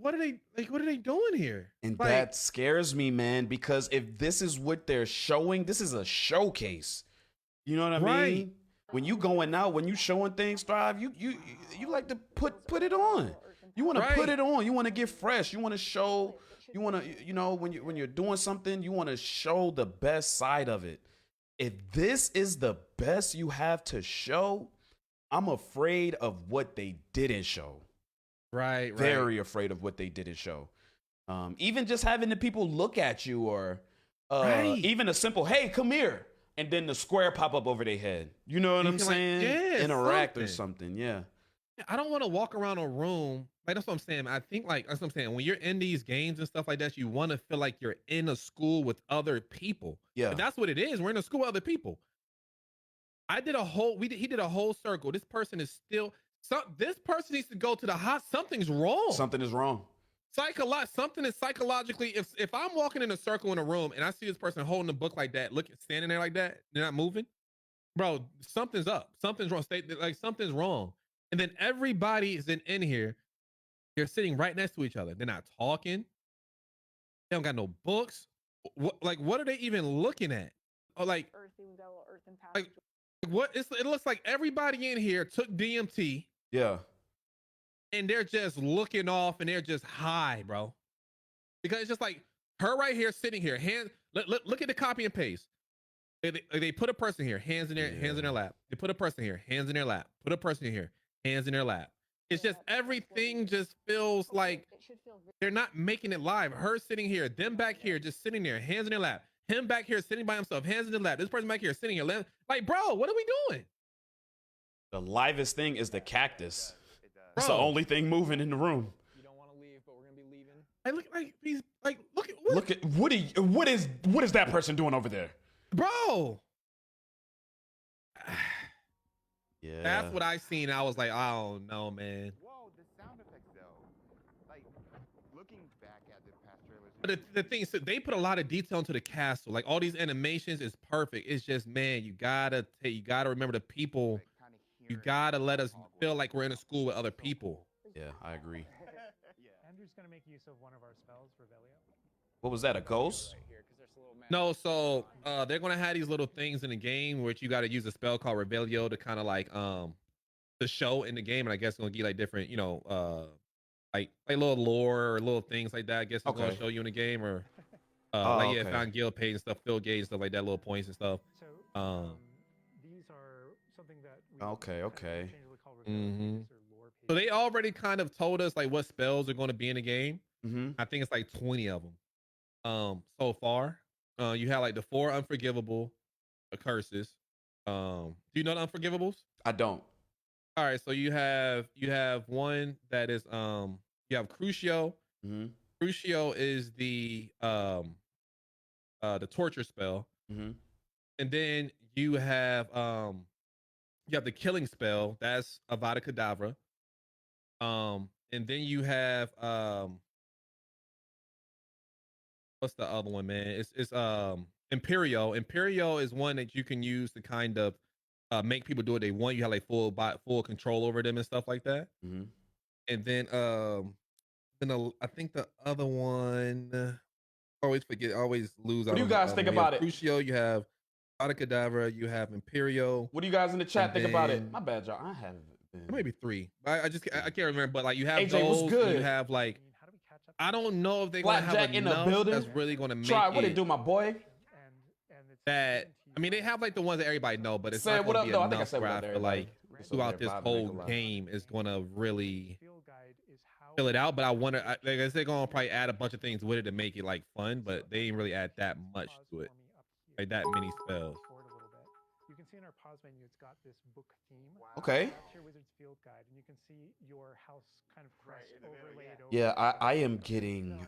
what are they doing here?
And
like,
that scares me, man, because if this is what they're showing, this is a showcase. You know what I
Right.
mean? When you going out, when you showing things, Strive, you like to put it on. You want to put
Right.
it on. You want to get fresh. You want to show. You want to, you know, when you're doing something, you want to show the best side of it. If this is the best you have to show, I'm afraid of what they didn't show.
Right.
Very afraid of what they didn't show. Even just having the people look at you, or even a simple "Hey, come here," and then the square pop up over their head. You know what I'm
can, like,
saying?
yeah,
Interact or
something.
something. Yeah.
I don't want to walk around a room. Like, that's what I'm saying. I think, like, that's what I'm saying. When you're in these games and stuff like that, you want to feel like you're in a school with other people.
Yeah.
But that's what it is. We're in a school with other people. He did a whole circle. This person is still, this person needs to go to the hospital. Something's wrong.
Something is wrong.
Something is psychologically, if I'm walking in a circle in a room and I see this person holding a book like that, standing there like that, they're not moving, bro, something's up. Something's wrong. Something's wrong. And then everybody is in here. They're sitting right next to each other. They're not talking. They don't got no books. what are they even looking at? Oh, like
Earthy, we've got a little earthen
like
passage.
what? It looks like everybody in here took DMT
Yeah.
and they're just looking off and they're just high, bro. Because it's just like her right here, sitting here. Look at the copy and paste. They put a person here, hands in their lap. They put a person here, hands in their lap. Put a person in here, hands in their lap. It's just everything just feels like they're not making it live. Her sitting here, them back here, just sitting there, hands in their lap. Him back here sitting by himself, hands in the lap. This person back here sitting here, like, bro, what are we doing?
The livest thing is the cactus. It's
Bro.
the only thing moving in the room.
You don't want to leave, but we're gonna be leaving.
I look like he's like, look at
What is that person doing over there?
bro.
Yeah.
That's what I seen. I was like, I don't know, man.
Whoa, the sound effects though. Like looking back at the past trailers.
But the thing is, they put a lot of detail into the castle. Like all these animations is perfect. It's just, man, you gotta remember the people. You gotta let us feel like we're in a school with other people.
Yeah, I agree.
Andrew's going to make use of one of our spells, Revelio.
What was that? A ghost?
No, so they're gonna have these little things in the game which you got to use a spell called Revelio to kind of like to show in the game, and I guess it's gonna give like different, like little lore or little things like that. I guess it's gonna show you in the game, or found guild page and stuff, field gauge, stuff like that, little points and stuff.
So these are something that we
Okay.
So they already kind of told us like what spells are going to be in the game. I think it's like 20 of them so far. You have like the 4 unforgivable curses. Do you know the unforgivables?
I don't.
All right, so you have one that is you have Crucio. Crucio is the torture spell. And then you have the killing spell, that's Avada Kedavra. And then you have what's the other one, man? It's Imperio. Imperio is one that you can use to kind of make people do what they want. You have like full control over them and stuff like that. And then I think the other one, always lose.
What do you guys think about it?
Crucio, you have Avada Kedavra, you have Imperio.
What do you guys in the chat think about it? My bad, y'all. I haven't been.
Maybe 3. I can't remember, but like you have
AJ,
those.
what's good?
You have like, I don't know if they're gonna have
Blackjack in the
enough
building.
that's really gonna make
Try what
it
they do, my boy.
that. I mean, they have like the ones that everybody know, but it's
Say
not
what
gonna
up,
be
though? I think I
enough
said
where
what
I
up,
feel like
everybody.
throughout this whole game is gonna really fill it out. But I wonder, I guess they're gonna probably add a bunch of things with it to make it like fun, but they didn't really add that much to it, like that many spells.
You can see in our pause menu, it's got this book theme.
Okay.
That's your Wizard's Field Guide, and you can see your house kind of crest overlaid over.
Yeah, I am getting.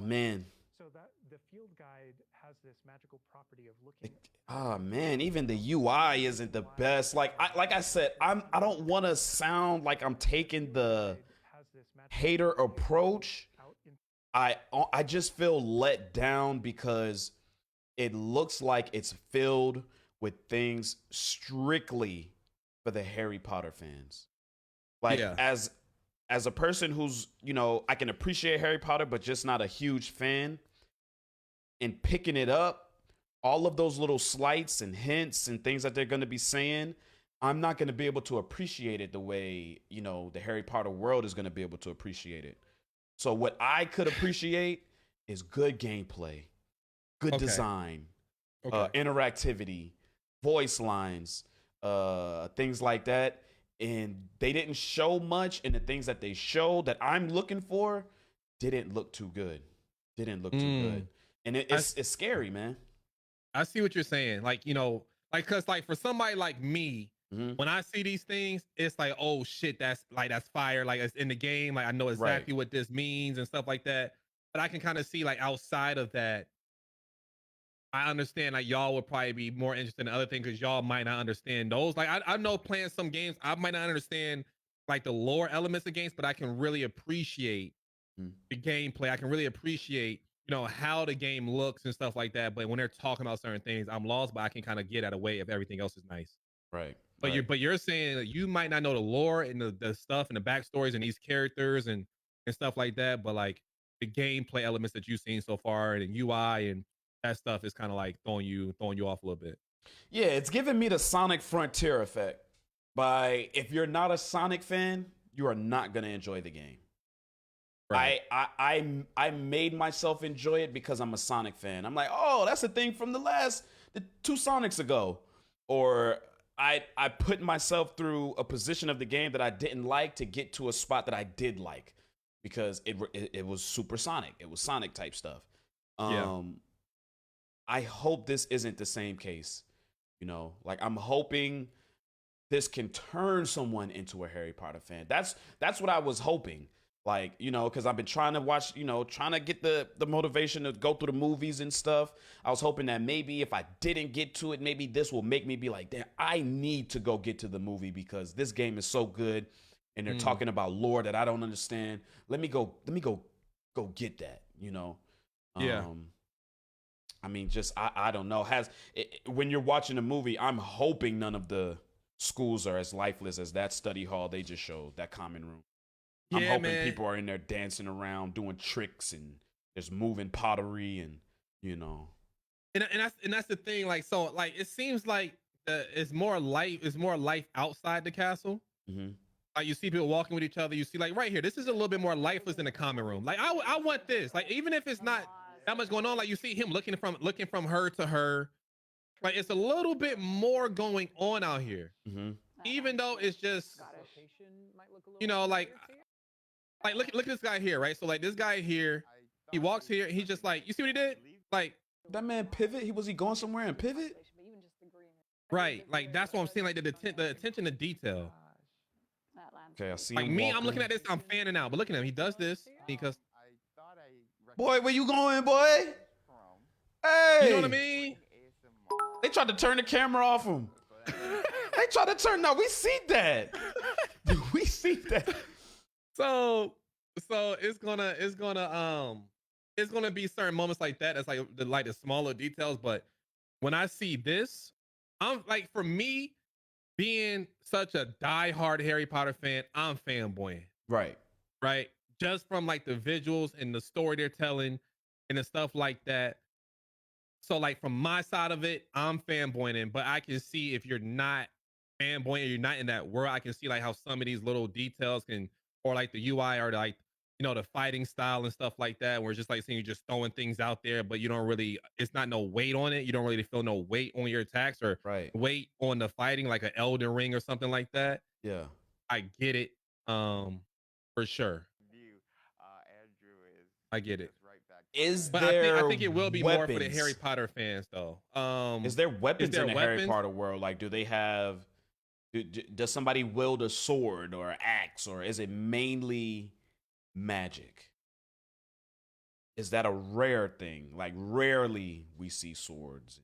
Man.
So that the field guide has this magical property of looking.
Man, even the UI isn't the best. Like I said, I don't want to sound like I'm taking the hater approach. I just feel let down because it looks like it's filled with things strictly for the Harry Potter fans. Like as a person who's, I can appreciate Harry Potter, but just not a huge fan, and picking it up, all of those little slights and hints and things that they're going to be saying, I'm not going to be able to appreciate it the way, the Harry Potter world is going to be able to appreciate it. So what I could appreciate is good gameplay, good design, interactivity, voice lines, things like that. And they didn't show much, and the things that they showed that I'm looking for didn't look too good. And it's scary, man.
I see what you're saying. Like, cause like for somebody like me, when I see these things, it's like, oh shit, that's fire. Like it's in the game. Like I know exactly what this means and stuff like that. But I can kind of see like outside of that, I understand like y'all would probably be more interested in other things because y'all might not understand those. Like I know playing some games, I might not understand like the lore elements of games, but I can really appreciate the gameplay. I can really appreciate, how the game looks and stuff like that. But when they're talking about certain things, I'm lost, but I can kind of get out of the way if everything else is nice.
Right.
But you're saying that you might not know the lore and the stuff and the backstories and these characters and stuff like that, but like the gameplay elements that you've seen so far and the UI and that stuff is kind of like throwing you off a little bit.
Yeah, it's giving me the Sonic Frontier effect. By if you're not a Sonic fan, you are not gonna enjoy the game. Right. I made myself enjoy it because I'm a Sonic fan. I'm like, oh, that's a thing from the 2 Sonics ago. Or I put myself through a position of the game that I didn't like to get to a spot that I did like because it was super Sonic. It was Sonic type stuff. I hope this isn't the same case. You know, like I'm hoping this can turn someone into a Harry Potter fan. That's what I was hoping. Like, you know, because I've been trying to watch, you know, trying to get the motivation to go through the movies and stuff. I was hoping that maybe if I didn't get to it, maybe this will make me be like, damn, I need to go get to the movie because this game is so good and they're talking about lore that I don't understand. Let me go get that, you know?
Yeah.
I mean, just, I don't know. When you're watching a movie, I'm hoping none of the schools are as lifeless as that study hall they just showed, that common room. I'm hoping people are in there dancing around, doing tricks, and there's moving pottery, and you know.
And that's the thing. Like, so, like, it seems like it's more life outside the castle.
Mm-hmm.
Like, you see people walking with each other. You see, like, right here, this is a little bit more lifeless than the common room. Like, I want this. Like, even if it's not that much going on, like, you see him looking from her to her. Like, it's a little bit more going on out here.
Mm-hmm.
Even though it's just, you know, like look at this guy here, right? So like this guy here, he walks here, and he's just like, you see what he did? Like
that man pivot. Was he going somewhere and pivot?
Right, like that's what I'm saying. Like the attention to detail.
Okay, I see.
Like me, I'm looking at this, I'm fanning out, but look at him. He does this because.
Boy, where you going, boy? Hey,
you know what I mean?
They tried to turn the camera off him. They tried to turn. No, we see that. We see that.
So it's gonna be certain moments like that. That's like the smaller details. But when I see this, I'm like, for me, being such a diehard Harry Potter fan, I'm fanboying.
Right.
Just from like the visuals and the story they're telling and the stuff like that. So like from my side of it, I'm fanboying, but I can see if you're not fanboying or you're not in that world, I can see like how some of these little details or like the UI or like, you know, the fighting style and stuff like that, where it's just like seeing you just throwing things out there, but you don't really, it's not no weight on it. You don't really feel no weight on your attacks or weight on the fighting, like an Elden Ring or something like that.
Yeah.
I get it. For sure. I get it. But I think it will be more for the Harry Potter fans, though.
Is there weapons in the Harry Potter world? Like, do they have? Does somebody wield a sword or an axe, or is it mainly magic? Is that a rare thing? Like, rarely we see swords.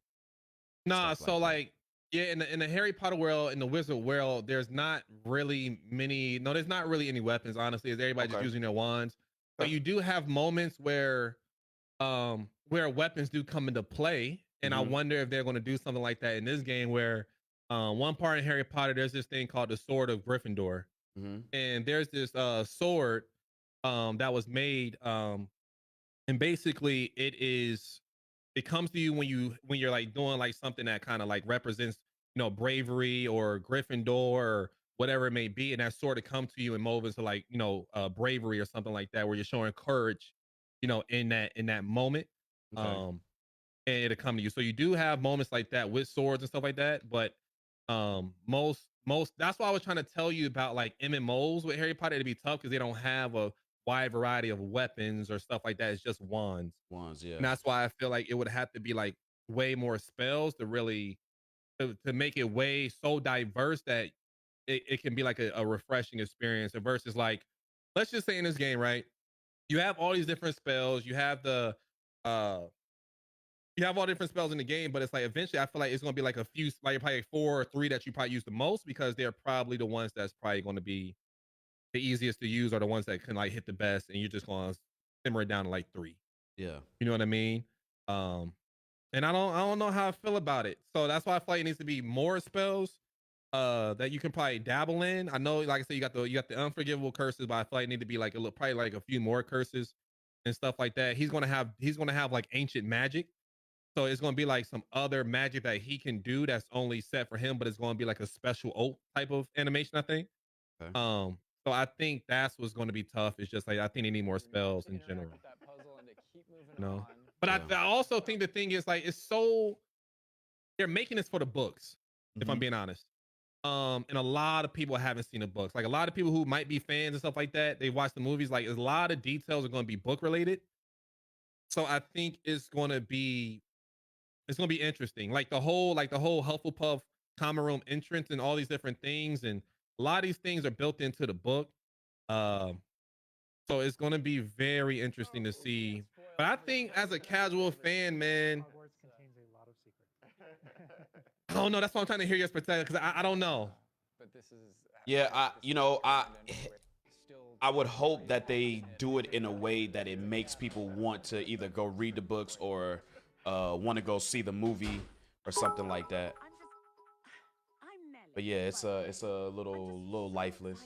Nah, so like, yeah, in the Harry Potter world, in the Wizard world, there's not really many. No, there's not really any weapons. Honestly, everybody's just using their wands. But you do have moments where weapons do come into play, and I wonder if they're going to do something like that in this game. Where one part in Harry Potter, there's this thing called the Sword of Gryffindor, and there's this sword that was made, and basically it comes to you when you're like doing like something that kind of like represents, you know, bravery or Gryffindor or whatever it may be, and that sort of come to you in moments of like, you know, bravery or something like that, where you're showing courage, you know, in that moment. And it'll come to you. So you do have moments like that with swords and stuff like that, but most that's why I was trying to tell you about like MMOs with Harry Potter. It'd be tough because they don't have a wide variety of weapons or stuff like that. It's just wands.
Yeah.
And that's why I feel like it would have to be like way more spells to really to make it way so diverse that it can be like a refreshing experience versus like, let's just say in this game, right? You have all these different spells. You have all different spells in the game, but it's like eventually I feel like it's going to be like a few, like probably 4 or 3 that you probably use the most because they're probably the ones that's probably going to be the easiest to use or the ones that can like hit the best, and you're just going to simmer it down to like 3.
Yeah.
You know what I mean? And I don't know how I feel about it. So that's why I feel like it needs to be more spells that you can probably dabble in. I know, like I said, you got the unforgivable curses, but I feel like it need to be like probably like a few more curses and stuff like that. He's gonna have like ancient magic. So it's going to be like some other magic that he can do that's only set for him, but it's going to be like a special ult type of animation, I think.
Okay.
So I think that's what's going to be tough. It's just like I think they need more spells in general. No, but I also think the thing is like it's so they're making this for the books. If I'm being honest, and a lot of people haven't seen the books. Like a lot of people who might be fans and stuff like that, they watch the movies. Like a lot of details are going to be book related. So I think it's going to be interesting. Like the whole Hufflepuff common room entrance and all these different things, and a lot of these things are built into the book. So it's going to be very interesting to see. But I think as a casual fan, man, I don't know. That's why I'm trying to hear your perspective because I don't know.
But this is
Yeah, I would hope that they do it in a way that it makes people want to either go read the books or want to go see the movie or something like that. But yeah, it's a little lifeless.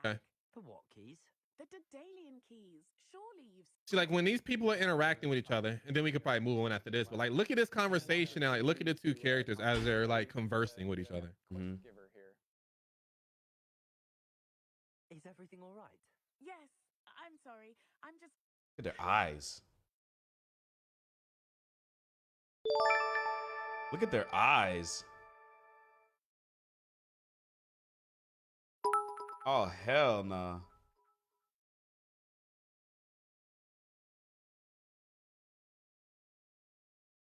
Okay.
The what keys? The Daedalian keys. Surely you've
See, like when these people are interacting with each other, and then we could probably move on after this. But like, look at this conversation and like, look at the two characters as they're like conversing with each other.
Is everything all right? Yes. I'm sorry. I'm just
Look at their eyes. Look at their eyes. Oh, hell no.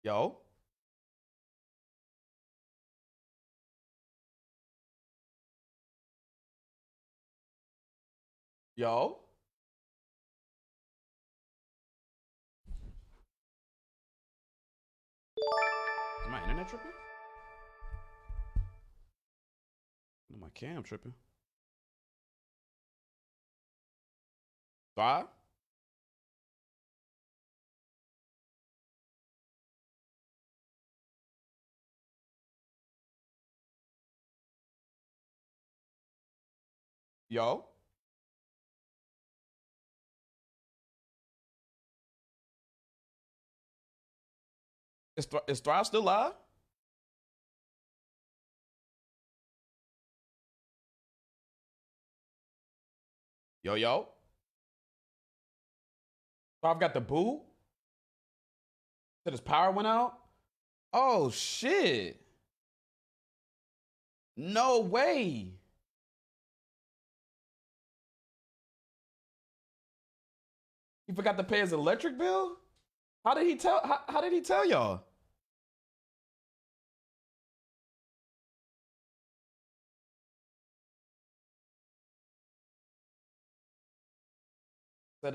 Yo. Yo. Is my internet tripping? No, my cam tripping. Five? Yo? Is Thrive still live? Yo. Thrive got the boot? Said his power went out? Oh, shit. No way. He forgot to pay his electric bill? How did he tell y'all? Said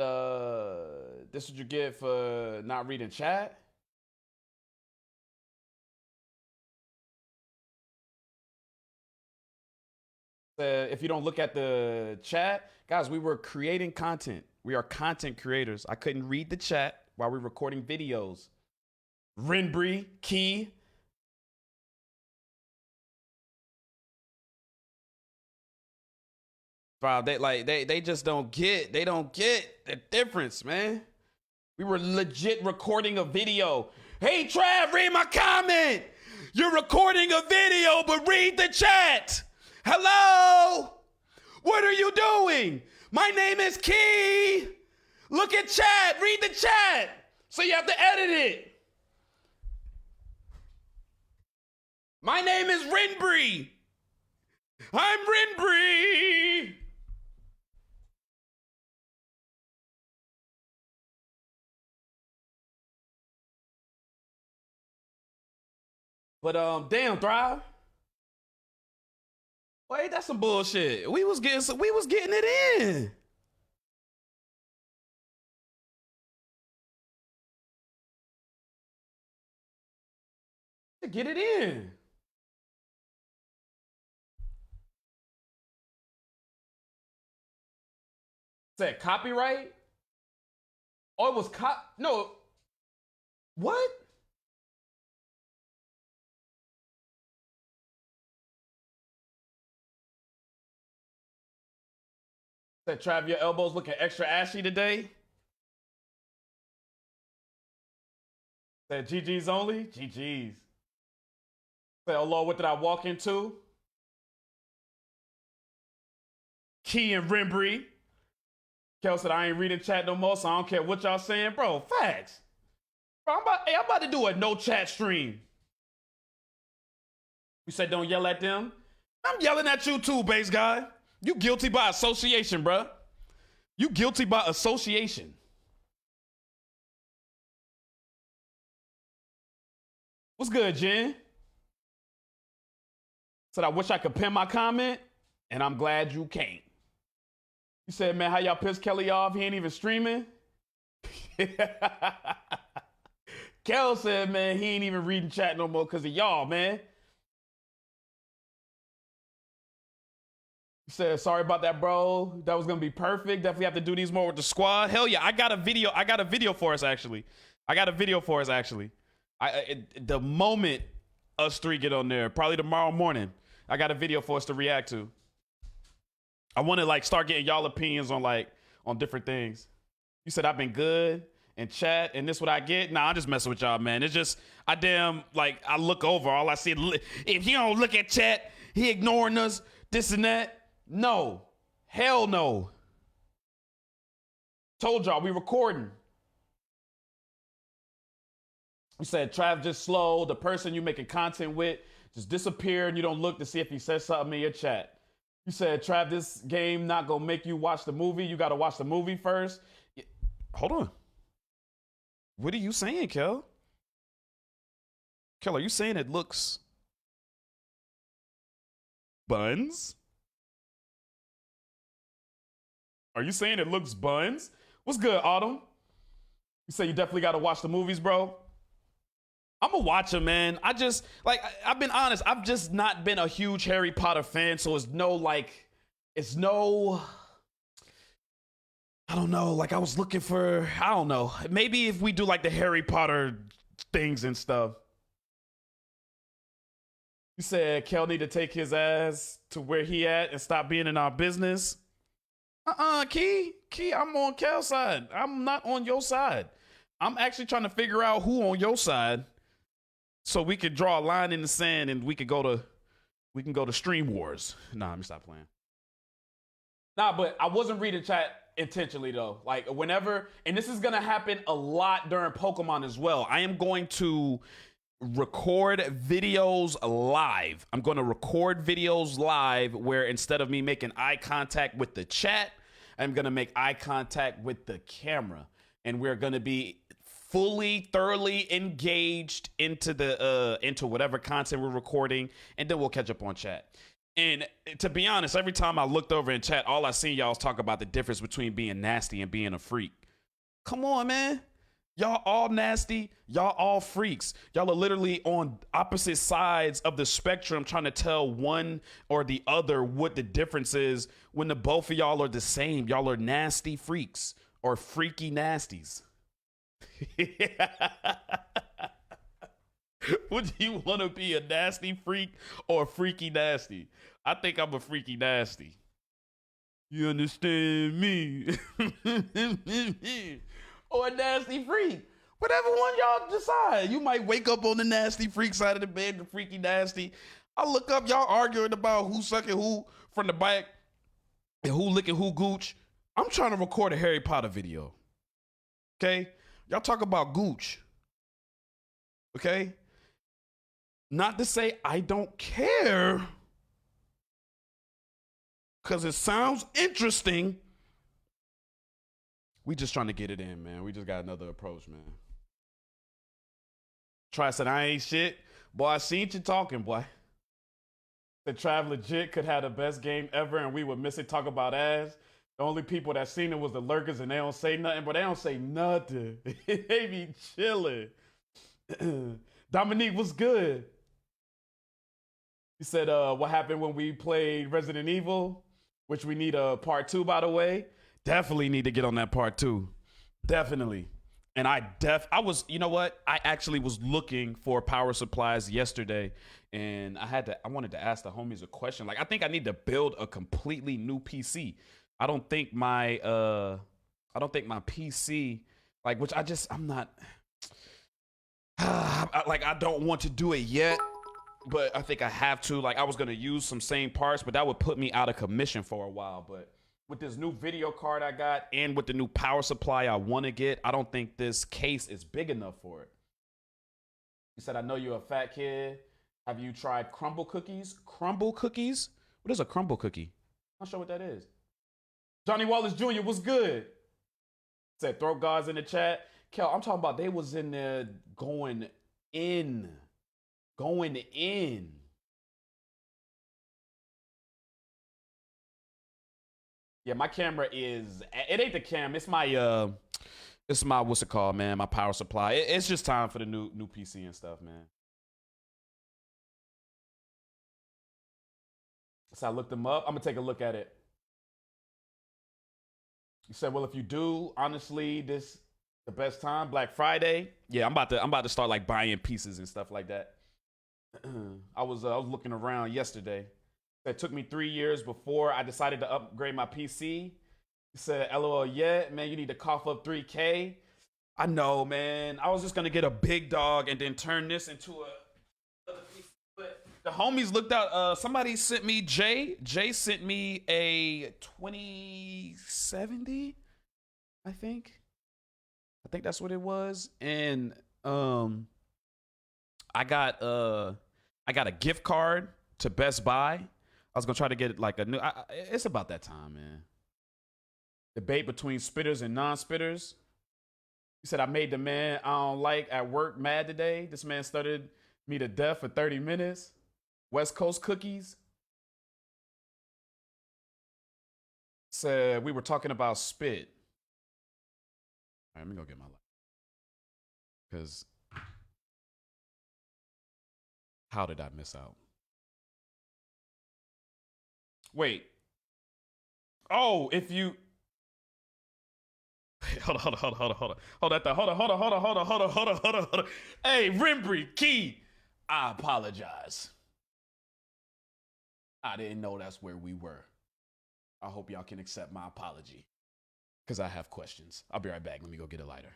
this what you get for not reading chat? Said if you don't look at the chat, guys, we were creating content. We are content creators. I couldn't read the chat while we're recording videos. Renbree, Key. Wow, they just don't get the difference, man. We were legit recording a video. Hey Trav, read my comment. You're recording a video, but read the chat. Hello? What are you doing? My name is Key. Look at chat. Read the chat. So you have to edit it. My name is Renbree. I'm Renbree. But damn, Thrive. Wait, that's some bullshit. We was getting it in. To get it in. Said copyright? Oh, it was no. What? Said Trav, your elbows looking extra ashy today. Said GG's only? GG's. Said, oh Lord, what did I walk into? Key and Rembry. Kel said, I ain't reading chat no more, so I don't care what y'all saying. Bro, facts. Bro, I'm about to do a no chat stream. You said don't yell at them? I'm yelling at you too, base guy. You guilty by association, bruh. You guilty by association. What's good, Jen? Said I wish I could pin my comment, and I'm glad you can't. You said, man, how y'all piss Kelly off? He ain't even streaming. Kel said, man, he ain't even reading chat no more because of y'all, man. He said, sorry about that, bro. That was gonna be perfect. Definitely have to do these more with the squad. Hell yeah, I got a video for us actually. The moment us three get on there, probably tomorrow morning, I got a video for us to react to. I want to like start getting y'all opinions on different things. You said I've been good in chat and this what I get. Nah, I'm just messing with y'all, man. It's just I look over, all I see, if he don't look at chat, he ignoring us, this and that. No, hell no. Told y'all we recording. You said Trav just slow. The person you making content with just disappear and you don't look to see if he says something in your chat. You said, Trav, this game not gonna make you watch the movie. You gotta watch the movie first. Hold on. What are you saying, Kel? Kel, are you saying it looks buns? Are you saying it looks buns? What's good, Autumn? You say you definitely gotta watch the movies, bro. I'm a watcher, man. I've been honest. I've just not been a huge Harry Potter fan, so I don't know. Like I was looking for, I don't know. Maybe if we do like the Harry Potter things and stuff. You said Kel need to take his ass to where he at and stop being in our business. Key, I'm on Kel's side. I'm not on your side. I'm actually trying to figure out who on your side. So we could draw a line in the sand and we can go to Stream Wars. Nah, let me stop playing. Nah, but I wasn't reading chat intentionally though. Like whenever, and this is gonna happen a lot during Pokemon as well. I am going to record videos live. I'm going to record videos live where instead of me making eye contact with the chat, I'm going to make eye contact with the camera. And we're going to be fully, thoroughly engaged into whatever content we're recording, and then we'll catch up on chat. And to be honest, every time I looked over in chat, all I seen y'all was talk about the difference between being nasty and being a freak. Come on, man. Y'all all nasty. Y'all all freaks. Y'all are literally on opposite sides of the spectrum trying to tell one or the other what the difference is when the both of y'all are the same. Y'all are nasty freaks or freaky nasties. Would you want to be a nasty freak or a freaky nasty? I think I'm a freaky nasty. You understand me? Or a nasty freak. Whatever one y'all decide. You might wake up on the nasty freak side of the bed, the freaky nasty. I look up, y'all arguing about who sucking who from the back and who licking who gooch. I'm trying to record a Harry Potter video. Okay? Y'all talk about gooch. Okay? Not to say I don't care, because it sounds interesting. We just trying to get it in, man. We just got another approach, man. Try said, I ain't shit. Boy, I seen you talking, boy. The Trav legit could have the best game ever, and we would miss it, talk about ass. The only people that seen it was the lurkers, and they don't say nothing, but they don't say nothing. They be chilling. Dominique, what's good? He said, what happened when we played Resident Evil, which we need a part 2, by the way. Definitely need to get on that part 2. Definitely. And I was, you know what? I actually was looking for power supplies yesterday, and I wanted to ask the homies a question. Like, I think I need to build a completely new PC. I don't think my PC, like, I'm not, I don't want to do it yet, but I think I have to. Like, I was gonna use some same parts, but that would put me out of commission for a while. But with this new video card I got and with the new power supply I want to get, I don't think this case is big enough for it. He said, I know you're a fat kid. Have you tried crumble cookies? Crumble cookies? What is a crumble cookie? I'm not sure what that is. Johnny Wallace Jr., what's good? Said, throw guards in the chat. Kel, I'm talking about they was in there going in. Going in. Yeah, my camera is, it ain't the cam. It's my, what's it called, man? My power supply. It's just time for the new PC and stuff, man. So I looked them up. I'm gonna take a look at it. You said, well, if you do, honestly, this the best time, Black Friday. Yeah, I'm about to start like buying pieces and stuff like that. I was looking around yesterday. It took me 3 years before I decided to upgrade my PC. He said, LOL, yeah, man, you need to cough up 3K. I know, man. I was just gonna get a big dog and then turn this into a PC. But the homies looked out. Somebody sent me Jay sent me a 2070, I think that's what it was. And I got a gift card to Best Buy. I was gonna try to get like a new. It's about that time, man. Debate between spitters and non-spitters. He said, I made the man I don't like at work mad today. This man stuttered me to death for 30 minutes. West Coast cookies. Said we were talking about spit. All right, let me go get my light. Because how did I miss out? Wait. Oh, if you hold on. Hey, Rimbry, Key, I apologize. I didn't know that's where we were. I hope y'all can accept my apology. Because I have questions. I'll be right back. Let me go get a lighter.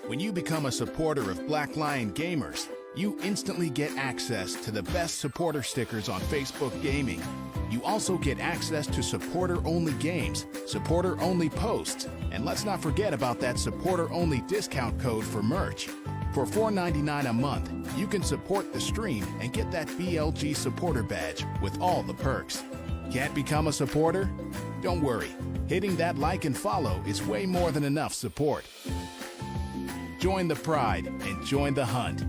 When you become a supporter of Black Lion Gamers, you instantly get access to the best supporter stickers on Facebook Gaming. You also get access to supporter-only games, supporter-only posts, and let's not forget about that supporter-only discount code for merch. For $4.99 a month, you can support the stream and get that BLG supporter badge with all the perks. Can't become a supporter? Don't worry. Hitting that like and follow is way more than enough support. Join the pride and join the hunt.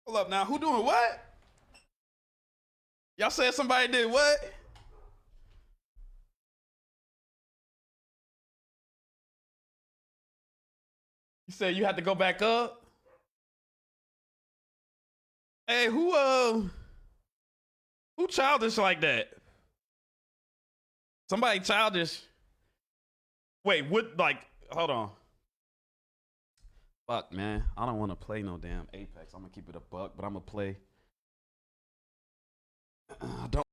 Hold up now. Who doing what? Y'all said somebody did what? You said you had to go back up? Hey, who childish like that? Somebody childish. Wait, what, like, hold on. Fuck, man. I don't want to play no damn Apex. I'm going to keep it a buck, but I'm going to play. I don't